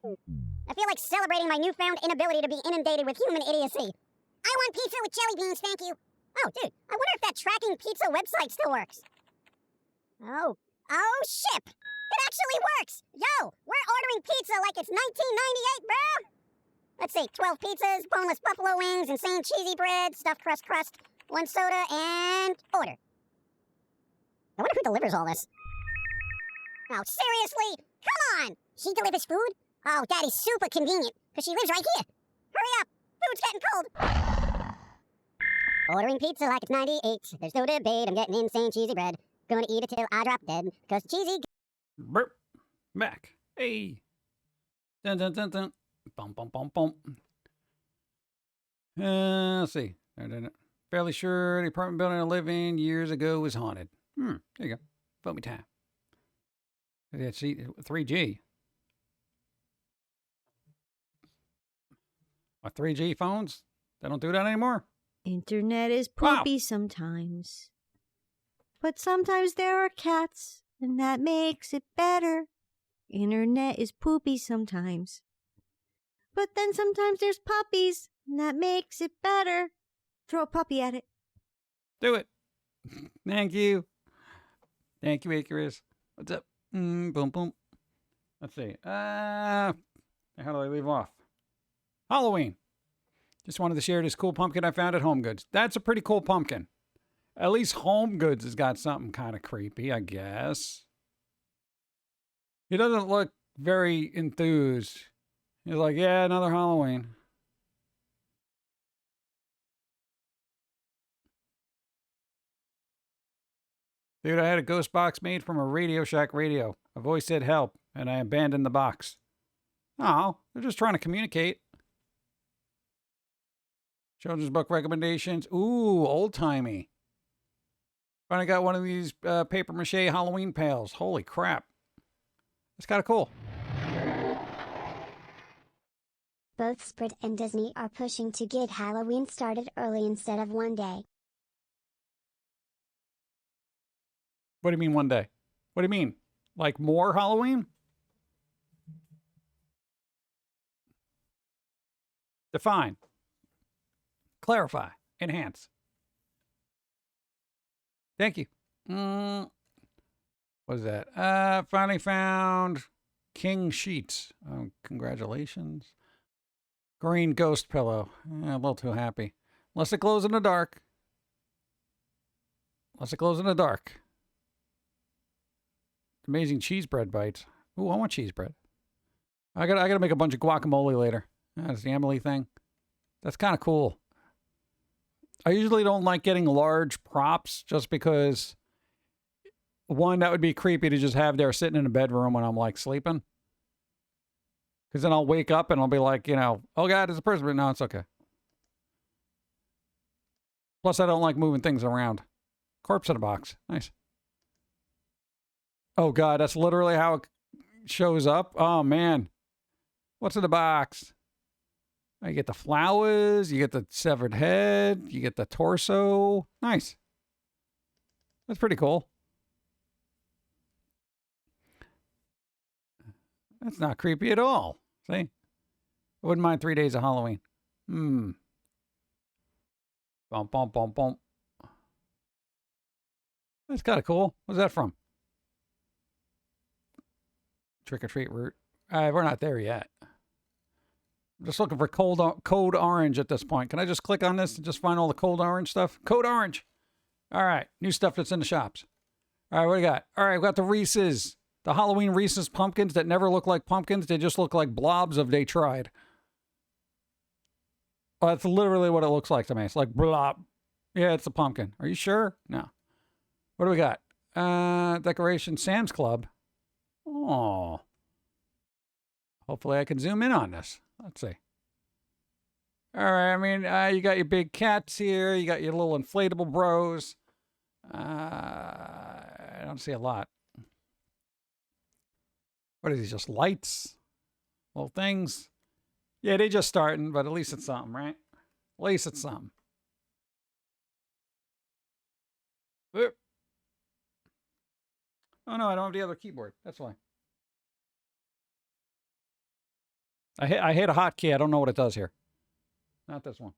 I feel like celebrating my newfound inability to be inundated with human idiocy. I want pizza with jelly beans, thank you. Oh, dude, I wonder if that tracking pizza website still works. Oh, shit! It actually works! Yo, we're ordering pizza like it's 1998, bro! Let's see, 12 pizzas, boneless buffalo wings, insane cheesy bread, stuffed crust, 1 soda, and order. I wonder who delivers all this. Oh, seriously? Come on! She delivers food? Oh, that is super convenient, because she lives right here. Hurry up, food's getting cold. Ordering pizza like it's 98. There's no debate, I'm getting insane cheesy bread. Gonna eat it till I drop dead, because cheesy... Burp. Back. Hey. Dun dun dun dun. Bum bum bum bum. Let's see. Fairly sure the apartment building I live in years ago was haunted. There you go. Foamy time. Yeah, see, 3G. 3G phones? They don't do that anymore? Internet is poopy sometimes. But sometimes there are cats, and that makes it better. Internet is poopy sometimes. But then sometimes there's puppies, and that makes it better. Throw a puppy at it. Do it. Thank you. Thank you, Icarus. What's up? Boom, boom. Let's see. How do I leave off? Halloween. Just wanted to share this cool pumpkin I found at Home Goods. That's a pretty cool pumpkin. At least Home Goods has got something kind of creepy, I guess. He doesn't look very enthused. He's like, yeah, another Halloween. Dude, I had a ghost box made from a Radio Shack radio. A voice said help, and I abandoned the box. Oh, they're just trying to communicate. Children's book recommendations. Ooh, old-timey. Finally got one of these paper mache Halloween pails. Holy crap. That's kind of cool. Both Sprite and Disney are pushing to get Halloween started early instead of one day. What do you mean one day? What do you mean? Like more Halloween? Define. Clarify. Enhance. Thank you. What is that? Finally found King Sheets. Oh, congratulations. Green ghost pillow. A little too happy. Unless it glows in the dark. Unless it glows in the dark. Amazing cheese bread bites. Ooh, I want cheese bread. I gotta make a bunch of guacamole later. That's the Emily thing. That's kind of cool. I usually don't like getting large props just because, one, that would be creepy to just have there sitting in a bedroom when I'm like sleeping. Because then I'll wake up and I'll be like, oh God, there's a person, but no, it's okay. Plus, I don't like moving things around. Corpse in a box. Nice. Oh God, that's literally how it shows up. Oh man. What's in the box? You get the flowers, you get the severed head, you get the torso. Nice. That's pretty cool. That's not creepy at all. See? I wouldn't mind 3 days of Halloween. Bum, bum, bum, bum. That's kind of cool. What's that from? Trick or treat route. We're not there yet. I'm just looking for code orange at this point. Can I just click on this and just find all the code orange stuff? Code orange. All right. New stuff that's in the shops. All right. What do we got? All right. We got the Reese's. The Halloween Reese's pumpkins that never look like pumpkins. They just look like blobs of they tried. Oh, that's literally what it looks like to me. It's like blob. Yeah, it's a pumpkin. Are you sure? No. What do we got? Decoration Sam's Club. Oh. Hopefully I can zoom in on this. Let's see. All right. I mean, you got your big cats here. You got your little inflatable bros. I don't see a lot. What are these? Just lights? Little things? Yeah, they just starting, but at least it's something, right? At least it's something. Oop. Oh no, I don't have the other keyboard. That's why. I hit a hotkey. I don't know what it does here. Not this one.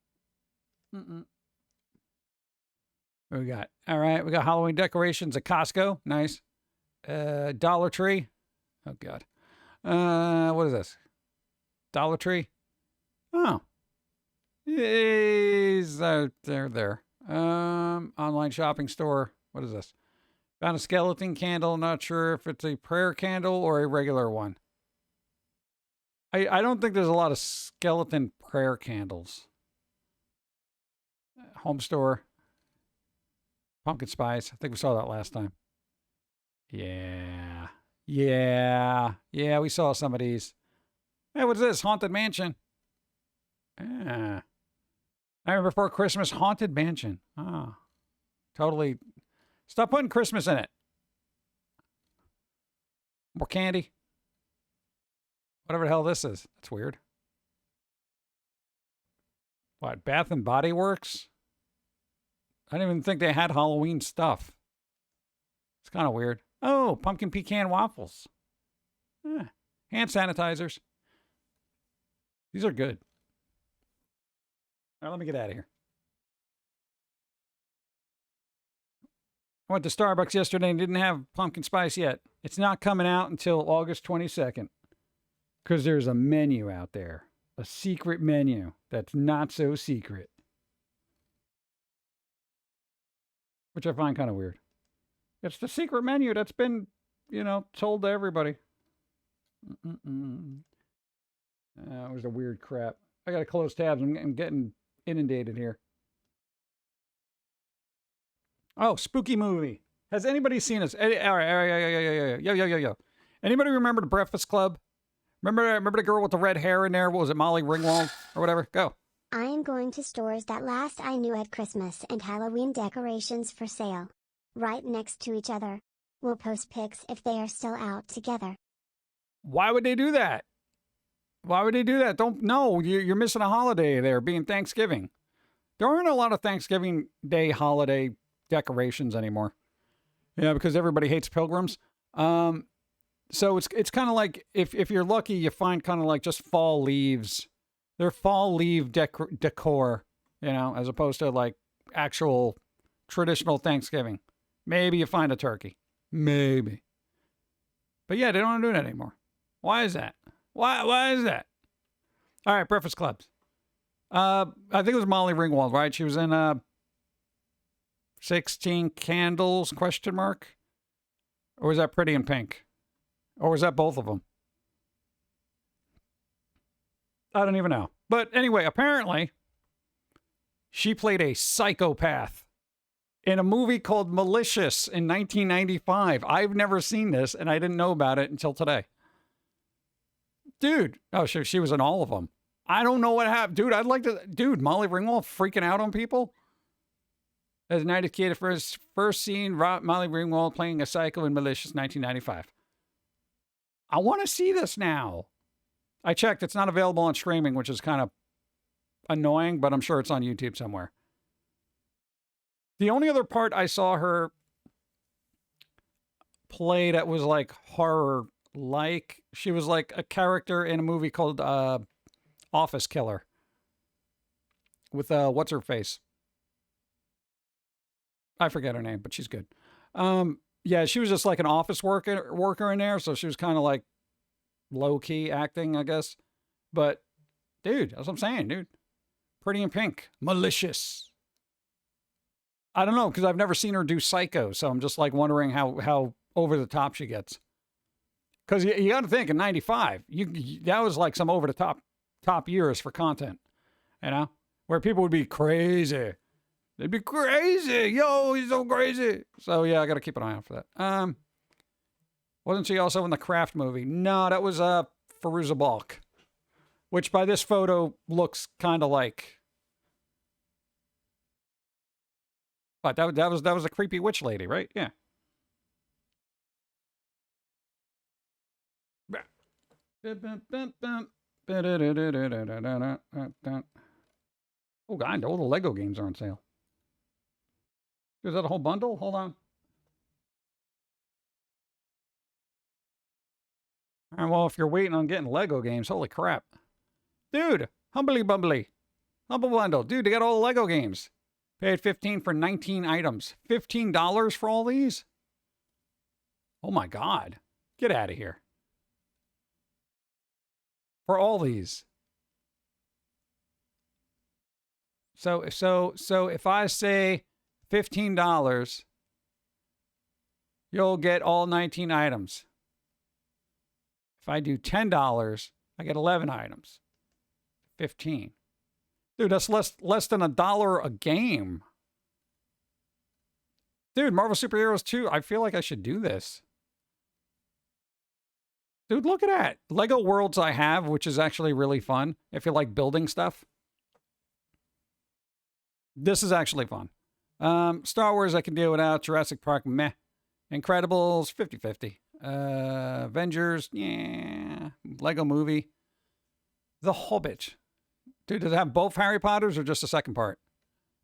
What we got? All right, we got Halloween decorations at Costco. Nice. Dollar Tree. Oh God. What is this? Dollar Tree. Oh. Is there. Online shopping store. What is this? Found a skeleton candle. Not sure if it's a prayer candle or a regular one. I don't think there's a lot of skeleton prayer candles. Home store. Pumpkin spice. I think we saw that last time. Yeah. Yeah. Yeah, we saw some of these. Hey, what's this? Haunted Mansion. Yeah. Nightmare Before Christmas Haunted Mansion. Oh. Totally. Stop putting Christmas in it. More candy. Whatever the hell this is. That's weird. What? Bath and Body Works? I didn't even think they had Halloween stuff. It's kind of weird. Oh, pumpkin pecan waffles. Hand sanitizers. These are good. All right, let me get out of here. I went to Starbucks yesterday and didn't have pumpkin spice yet. It's not coming out until August 22nd. Because there's a menu out there. A secret menu that's not so secret. Which I find kind of weird. It's the secret menu that's been, told to everybody. It was a weird crap. I got to close tabs. I'm getting inundated here. Oh, spooky movie. Has anybody seen this? All right. Yo. Anybody remember The Breakfast Club? Remember the girl with the red hair in there? What was it, Molly Ringwald or whatever? Go. I am going to stores that last I knew at Christmas and Halloween decorations for sale. Right next to each other. We'll post pics if they are still out together. Why would they do that? Why would they do that? You're missing a holiday there, being Thanksgiving. There aren't a lot of Thanksgiving Day holiday decorations anymore. Yeah, because everybody hates pilgrims. So it's kind of like, if you're lucky, you find kind of like just fall leaves. They're fall leaf decor, as opposed to like actual traditional Thanksgiving. Maybe you find a turkey. Maybe. But yeah, they don't do that anymore. Why is that? Why is that? All right, Breakfast Clubs. I think it was Molly Ringwald, right? She was in 16 Candles, ? Or was that Pretty in Pink? Or was that both of them? I don't even know. But anyway, apparently, she played a psychopath in a movie called Malicious in 1995. I've never seen this, and I didn't know about it until today. Dude. Oh, she was in all of them. I don't know what happened. Dude, Molly Ringwald freaking out on people? As a night kid, first seen Molly Ringwald playing a psycho in Malicious 1995. I want to see this now. I checked. It's not available on streaming, which is kind of annoying, but I'm sure it's on YouTube somewhere. The only other part I saw her play that was like horror-like, she was like a character in a movie called Office Killer with what's-her-face? I forget her name, but she's good. Yeah, she was just like an office worker in there, so she was kind of like low-key acting, I guess. But, dude, that's what I'm saying, dude. Pretty in Pink. Malicious. I don't know, because I've never seen her do Psycho, so I'm just like wondering how over the top she gets. Because you got to think, in 95, that was like some over the top years for content, where people would be crazy. They'd be crazy. Yo, he's so crazy. So, yeah, I got to keep an eye out for that. Wasn't she also in the Craft movie? No, that was Fairuza Balk, which by this photo looks kind of like. But that was a creepy witch lady, right? Yeah. Oh, God, all the Lego games are on sale. Is that a whole bundle? Hold on. All right, well, if you're waiting on getting Lego games, holy crap. Dude, Humbly Bumbly. Humble Bundle. Dude, they got all the Lego games. Paid $15 for 19 items. $15 for all these? Oh, my God. Get out of here. For all these. So if I say $15, you'll get all 19 items. If I do $10, I get 11 items. 15. Dude, that's less than $1 a game. Dude, Marvel Superheroes 2, I feel like I should do this. Dude, look at that. Lego Worlds I have, which is actually really fun if you like building stuff. This is actually fun. Star Wars I can deal without. Jurassic Park, meh. Incredibles, 50-50. Avengers, yeah. Lego Movie. The Hobbit. Dude, does it have both Harry Potters or just the second part?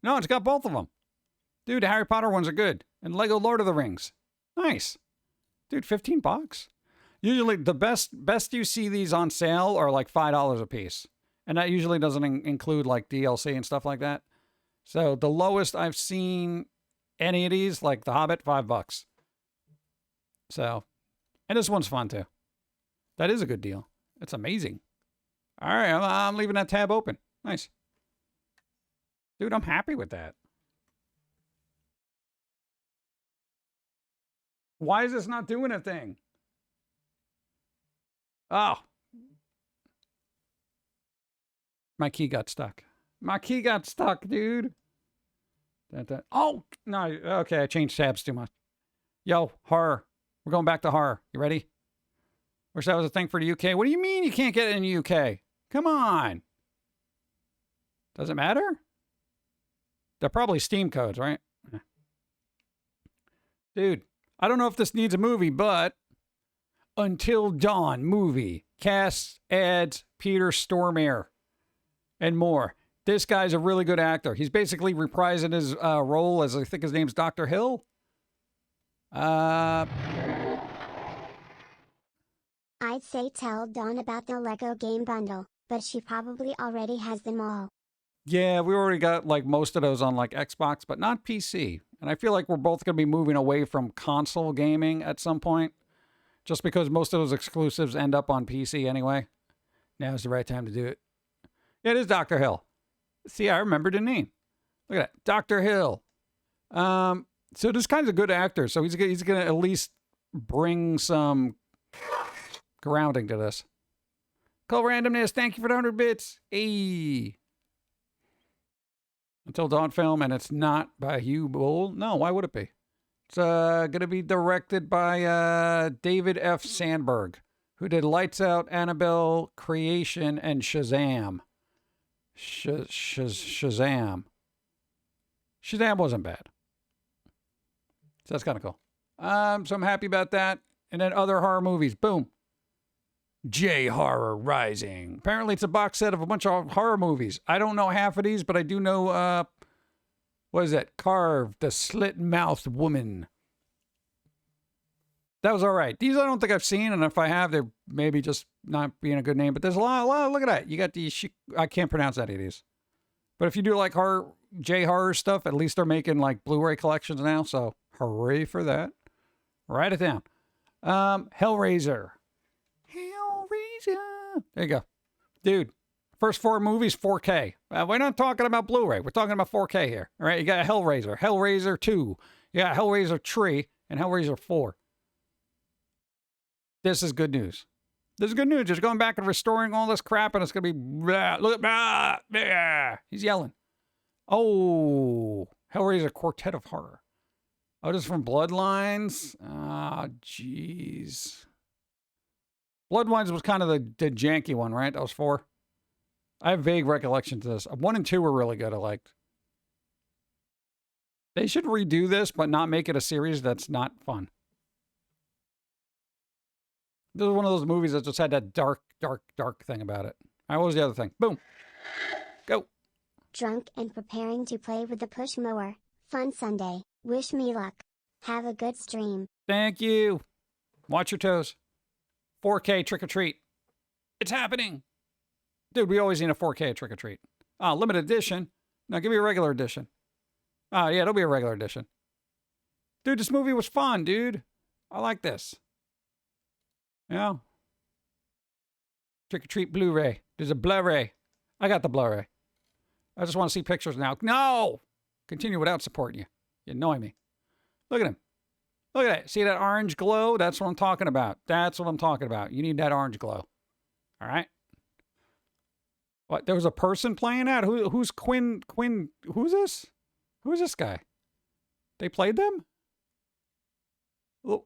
No, it's got both of them. Dude, the Harry Potter ones are good. And Lego Lord of the Rings. Nice. Dude, $15? Usually the best you see these on sale are like $5 a piece. And that usually doesn't include like DLC and stuff like that. So the lowest I've seen any of these, like The Hobbit, $5. So, and this one's fun too. That is a good deal. It's amazing. All right, I'm leaving that tab open. Nice. Dude, I'm happy with that. Why is this not doing a thing? Oh. My key got stuck. My key got stuck, dude. Oh, no. Okay, I changed tabs too much. Yo, horror. We're going back to horror. You ready? Wish that was a thing for the UK. What do you mean you can't get it in the UK? Come on. Does it matter? They're probably Steam codes, right? Dude, I don't know if this needs a movie, but Until Dawn movie. Cast, ads, Peter Stormare, and more. This guy's a really good actor. He's basically reprising his role as, I think his name's Dr. Hill. I'd say tell Dawn about the Lego game bundle, but she probably already has them all. Yeah, we already got like most of those on like Xbox, but not PC. And I feel like we're both going to be moving away from console gaming at some point, just because most of those exclusives end up on PC anyway. Now's the right time to do it. Yeah, it is Dr. Hill. See, I remembered the name. Look at that, Dr. Hill. So this guy's a good actor, so he's going to at least bring some grounding to this. Call randomness. Thank you for the 100 bits. Hey. Until Dawn film, and it's not by Hugh Bull. No, why would it be? It's going to be directed by David F. Sandberg, who did Lights Out, Annabelle, Creation, and Shazam. Shazam. Shazam wasn't bad. So that's kind of cool. So I'm happy about that. And then other horror movies. Boom. J-Horror Rising. Apparently it's a box set of a bunch of horror movies. I don't know half of these, but I do know, what is it? Carved, the Slit-Mouthed Woman. That was all right. These I don't think I've seen, and if I have, they're maybe just not being a good name. But there's a lot. Look at that. You got the, I can't pronounce any of these. But if you do like horror, J-Horror stuff, at least they're making like Blu-ray collections now. So hooray for that. Write it down. Hellraiser. There you go. Dude, first 4 movies, 4K. We're not talking about Blu-ray. We're talking about 4K here. All right, you got Hellraiser, Hellraiser 2. You got Hellraiser 3 and Hellraiser 4. This is good news. This is good news. Just going back and restoring all this crap, and it's going to be... Blah, look at... Blah, blah. He's yelling. Oh, Hellraiser Quartet of Horror. Oh, this is from Bloodlines? Ah, jeez. Bloodlines was kind of the janky one, right? That was 4. I have vague recollections of this. 1 and 2 were really good. I liked. They should redo this, but not make it a series that's not fun. This is one of those movies that just had that dark thing about it. All right, what was the other thing? Boom. Go. Drunk and preparing to play with the push mower. Fun Sunday. Wish me luck. Have a good stream. Thank you. Watch your toes. 4K trick or treat. It's happening. Dude, we always need a 4K trick or treat. Oh, limited edition. Now give me a regular edition. Oh, yeah, it'll be a regular edition. Dude, this movie was fun, dude. I like this. Yeah. Trick or treat Blu-ray. There's a Blu-ray. I got the Blu-ray. I just want to see pictures now. No! Continue without supporting you. You annoy me. Look at him. Look at that. See that orange glow? That's what I'm talking about. That's what I'm talking about. You need that orange glow. All right? What? There was a person playing that? Who's Quinn? Who's this? Who's this guy? They played them? Oh,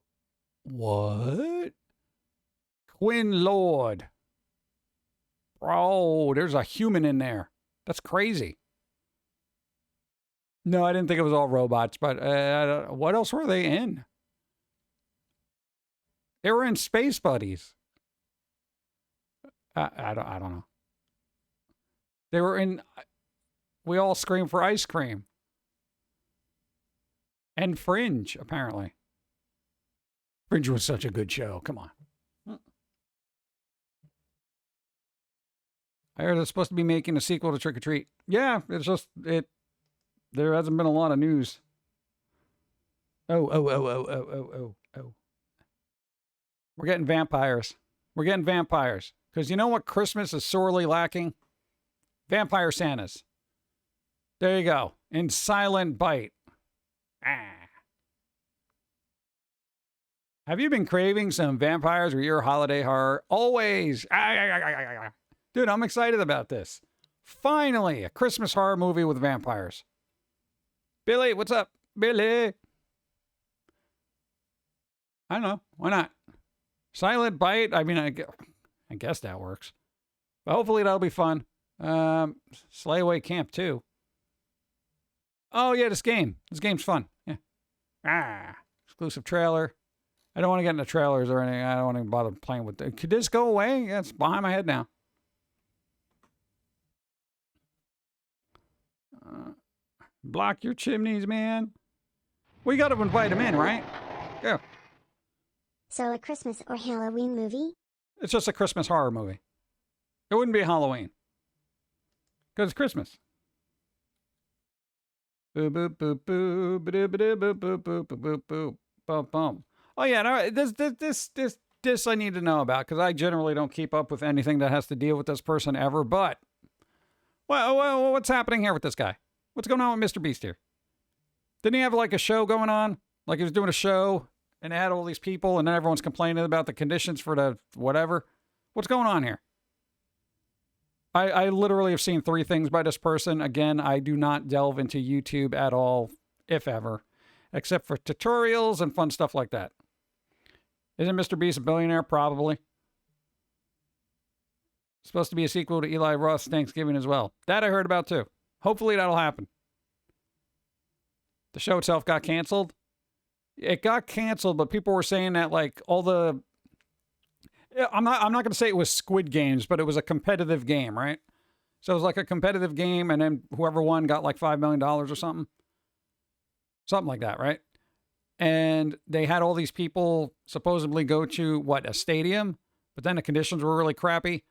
what? Quinn Lord. Bro, there's a human in there. That's crazy. No, I didn't think it was all robots, but what else were they in? They were in Space Buddies. I don't know. They were in We All Scream for Ice Cream. And Fringe, apparently. Fringe was such a good show. Come on. I heard it's supposed to be making a sequel to Trick or Treat. Yeah, it's just there hasn't been a lot of news. Oh. We're getting vampires. We're getting vampires. Because you know what Christmas is sorely lacking? Vampire Santas. There you go. In Silent Bite. Have you been craving some vampires or your holiday horror? Always. Dude, I'm excited about this. Finally, a Christmas horror movie with vampires. Billy, what's up? Billy. I don't know. Why not? Silent Bite. I mean, I guess that works. But hopefully that'll be fun. Slay Away Camp 2. Oh, yeah, this game. This game's fun. Yeah. Exclusive trailer. I don't want to get into trailers or anything. I don't want to bother playing with it. Could this go away? Yeah, it's behind my head now. Block your chimneys, man. We got to invite him in, right? Yeah. So a Christmas or Halloween movie? It's just a Christmas horror movie. It wouldn't be Halloween. Because it's Christmas. Boop, boop, boop, boop, boop, boop, boop, boop, boop, boop, boop, boop, boop. Oh, yeah, no, this I need to know about, because I generally don't keep up with anything that has to deal with this person ever, but well, what's happening here with this guy? What's going on with Mr. Beast here? Didn't he have like a show going on? Like he was doing a show, and they had all these people, and then everyone's complaining about the conditions for the whatever. What's going on here? I literally have seen 3 things by this person. Again, I do not delve into YouTube at all, if ever, except for tutorials and fun stuff like that. Isn't Mr. Beast a billionaire? Probably. Supposed to be a sequel to Eli Roth's Thanksgiving as well. That I heard about too. Hopefully that'll happen. The show itself got canceled. It got canceled, but people were saying that like all the... I'm not going to say it was Squid Games, but it was a competitive game, right? So it was like a competitive game, and then whoever won got like $5 million or something. Something like that, right? And they had all these people supposedly go to, a stadium? But then the conditions were really crappy,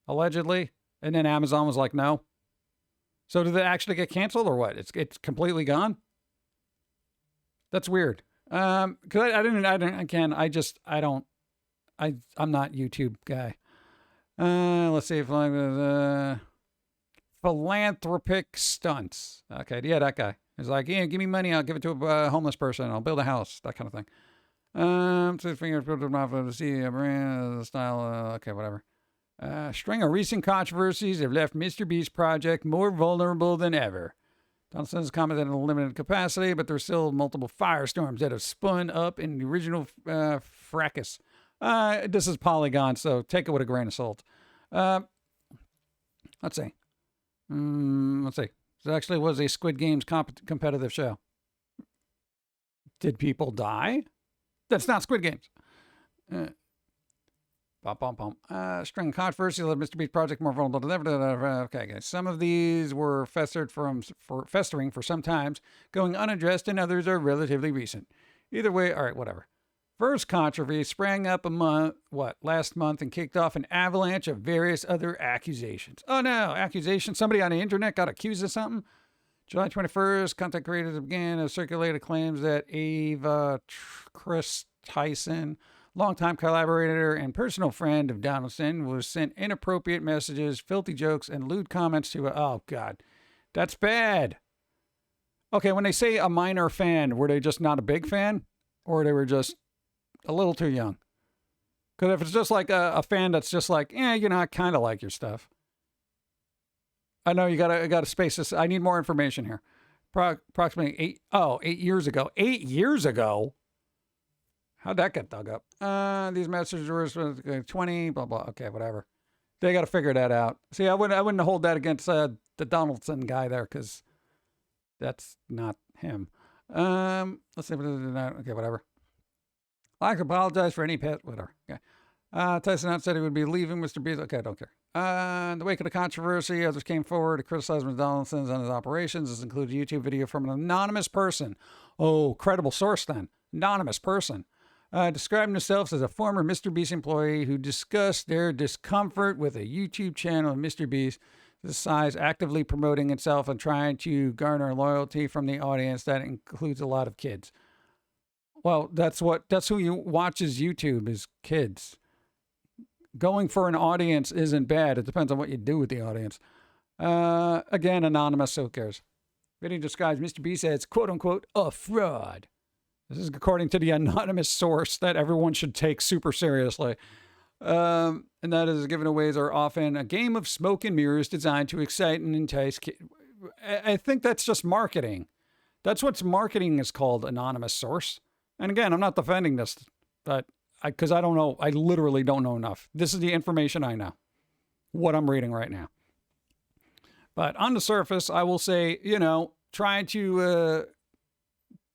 allegedly. And then Amazon was like, no. So did it actually get canceled or what? It's completely gone? That's weird. Because I'm not YouTube guy. Let's see if philanthropic stunts. Okay, yeah, that guy. He's like, yeah, give me money, I'll give it to a homeless person, I'll build a house, that kind of thing. See a brand style. Okay, whatever. String of recent controversies have left Mr. Beast project more vulnerable than ever. Donaldson has commented on a limited capacity, but there's still multiple firestorms that have spun up in the original fracas. This is Polygon, so take it with a grain of salt. Let's see. It actually was a Squid Games competitive show. Did people die? That's not Squid Games. String of controversies led Mr. Beast project more vulnerable than ever. Okay, guys. Some of these were festering for some times, going unaddressed, and others are relatively recent. Either way, all right, whatever. First controversy sprang up last month and kicked off an avalanche of various other accusations. Oh no, accusations? Somebody on the internet got accused of something? July 21st, content creators began to circulate claims that Ava Chris Tyson, longtime collaborator and personal friend of Donaldson, was sent inappropriate messages, filthy jokes, and lewd comments to oh God, that's bad. Okay, when they say a minor fan, were they just not a big fan? Or they were just a little too young? Because if it's just like a fan that's just like, I kind of like your stuff. I know you gotta space this. I need more information here. Approximately 8 years ago. 8 years ago? How'd that get dug up? These messages were 20, blah, blah. Okay, whatever. They got to figure that out. See, I wouldn't hold that against the Donaldson guy there, because that's not him. Let's see. Okay, whatever. I can apologize for any pet, whatever. Okay. Tyson said he would be leaving Mr. Beast. Okay, I don't care. In the wake of the controversy, others came forward to criticize Mr. Donaldson and his operations. This included a YouTube video from an anonymous person. Oh, credible source then. Anonymous person. Describing themselves as a former Mr. Beast employee who discussed their discomfort with a YouTube channel of Mr. Beast, the size actively promoting itself and trying to garner loyalty from the audience. That includes a lot of kids. Well, that's who you watches YouTube is kids. Going for an audience isn't bad. It depends on what you do with the audience. Again, anonymous, so who cares? Video describes Mr. Beast as quote unquote a fraud. This is according to the anonymous source that everyone should take super seriously. And that is giveaways are often a game of smoke and mirrors designed to excite and entice kids. I think that's just marketing. That's what marketing is called, anonymous source. And again, I'm not defending this, but because I don't know. I literally don't know enough. This is the information I know, what I'm reading right now. But on the surface, I will say, trying to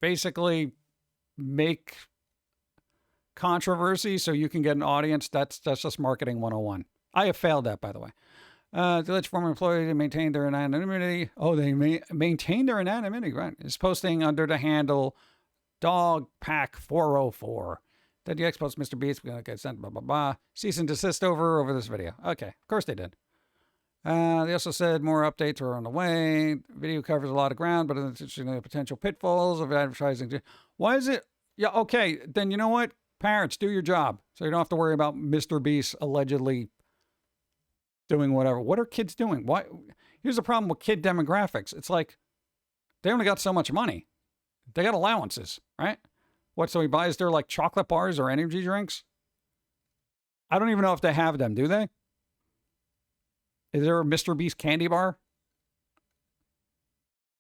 basically make controversy so you can get an audience, that's just marketing 101. I have failed that, by the way. The alleged former employee to maintain their anonymity. Oh, they maintain their anonymity, right? Is posting under the handle DogPack404. Did the post Mr. Beast? We're going to get sent, blah, blah, blah. Cease and desist over this video. Okay, of course they did. They also said more updates are on the way. The video covers a lot of ground, but it's interesting the potential pitfalls of advertising. Why is it? Yeah, okay. Then you know what? Parents, do your job. So you don't have to worry about Mr. Beast allegedly doing whatever. What are kids doing? Why? Here's the problem with kid demographics. It's like they only got so much money. They got allowances, right? What, so he buys their like chocolate bars or energy drinks? I don't even know if they have them, do they? Is there a Mr. Beast candy bar?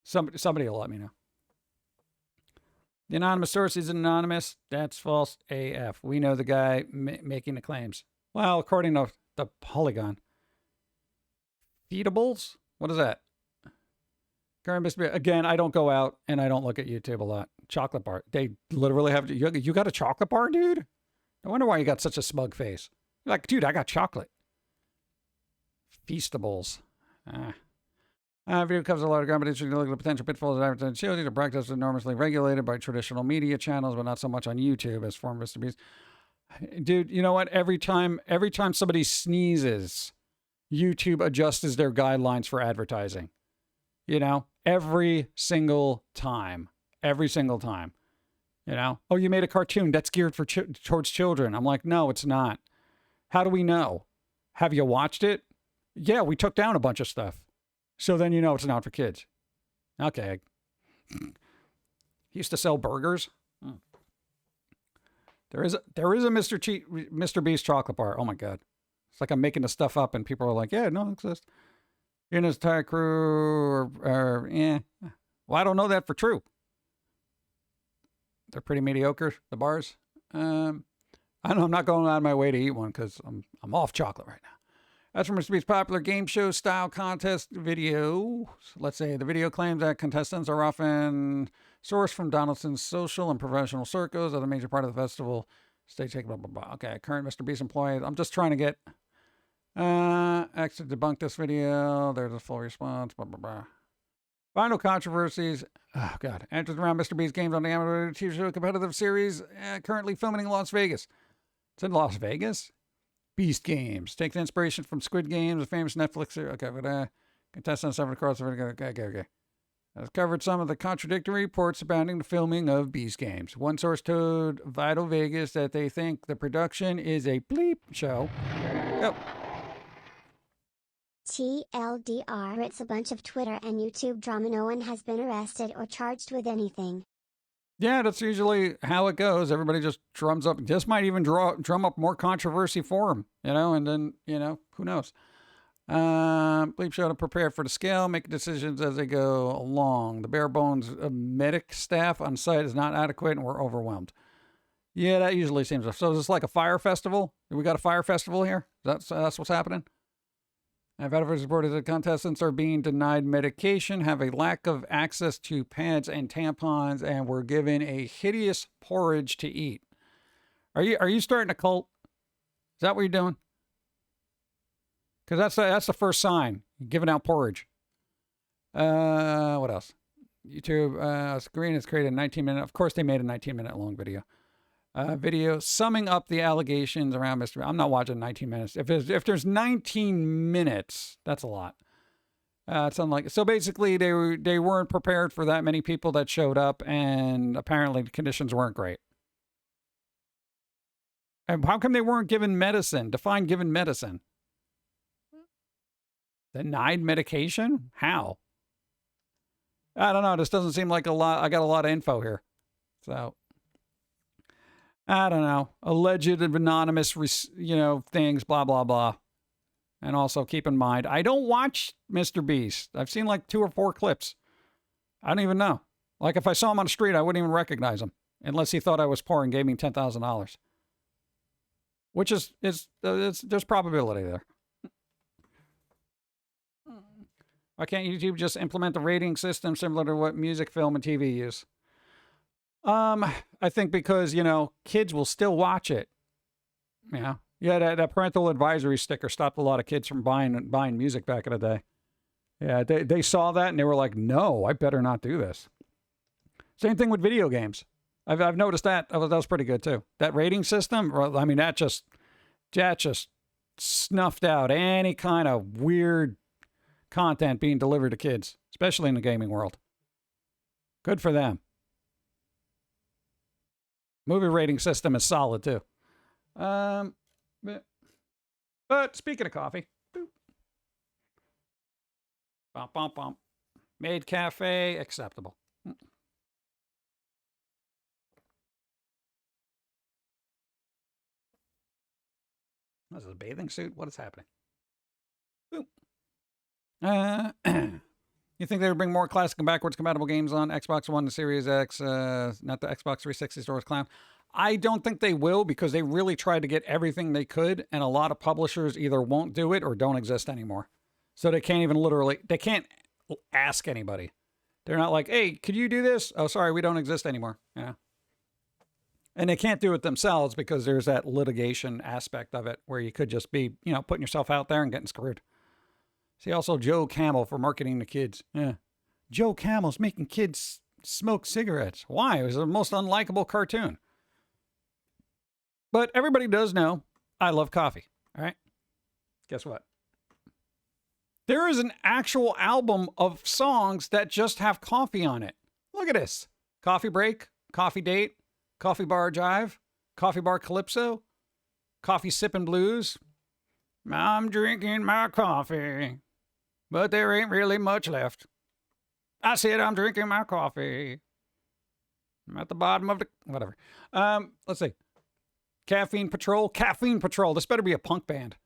Somebody will let me know. The anonymous source isn't anonymous. That's false AF. We know the guy making the claims. Well, according to the Polygon. Feedables? What is that? Again, I don't go out and I don't look at YouTube a lot. Chocolate bar. They literally have... You got a chocolate bar, dude? I wonder why you got such a smug face. You're like, dude, I got chocolate. Feastables. Video covers a lot of ground, but interesting to look at the potential pitfalls of advertising. Shows these are practices enormously regulated by traditional media channels, but not so much on YouTube as former Mr. Beast. Dude, you know what? Every time somebody sneezes, YouTube adjusts their guidelines for advertising. Every single time. Every single time. Oh, you made a cartoon that's geared for towards children. I'm like, no, it's not. How do we know? Have you watched it? Yeah, we took down a bunch of stuff. So then it's not for kids. Okay. He used to sell burgers. There is a Mr. Beast chocolate bar. Oh my God. It's like I'm making the stuff up and people are like, yeah, no, it exists. In his entire crew Well, I don't know that for true. They're pretty mediocre, the bars. I know I'm not going out of my way to eat one because I'm off chocolate right now. As for Mr. Beast's popular game show style contest video, let's say the video claims that contestants are often sourced from Donaldson's social and professional circles as a major part of the festival. Stay taken, blah, blah, blah. Okay, current Mr. Beast employees. I'm just trying to get actually debunk this video. There's a full response, blah, blah, blah. Final controversies. Oh, God. Enters around Mr. Beast games on the amateur TV show competitive series currently filming in Las Vegas. It's in Las Vegas? Beast Games. Takes inspiration from Squid Games, a famous Netflix series. Okay, but contestants have across the video. Okay. Has covered some of the contradictory reports surrounding the filming of Beast Games. One source told Vital Vegas that they think the production is a bleep show. Yep. TLDR, it's a bunch of Twitter and YouTube drama. No one has been arrested or charged with anything. Yeah, that's usually how it goes. Everybody just drums up. This might even drum up more controversy for him, and then, who knows. Bleep show to prepare for the scale, make decisions as they go along. The bare bones medic staff on site is not adequate and we're overwhelmed. Yeah, that usually seems. So is this like a fire festival? We got a fire festival here? That's what's happening? And veterans reported that contestants are being denied medication, have a lack of access to pads and tampons, and were given a hideous porridge to eat. Are you starting a cult? Is that what you're doing? Because that's the first sign. You're giving out porridge. What else? YouTube screen has created a 19-minute. Of course, they made a 19-minute long video. Video summing up the allegations around Mr. I'm not watching 19 minutes. If there's 19 minutes, that's a lot. It's unlike. So basically, they weren't prepared for that many people that showed up, and apparently the conditions weren't great. And how come they weren't given medicine? Define given medicine. Denied medication? How? I don't know. This doesn't seem like a lot. I got a lot of info here. So, I don't know. Alleged anonymous, things, blah, blah, blah. And also keep in mind, I don't watch Mr. Beast. I've seen like 2 or 4 clips. I don't even know. Like if I saw him on the street, I wouldn't even recognize him. Unless he thought I was poor and gave me $10,000. Which there's probability there. Why can't YouTube just implement a rating system similar to what music, film, and TV use? I think because, kids will still watch it. Yeah. Yeah, that parental advisory sticker stopped a lot of kids from buying music back in the day. Yeah, they saw that and they were like, no, I better not do this. Same thing with video games. I've noticed that. That was pretty good too. That rating system, I mean, that just snuffed out any kind of weird content being delivered to kids, especially in the gaming world. Good for them. Movie rating system is solid too. But speaking of coffee, boop. Bump, bump, bump. Made cafe acceptable. This is a bathing suit. What is happening? Boop. You think they would bring more classic and backwards compatible games on Xbox One and Series X, not the Xbox 360 stores clown? I don't think they will because they really tried to get everything they could, and a lot of publishers either won't do it or don't exist anymore. So they can't even they can't ask anybody. They're not like, hey, could you do this? Oh, sorry, we don't exist anymore. Yeah. And they can't do it themselves because there's that litigation aspect of it where you could just be, putting yourself out there and getting screwed. See, also Joe Camel for marketing to kids. Yeah. Joe Camel's making kids smoke cigarettes. Why? It was the most unlikable cartoon. But everybody does know I love coffee. All right. Guess what? There is an actual album of songs that just have coffee on it. Look at this. Coffee Break, Coffee Date, Coffee Bar Jive, Coffee Bar Calypso, Coffee Sippin' Blues. I'm drinking my coffee, but there ain't really much left. I said I'm drinking my coffee. I'm at the bottom of the... Whatever. Let's see. Caffeine Patrol. Caffeine Patrol. This better be a punk band.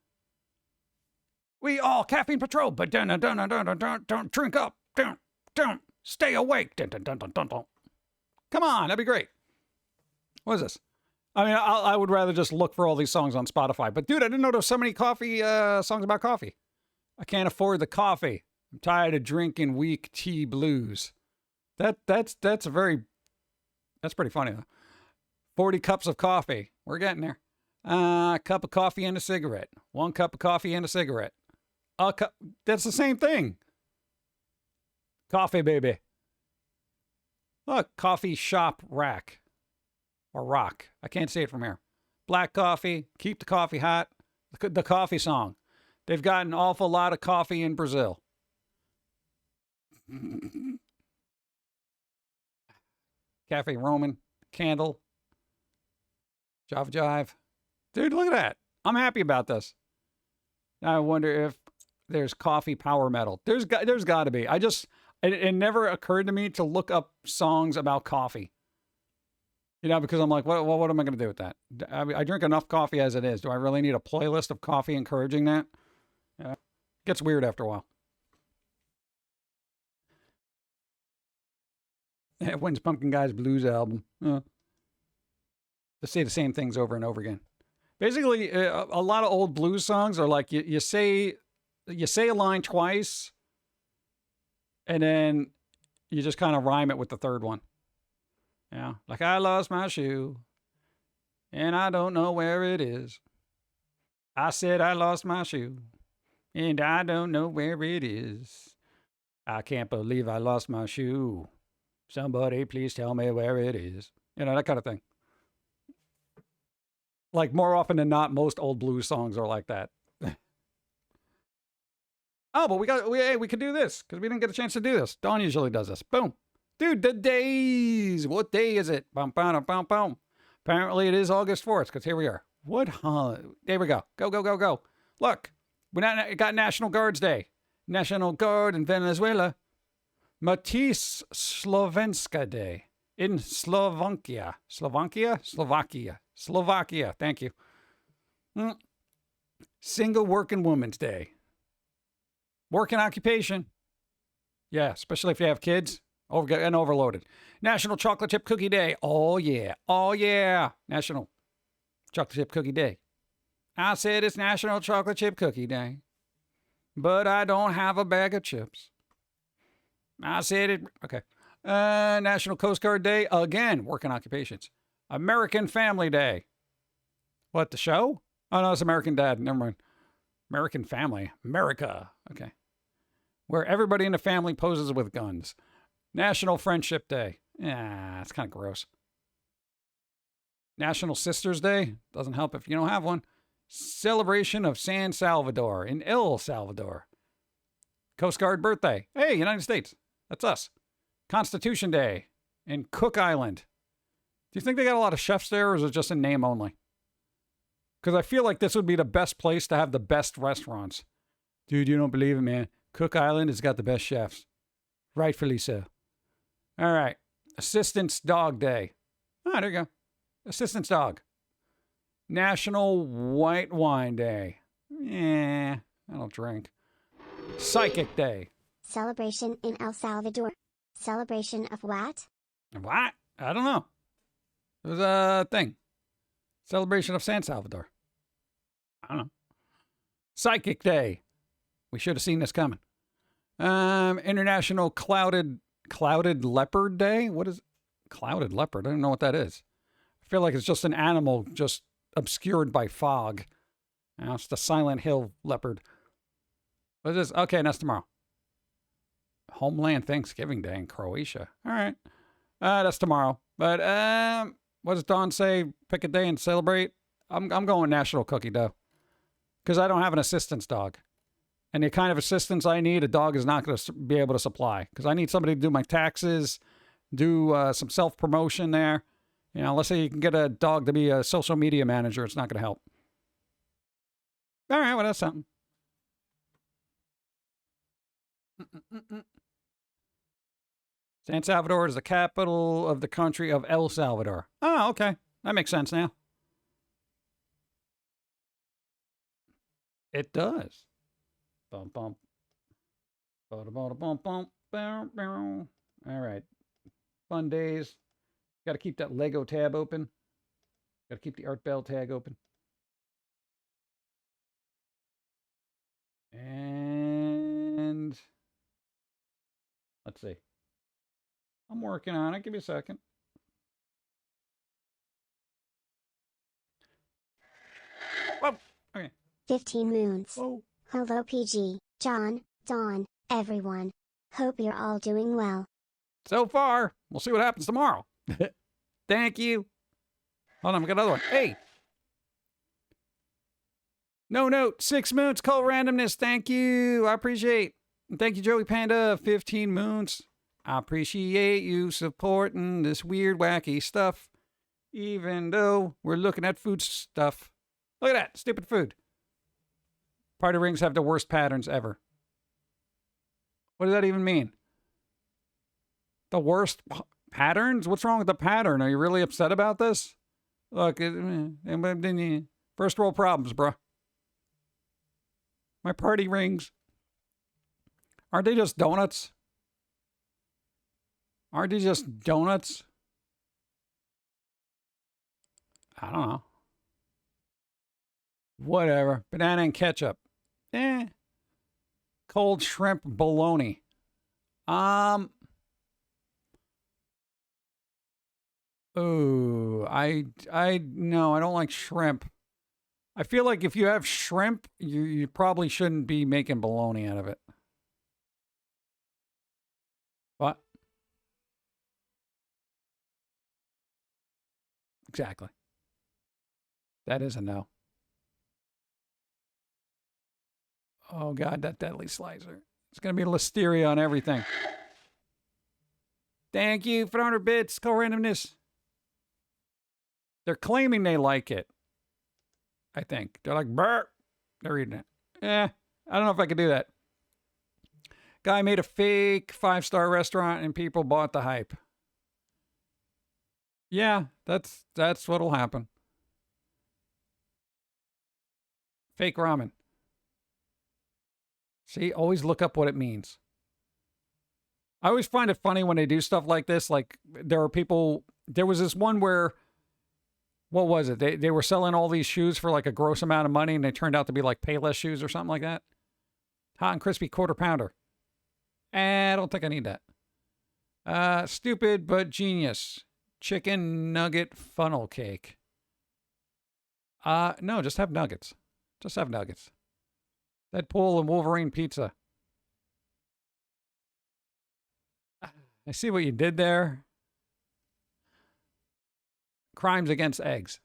We all Caffeine Patrol, but don't drink up. Don't stay awake. Come on, that'd be great. What is this? I mean, I would rather just look for all these songs on Spotify. But dude, I didn't know there was so many coffee songs about coffee. I can't afford the coffee. I'm tired of drinking weak tea blues. That's pretty funny though. 40 cups of coffee. We're getting there. A cup of coffee and a cigarette. 1 cup of coffee and a cigarette. A cup. That's the same thing. Coffee, baby. Look, coffee shop rack. Or rock. I can't say it from here. Black coffee. Keep the coffee hot. The coffee song. They've got an awful lot of coffee in Brazil. Cafe Roman. Candle. Java Jive. Dude, look at that. I'm happy about this. I wonder if there's coffee power metal. There's got to be. It never occurred to me to look up songs about coffee. Because I'm like, what am I going to do with that? I drink enough coffee as it is. Do I really need a playlist of coffee encouraging that? Yeah. Gets weird after a while. When's Pumpkin Guy's Blues album? To say the same things over and over again. Basically, a lot of old blues songs are like you say a line twice, and then you just kind of rhyme it with the third one. Yeah, like I lost my shoe, and I don't know where it is. I said I lost my shoe, and I don't know where it is. I can't believe I lost my shoe. Somebody please tell me where it is. You know, that kind of thing. Like, more often than not, most old blues songs are like that. Oh, but we could do this because we didn't get a chance to do this. Dawn usually does this. Boom. Dude, the days. What day is it? Bum, bum, bum, bum. Apparently it is August 4th because here we are. What? There we go. Go, go, go, go. Look, we got National Guards Day. National Guard in Venezuela. Matisse Slovenska Day in Slovakia. Slovakia? Slovakia. Thank you. Single Working Woman's Day. Working occupation. Yeah, especially if you have kids and overloaded. National Chocolate Chip Cookie Day. Oh, yeah. Oh, yeah. National Chocolate Chip Cookie Day. I said it's National Chocolate Chip Cookie Day. But I don't have a bag of chips. I said it. Okay. National Coast Guard Day. Again, working occupations. American Family Day. What, the show? Oh, no, it's American Dad. Never mind. American Family. America. Okay. Where everybody in the family poses with guns. National Friendship Day. Yeah, it's kind of gross. National Sisters Day. Doesn't help if you don't have one. Celebration of San Salvador in El Salvador. Coast Guard birthday. Hey, United States. That's us. Constitution Day in Cook Island. Do you think they got a lot of chefs there, or is it just in name only? Because I feel like this would be the best place to have the best restaurants. Dude, you don't believe it, man. Cook Island has got the best chefs. Rightfully so. All right. Assistance Dog Day. Ah, there you go. Assistance Dog. National White Wine Day. I don't drink. Psychic Day. Celebration in El Salvador. Celebration of what? What? I don't know. There's a thing. Celebration of San Salvador. I don't know. Psychic Day. We should have seen this coming. International Clouded Leopard Day. What is Clouded Leopard? I don't know what that is. I feel like it's just an animal just obscured by fog. It's the Silent Hill leopard. What is this? Okay, that's tomorrow. Homeland Thanksgiving Day in Croatia. All right. That's tomorrow. But what does Dawn say? Pick a day and celebrate? I'm going National Cookie Dough. Because I don't have an assistance dog. And the kind of assistance I need, a dog is not going to be able to supply. Because I need somebody to do my taxes, do some self-promotion there. You know, let's say you can get a dog to be a social media manager. It's not going to help. All right, well, that's something. San Salvador is the capital of the country of El Salvador. Oh, okay. That makes sense now. It does. Bum, bum. Bum, bum, bum. All right. Fun days. Got to keep that Lego tab open. Got to keep the Art Bell tag open. And let's see. I'm working on it. Give me a second. Whoa. Okay. 15 moons. Whoa. Hello PG, John, Dawn, everyone. Hope you're all doing well. So far. We'll see what happens tomorrow. Thank you. Hold on, we got another one. Hey. No note. 6 moons. Call randomness. Thank you. I appreciate. And thank you, Joey Panda. 15 moons. I appreciate you supporting this weird, wacky stuff. Even though we're looking at food stuff. Look at that. Stupid food. Party rings have the worst patterns ever. What does that even mean? The worst patterns? What's wrong with the pattern? Are you really upset about this? Look, first world problems, bro. My party rings Aren't they just donuts? Aren't they just donuts? I don't know. Whatever. Banana and ketchup. Cold shrimp bologna. Oh, no, I don't like shrimp. I feel like if you have shrimp, you probably shouldn't be making bologna out of it. What? Exactly. That is a no. Oh, God, that deadly slicer. It's going to be listeria on everything. Thank you for 100 bits. Co-randomness. They're claiming they like it. I think. They're like, burp. They're reading it. I don't know if I could do that. Guy made a fake 5-star restaurant and people bought the hype. Yeah, that's what'll happen. Fake ramen. See, always look up what it means. I always find it funny when they do stuff like this. Like, there was this one where, what was it? They were selling all these shoes for like a gross amount of money and they turned out to be like Payless shoes or something like that. Hot and crispy quarter pounder. I don't think I need that. Stupid but genius. Chicken nugget funnel cake. No, just have nuggets. Just have nuggets. Deadpool and Wolverine pizza. I see what you did there. Crimes against eggs.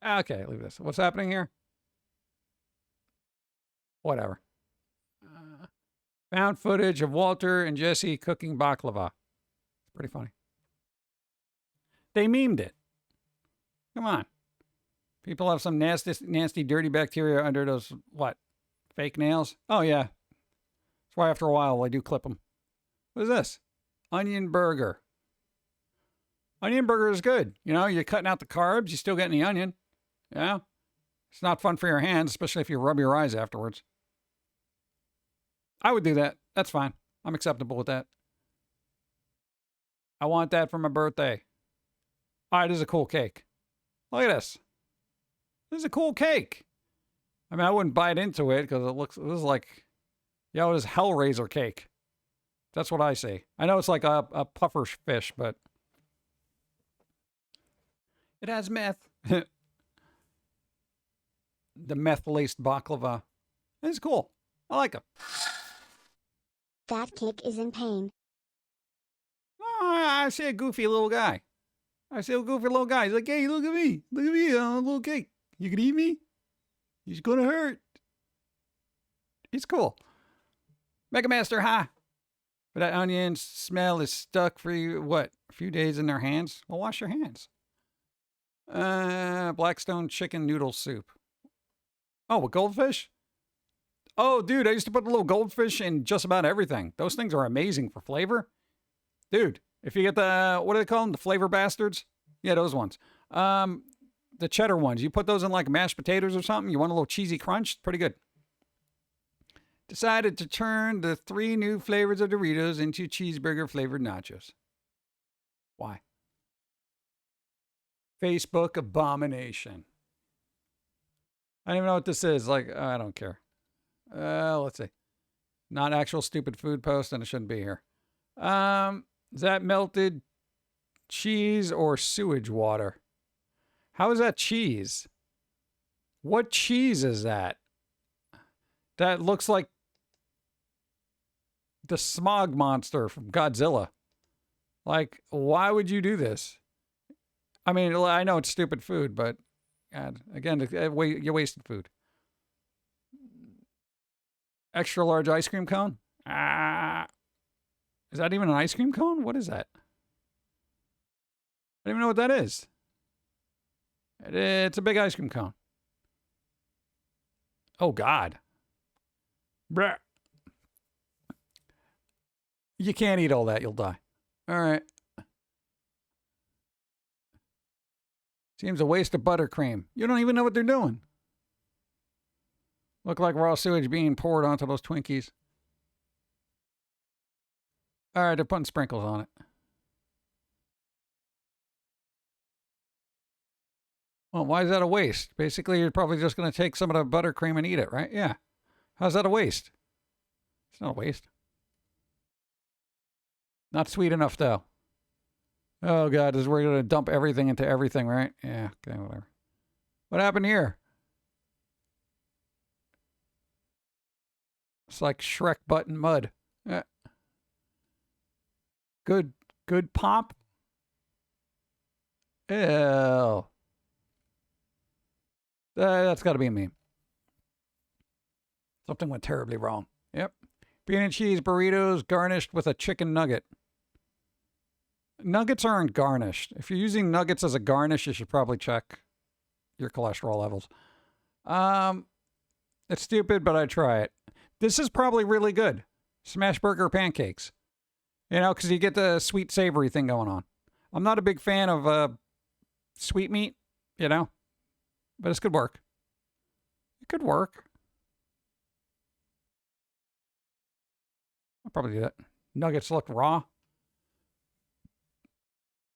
Okay, leave this. What's happening here? Whatever. Found footage of Walter and Jesse cooking baklava. It's pretty funny. They memed it. Come on. People have some nasty, dirty bacteria under those, what, fake nails? Oh, yeah. That's why after a while I do clip them. What is this? Onion burger. Onion burger is good. You know, you're cutting out the carbs. You're still getting the onion. Yeah. It's not fun for your hands, especially if you rub your eyes afterwards. I would do that. That's fine. I'm acceptable with that. I want that for my birthday. All right, this is a cool cake. Look at this. This is a cool cake. I mean, I wouldn't bite into it because this is like, it is Hellraiser cake. That's what I see. I know it's like a puffer fish, but it has meth. The meth-laced baklava. It's cool. I like it. That cake is in pain. Oh, I see a goofy little guy. He's like, hey, look at me. Look at me. I'm a little cake. You can eat me? He's gonna hurt. It's cool. Mega Master, ha! But that onion smell is stuck for you, what, a few days in their hands? Well, wash your hands. Blackstone chicken noodle soup. Oh, with goldfish? Oh, dude, I used to put a little goldfish in just about everything. Those things are amazing for flavor. Dude, if you get the, what do they call them? The flavor bastards? Yeah, those ones. The cheddar ones. You put those in like mashed potatoes or something. You want a little cheesy crunch? Pretty good. Decided to turn the 3 new flavors of Doritos into cheeseburger flavored nachos. Why? Facebook abomination. I don't even know what this is. Like, I don't care. Let's see. Not actual stupid food post, and it shouldn't be here. Is that melted cheese or sewage water? How is that cheese? What cheese is that? That looks like the smog monster from Godzilla. Like, why would you do this? I mean, I know it's stupid food, but God, again, you wasted food. Extra large ice cream cone? Is that even an ice cream cone? What is that? I don't even know what that is. It's a big ice cream cone. Oh, God. Bruh. You can't eat all that. You'll die. All right. Seems a waste of buttercream. You don't even know what they're doing. Look like raw sewage being poured onto those Twinkies. All right, they're putting sprinkles on it. Well, why is that a waste? Basically, you're probably just going to take some of the buttercream and eat it, right? Yeah. How's that a waste? It's not a waste. Not sweet enough, though. Oh, God, we're going to dump everything into everything, right? Yeah, okay, whatever. What happened here? It's like Shrek butt in mud. Yeah. Good pop. Ew. That's got to be a meme. Something went terribly wrong. Yep. Bean and cheese burritos garnished with a chicken nugget. Nuggets aren't garnished. If you're using nuggets as a garnish, you should probably check your cholesterol levels. It's stupid, but I try it. This is probably really good. Smash burger pancakes. You know, because you get the sweet savory thing going on. I'm not a big fan of sweet meat, you know, but this could work. It could work. I'll probably do that. Nuggets look raw.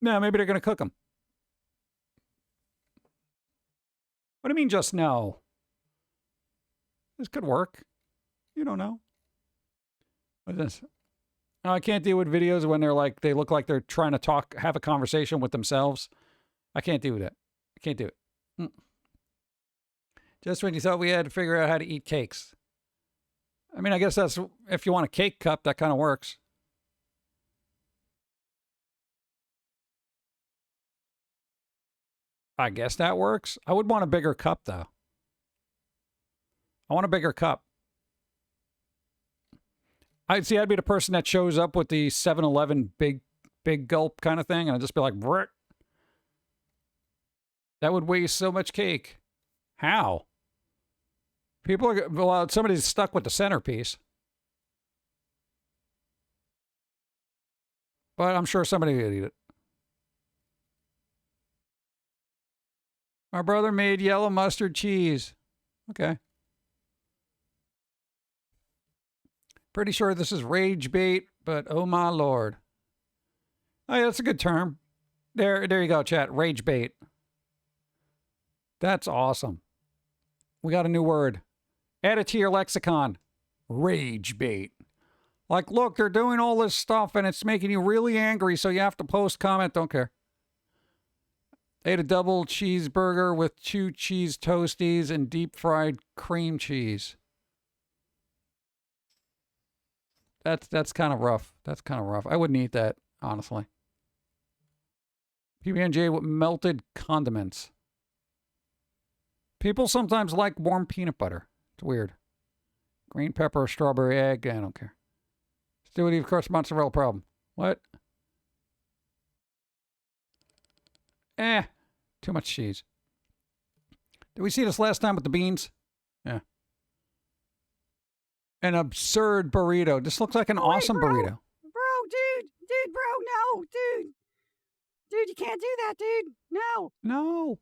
No, maybe they're going to cook them. What do you mean just no? This could work. You don't know. What is this? No, I can't deal with videos when they look like they're trying to have a conversation with themselves. I can't do that. I can't do it. Just when you thought we had to figure out how to eat cakes. I mean, I guess that's, if you want a cake cup, that kind of works. I guess that works. I would want a bigger cup, though. I want a bigger cup. I'd be the person that shows up with the 7-Eleven big gulp kind of thing, and I'd just be like, Brick. That would waste so much cake. How? Somebody's stuck with the centerpiece. But I'm sure somebody would eat it. My brother made yellow mustard cheese. Okay. Pretty sure this is rage bait, but oh my lord. Oh yeah, that's a good term. There you go, chat. Rage bait. That's awesome. We got a new word. Add it to your lexicon. Rage bait. Like, look, they're doing all this stuff and it's making you really angry, so you have to post, comment, don't care. Ate a double cheeseburger with 2 cheese toasties and deep fried cream cheese. That's kind of rough. That's kind of rough. I wouldn't eat that, honestly. PB&J with melted condiments. People sometimes like warm peanut butter. It's weird. Green pepper, strawberry egg. I don't care. Stewie, of course, mozzarella problem. What? Too much cheese. Did we see this last time with the beans? Yeah. An absurd burrito. This looks like an awesome burrito. Bro, dude, bro, no, dude. Dude, you can't do that, dude. No. No.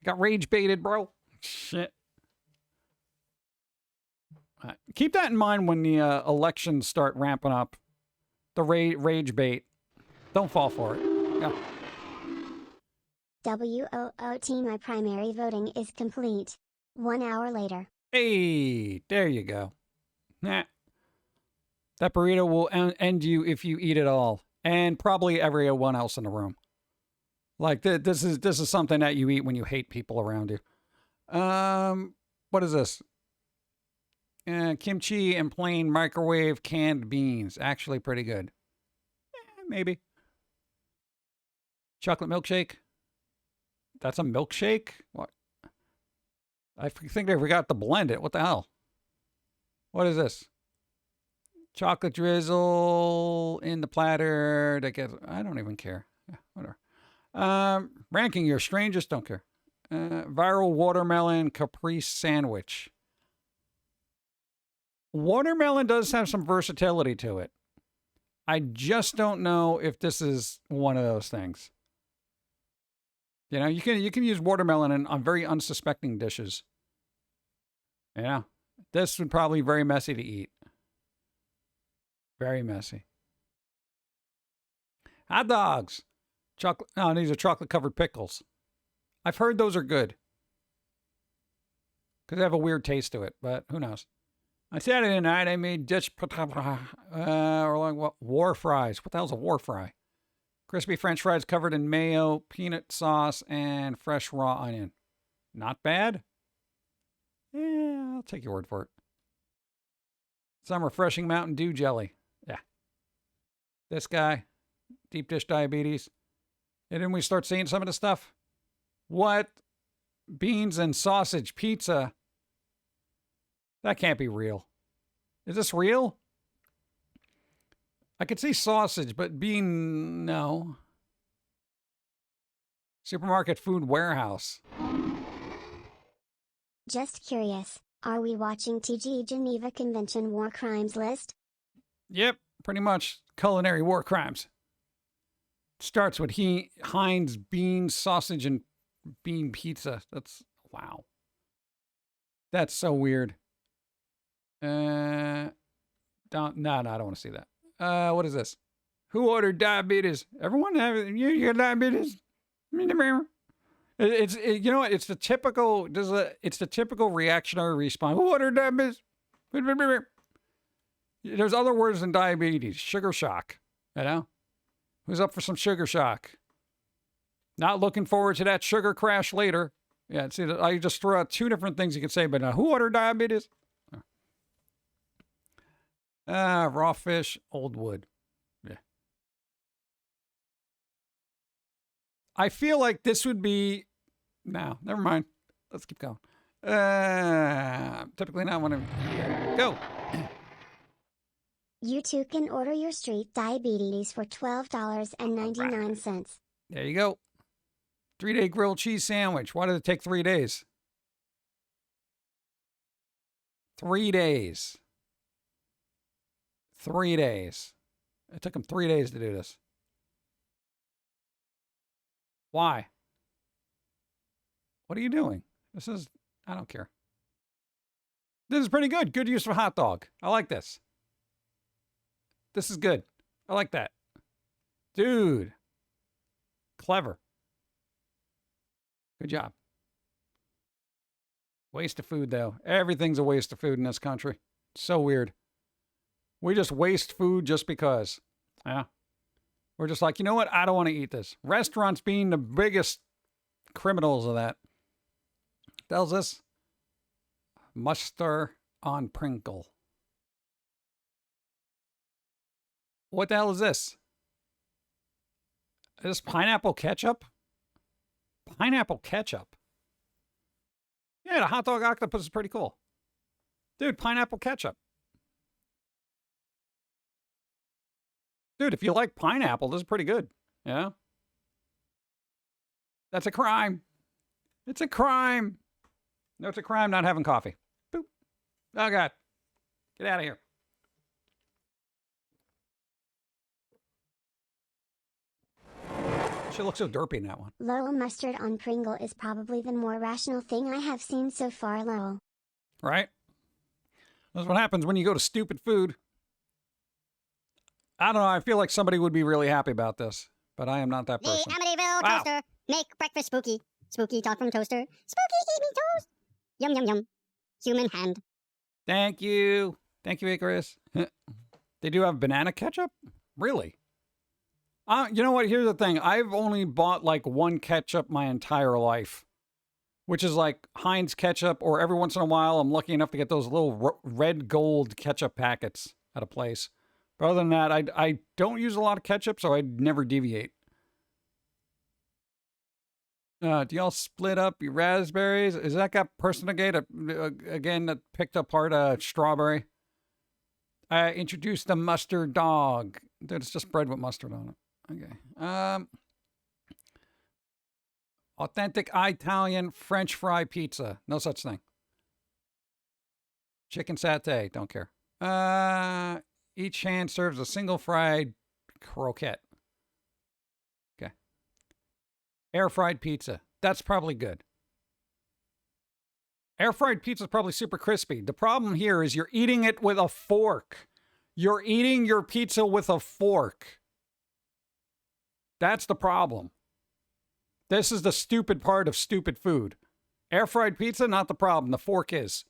Got rage baited, bro. Shit. Keep that in mind when the elections start ramping up. The rage bait. Don't fall for it. Yeah. WOOT, my primary voting is complete. 1 hour later. Hey, there you go. Nah. That burrito will end you if you eat it all. And probably everyone else in the room. Like, this is something that you eat when you hate people around you. What is this? Kimchi and plain microwave canned beans. Actually pretty good. Maybe. Chocolate milkshake. That's a milkshake? What? I think they forgot to blend it. What the hell? What is this? Chocolate drizzle in the platter. I don't even care. Yeah, whatever. Ranking your strangest. Don't care. Viral watermelon caprese sandwich. Watermelon does have some versatility to it. I just don't know if this is one of those things. You know, you can use watermelon on very unsuspecting dishes. You know, this would probably be very messy to eat. Very messy. Hot dogs. Chocolate. No, these are chocolate covered pickles. I've heard those are good. Because they have a weird taste to it, but who knows? On Saturday night, I made Dutch or like what? War fries. What the hell's a war fry? Crispy French fries covered in mayo, peanut sauce, and fresh raw onion. Not bad. Yeah, I'll take your word for it. Some refreshing Mountain Dew jelly. Yeah. This guy, deep dish diabetes. And then we start seeing some of the stuff. What? Beans and sausage pizza. That can't be real. Is this real? I could see sausage, but bean, no. Supermarket food warehouse. Just curious, are we watching TG Geneva Convention war crimes list? Yep, pretty much culinary war crimes. Starts with Heinz beans, sausage, and bean pizza. That's, wow. That's so weird. No, I don't want to see that. What is this? Who ordered diabetes? Everyone have it. You got diabetes? It's you know what? It's the typical. It's the typical reactionary response. Who ordered diabetes? There's other words than diabetes. Sugar shock. You know, who's up for some sugar shock? Not looking forward to that sugar crash later. Yeah, see, I just threw out two different things you could say, but who ordered diabetes? Raw fish, old wood. Yeah. I feel like this would be... No, never mind. Let's keep going. Typically not want to... Go. You too can order your street diabetes for $12.99. There you go. 3-day grilled cheese sandwich. Why did it take 3 days? 3 days. 3 days. It took him 3 days to do this. Why? What are you doing? I don't care. This is pretty good. Good use of hot dog. I like this. This is good. I like that. Dude. Clever. Good job. Waste of food, though. Everything's a waste of food in this country. It's so weird. We just waste food just because. Yeah. We're just like, you know what? I don't want to eat this. Restaurants being the biggest criminals of that. What the hell's this? Mustard on Pringle. What the hell is this? Is this pineapple ketchup? Pineapple ketchup? Yeah, the hot dog octopus is pretty cool. Dude, pineapple ketchup. Dude, if you like pineapple, this is pretty good. Yeah? That's a crime. It's a crime. No, it's a crime not having coffee. Boop. Oh, God. Get out of here. She looks so derpy in that one. Lowell mustard on Pringle is probably the more rational thing I have seen so far, Lowell. Right? That's what happens when you go to stupid food. I don't know. I feel like somebody would be really happy about this, but I am not that person. The Amityville toaster. Make breakfast spooky. Spooky talk from toaster. Spooky eat me toast. Yum, yum, yum. Human hand. Thank you. Thank you, Icarus. They do have banana ketchup? Really? You know what? Here's the thing. I've only bought like one ketchup my entire life, which is like Heinz ketchup, or every once in a while I'm lucky enough to get those little red gold ketchup packets at a place. But other than that, I don't use a lot of ketchup, so I'd never deviate. Do y'all split up your raspberries? Is that got Personagate again that picked apart a strawberry? I introduced the mustard dog. Dude, it's just bread with mustard on it. Okay. Authentic Italian French fry pizza. No such thing. Chicken satay. Don't care. Each hand serves a single fried croquette. Okay. Air fried pizza. That's probably good. Air fried pizza is probably super crispy. The problem here is you're eating it with a fork. You're eating your pizza with a fork. That's the problem. This is the stupid part of stupid food. Air fried pizza, not the problem. The fork is.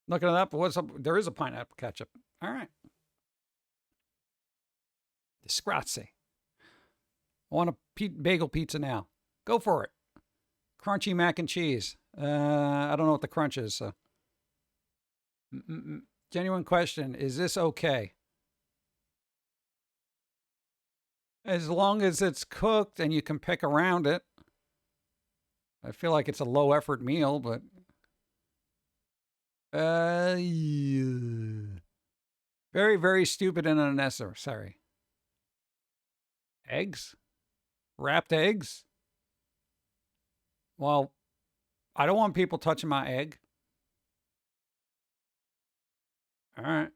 Looking it up, what's up? There is a pineapple ketchup. All right. Disgrazie. I want a bagel pizza now. Go for it. Crunchy mac and cheese. I don't know what the crunch is. So. Genuine question. Is this okay? As long as it's cooked and you can pick around it. I feel like it's a low effort meal, but yeah. Very, very stupid and unnecessary. Eggs? Wrapped eggs? Well, I don't want people touching my egg. All right.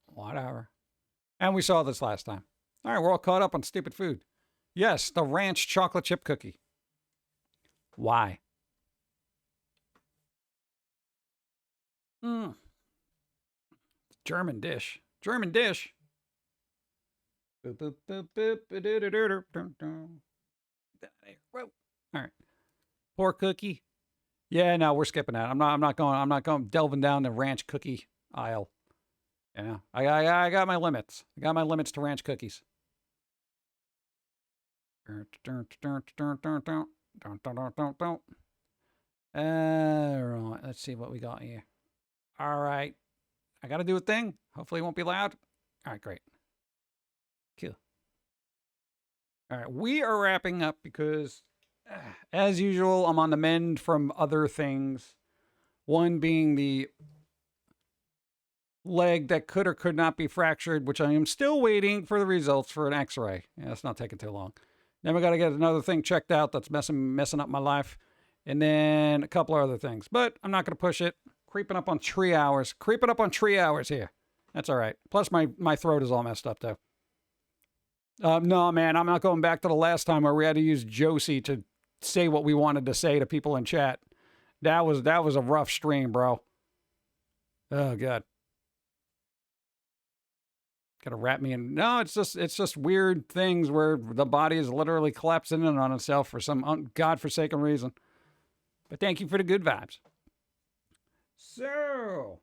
Whatever. And we saw this last time. All right, we're all caught up on stupid food. Yes, the ranch chocolate chip cookie. Why? German dish. German dish. Boop, boop, boop, boop. Whoa. All right. Pork cookie. Yeah, no, we're skipping that. I'm not going delving down the ranch cookie aisle. Yeah. I got my limits. I got my limits to ranch cookies. Right, let's see what we got here. All right. I got to do a thing. Hopefully it won't be loud. All right, great. Cool. All right, we are wrapping up because, as usual, I'm on the mend from other things. One being the leg that could or could not be fractured, which I am still waiting for the results for an x-ray. Yeah, it's not taking too long. Then we got to get another thing checked out that's messing up my life. And then a couple of other things. But I'm not going to push it. Creeping up on 3 hours. Creeping up on 3 hours here. That's all right. Plus, my throat is all messed up, though. No, man, I'm not going back to the last time where we had to use Josie to say what we wanted to say to people in chat. That was a rough stream, bro. Oh, God. Gotta wrap me in. No, it's just weird things where the body is literally collapsing in on itself for some godforsaken reason. But thank you for the good vibes. So,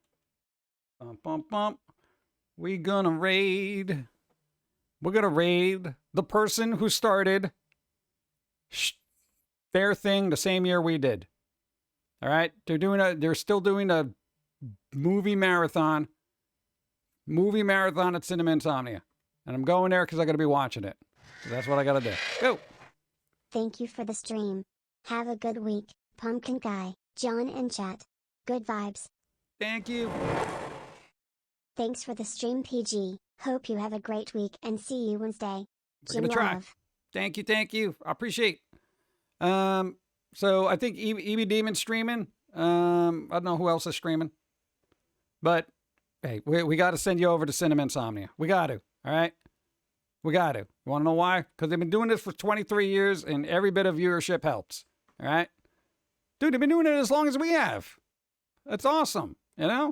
we're gonna raid the person who started their thing the same year we did. All right, they're still doing a movie marathon at Cinema Insomnia. And I'm going there because I got to be watching it. So that's what I got to do. Go. Thank you for the stream. Have a good week, Pumpkin Guy, John in chat. Good vibes. Thank you. Thanks for the stream, PG. Hope you have a great week and see you Wednesday. We're going to try. Thank you. I appreciate. So I think EB Demon's streaming. I don't know who else is streaming. But hey, we got to send you over to Cinema Insomnia. We got to, all right? We got to. You want to know why? Because they've been doing this for 23 years, and every bit of viewership helps, all right? Dude, they've been doing it as long as we have. That's awesome, you know?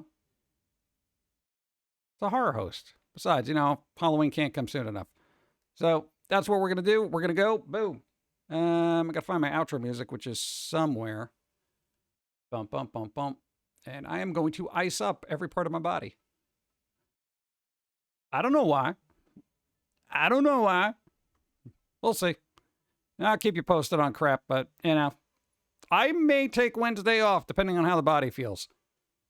It's a horror host. Besides, Halloween can't come soon enough. So that's what we're going to do. We're going to go. Boom. I got to find my outro music, which is somewhere. Bump, bump, bump, bump. And I am going to ice up every part of my body. I don't know why. We'll see. I'll keep you posted on crap, but, I may take Wednesday off, depending on how the body feels.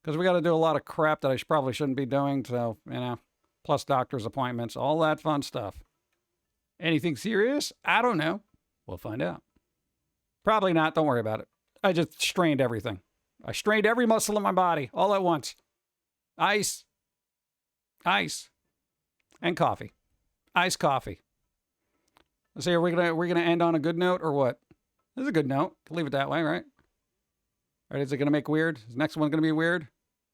Because we got to do a lot of crap that I probably shouldn't be doing, so, plus doctor's appointments, all that fun stuff. Anything serious? I don't know. We'll find out. Probably not. Don't worry about it. I just strained everything. I strained every muscle in my body all at once. Ice, and coffee. Iced coffee. Let's see, are we gonna end on a good note or what? This is a good note. Leave it that way, right? All right, is it gonna make weird? Is the next one gonna be weird?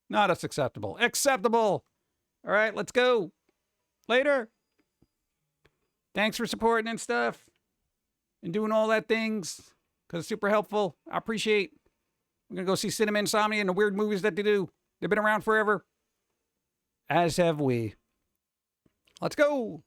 No, that's acceptable. Acceptable! All right, let's go. Later. Thanks for supporting and stuff. And doing all that things. Because it's super helpful. I appreciate. We're going to go see Cinema Insomnia and the weird movies that they do. They've been around forever. As have we. Let's go.